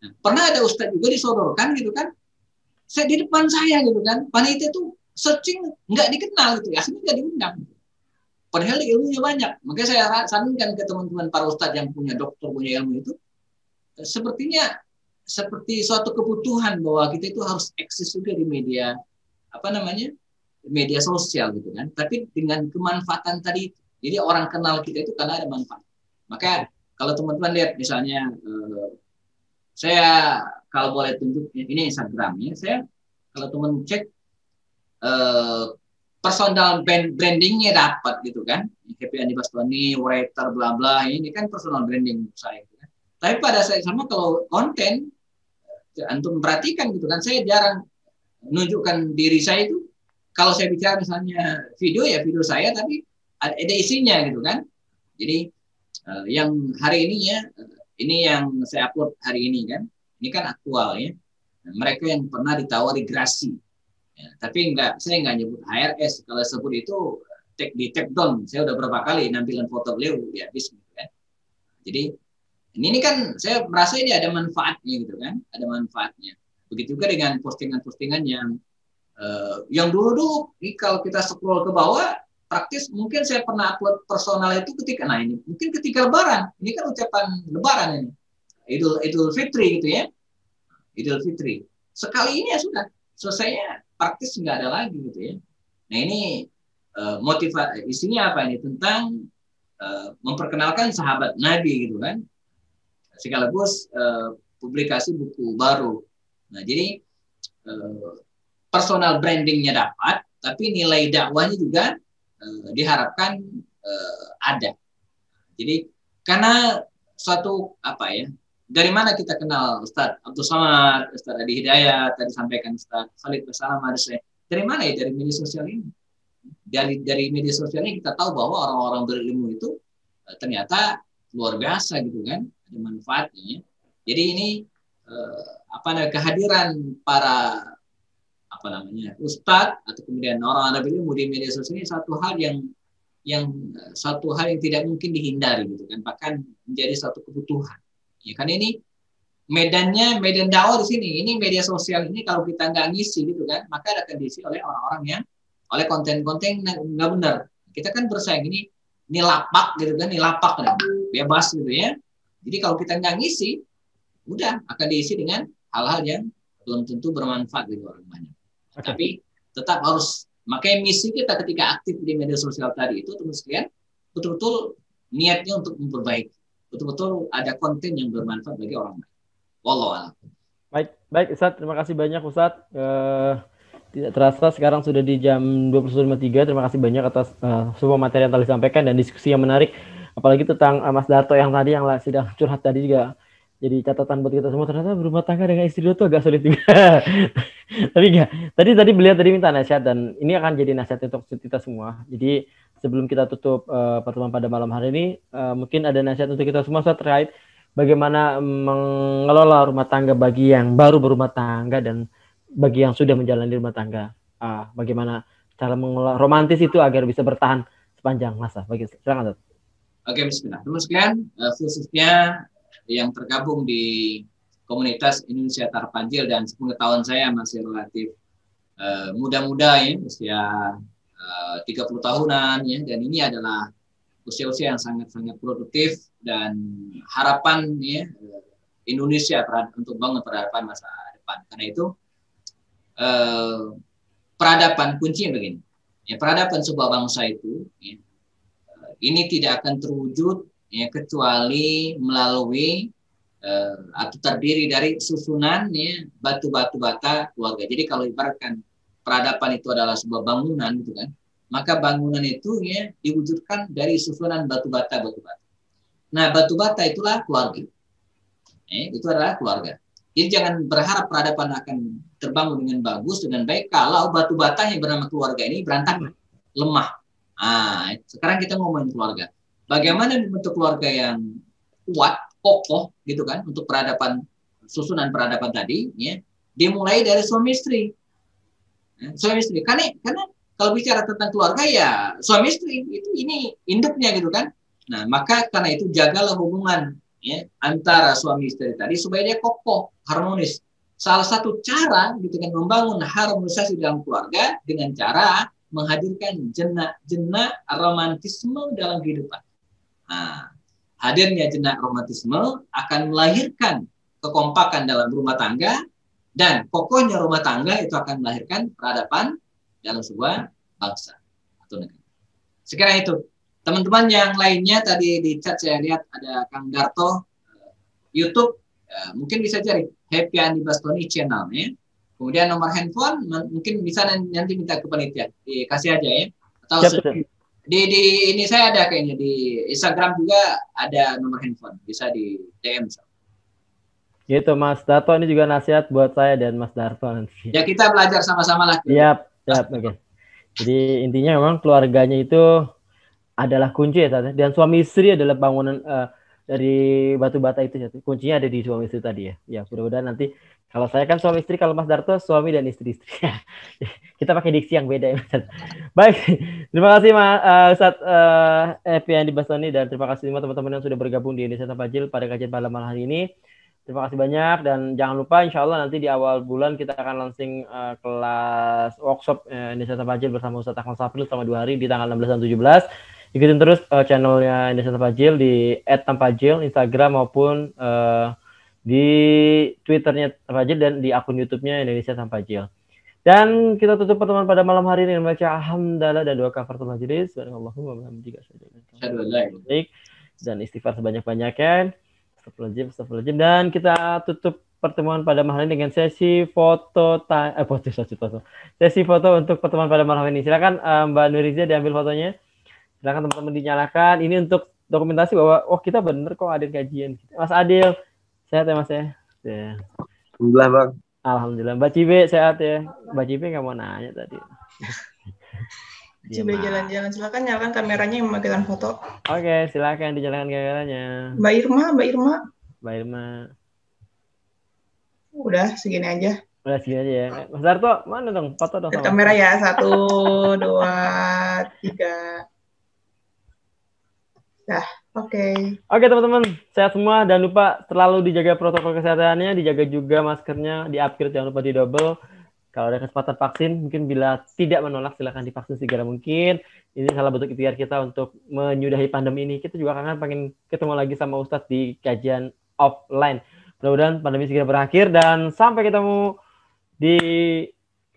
Nah, pernah ada Ustadz juga disodorkan gitu kan, saya di depan saya gitu kan, panitia tuh searching nggak dikenal gitu, akhirnya nggak diundang. Padahal ilmunya banyak. Makanya saya sarankan ke teman-teman para Ustadz yang punya dokter, punya ilmu itu, sepertinya seperti suatu kebutuhan bahwa kita itu harus eksis juga di media media sosial gitu kan, tapi dengan kemanfaatan tadi. Jadi orang kenal kita itu karena ada manfaat. Maka kalau teman-teman lihat misalnya saya kalau boleh tunjuk ini Instagramnya, saya kalau teman cek personal brandingnya dapat gitu kan, Happy Andi Bastoni, writer bla bla, ini kan personal branding saya gitu kan. Tapi pada saat sama kalau konten antum perhatikan gitu kan, saya jarang menunjukkan diri saya itu. Kalau saya bicara misalnya video ya video saya, tapi ada isinya gitu kan. Jadi yang hari ini ya, ini yang saya upload hari ini kan, ini kan aktual ya. Mereka yang pernah ditawari Grasi, ya, tapi saya nggak nyebut HRS. Kalau sebut itu di take down. Saya udah berapa kali nampilan foto beliau di habis gitu kan. Jadi ini kan saya merasa ini ada manfaatnya gitu kan, ada manfaatnya. Begitu juga dengan postingan-postingan yang dulu kalau kita scroll ke bawah, praktis mungkin saya pernah upload personal itu ketika, nah ini mungkin ketika Lebaran, ini kan ucapan Lebaran ini, Idul Fitri gitu ya, Idul Fitri. Sekali ini ya sudah, selesainya praktis nggak ada lagi gitu ya. Nah ini motivasi isinya apa ini, tentang memperkenalkan sahabat Nabi gitu kan, sekaligus publikasi buku baru. Nah jadi personal brandingnya dapat, tapi nilai dakwahnya juga diharapkan ada. Jadi karena suatu dari mana kita kenal Ustadz Abdul Somad, Ustadz Adi Hidayat, tadi sampaikan Ustadz Khalid Basalam, dari mana ya? Dari media sosial ini. Dari media sosial ini kita tahu bahwa orang-orang berilmu itu ternyata luar biasa gitu kan, ada manfaatnya. Jadi ini kehadiran para ustadz atau kemudian orang berilmu di media sosial ini satu hal yang tidak mungkin dihindari gitu kan, bahkan menjadi satu kebutuhan. Ya kan ini medan dakwah di sini. Ini media sosial ini kalau kita nggak ngisi gitu kan, maka akan diisi oleh orang-orang yang oleh konten-konten nggak benar. Kita kan bersaing ini lapak gitu kan, ini lapak kan, bebas gitu ya. Jadi kalau kita nggak ngisi, udah akan diisi dengan hal-hal yang belum tentu bermanfaat bagi orang banyak. Okay. Tapi tetap harus, makanya misi kita ketika aktif di media sosial tadi itu teman sekalian betul-betul niatnya untuk memperbaiki, betul-betul ada konten yang bermanfaat bagi orang lain. Wallahu a'lam. Baik Ustadz, terima kasih banyak Ustadz. Tidak terasa sekarang sudah di jam 21.53. Terima kasih banyak atas semua materi yang telah disampaikan dan diskusi yang menarik, apalagi tentang Mas Darto yang sedang curhat tadi juga. Jadi catatan buat kita semua, ternyata berumah tangga dengan istri itu agak sulit juga. Tapi enggak. Tadi beliau minta nasihat, dan ini akan jadi nasihat untuk kita semua. Jadi sebelum kita tutup pertemuan pada malam hari ini, mungkin ada nasihat untuk kita semua terkait bagaimana mengelola rumah tangga bagi yang baru berumah tangga dan bagi yang sudah menjalani rumah tangga. Bagaimana cara mengelola romantis itu agar bisa bertahan sepanjang masa. Silakan. Oke, bismillah. Terus kan khususnya yang tergabung di komunitas Indonesia Terpanjil, dan sepengetahuan saya masih relatif muda-muda ya, usia 30 tahunan ya, dan ini adalah usia-usia yang sangat-sangat produktif dan harapan ya Indonesia untuk bangun peradaban masa depan. Karena itu peradaban kuncinya begini. Ya, peradaban sebuah bangsa itu ya, ini tidak akan terwujud ya, kecuali melalui atau terdiri dari susunan ya, batu-batu bata keluarga. Jadi kalau ibaratkan peradaban itu adalah sebuah bangunan gitu kan, maka bangunan itu ya diwujudkan dari susunan batu bata. Nah, batu bata itulah keluarga. Itu adalah keluarga. Jadi jangan berharap peradaban akan terbangun dengan bagus, dengan baik, kalau batu bata yang bernama keluarga ini berantakan, lemah. Nah, sekarang kita ngomongin keluarga. Bagaimana membentuk keluarga yang kuat, kokoh, gitu kan, untuk peradaban, susunan peradaban tadi, ya, dimulai dari suami istri. Suami istri, karena kalau bicara tentang keluarga ya suami istri itu ini induknya gitu kan. Nah, maka karena itu jagalah hubungan ya antara suami istri tadi supaya dia kokoh, harmonis. Salah satu cara gitu kan membangun harmonisasi dalam keluarga dengan cara menghadirkan jenak-jenak romantisme dalam kehidupan. Nah, hadirnya jenak romantisme akan melahirkan kekompakan dalam rumah tangga, dan kokohnya rumah tangga itu akan melahirkan peradaban dalam sebuah bangsa atau negara. Sekarang itu, teman-teman yang lainnya tadi di chat saya lihat ada Kang Darto, YouTube, mungkin bisa cari Happy Andi Bastoni channel ya. Kemudian nomor handphone mungkin bisa nanti minta ke panitia, dikasih aja ya. Atau di ini saya ada kayaknya di Instagram juga ada nomor handphone, bisa di DM. Gitu Mas Darto, ini juga nasihat buat saya dan Mas Darto nanti. Ya kita belajar sama-sama lah. Siap, oke. Jadi intinya memang keluarganya itu adalah kunci ya, dan suami istri adalah bangunan dari batu bata itu. Kuncinya ada di suami istri tadi ya. Ya, mudah-mudahan nanti kalau saya kan suami istri, kalau Mas Darto suami dan istri-istri. Kita pakai diksi yang beda ya, Mas. Baik, terima kasih Ustadz Happy Andi Bastoni, dan terima kasih semua teman-teman yang sudah bergabung di Indonesia Tanpa Jil pada kajian pada malam hari ini. Terima kasih banyak, dan jangan lupa insya Allah nanti di awal bulan kita akan launching kelas workshop Indonesia Tanpa Jil bersama Ustadz Ahmad Safril selama 2 hari di tanggal 16 dan 17. Ikutin terus channelnya Indonesia Tanpa Jil di @tampajil Instagram maupun di Twitternya Tanpa Jil dan di akun YouTube-nya Indonesia Tanpa Jil. Dan kita tutup pertemuan pada malam hari ini dengan membaca alhamdulillah dan doa kafaratul majelis. Subhanallahumma wa bihamdihi dan istighfar sebanyak-banyaknya. Astagfirullahaladzim. Dan kita tutup pertemuan pada malam ini dengan sesi foto sesi foto untuk pertemuan pada malam ini. Silakan Mbak Nuriza diambil fotonya. Silakan teman-teman dinyalakan. Ini untuk dokumentasi bahwa kita bener kok ada kajian. Mas Adil, sehat ya Mas ya? Alhamdulillah Bang. Alhamdulillah. Mbak Cibe sehat ya? Mbak Cibe nggak mau nanya tadi. Cibe jalan-jalan, silakan nyalakan kameranya yang membagikan foto. Oke, silakan dijalankan kameranya. Mbak Irma. Udah segini aja. Udah segini aja ya. Mas Darto, mana dong foto dong? Kamera ya, 1, 2, 3. Dah, oke. Oke teman-teman, sehat semua, dan lupa selalu dijaga protokol kesehatannya, dijaga juga maskernya, di-upgrade, jangan lupa di-double. Kalau ada kesempatan vaksin, mungkin bila tidak menolak, silakan divaksin segera mungkin. Ini salah bentuk ikhtiar kita untuk menyudahi pandemi ini. Kita juga pengen ketemu lagi sama Ustadz di kajian offline. Mudah-mudahan pandemi segera berakhir, dan sampai ketemu di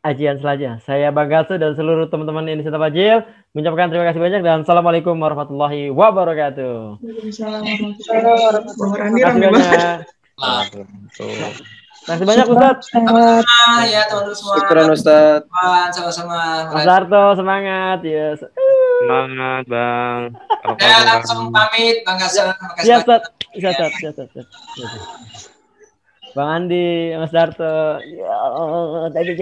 kajian selanjutnya. Saya Bang Gatsu dan seluruh teman-teman Indonesia Tanpa Jil mengucapkan terima kasih banyak, dan assalamualaikum warahmatullahi wabarakatuh. Terima kasih banyak Ustadz. Ya teman-teman semua. Syukuran Ustadz. Sama-sama. Mas Darto semangat ya. Semangat Bang. Saya langsung pamit Bang Gatsu. Siap Ustadz. Bang Andi, Mas Darto. Ya, tadi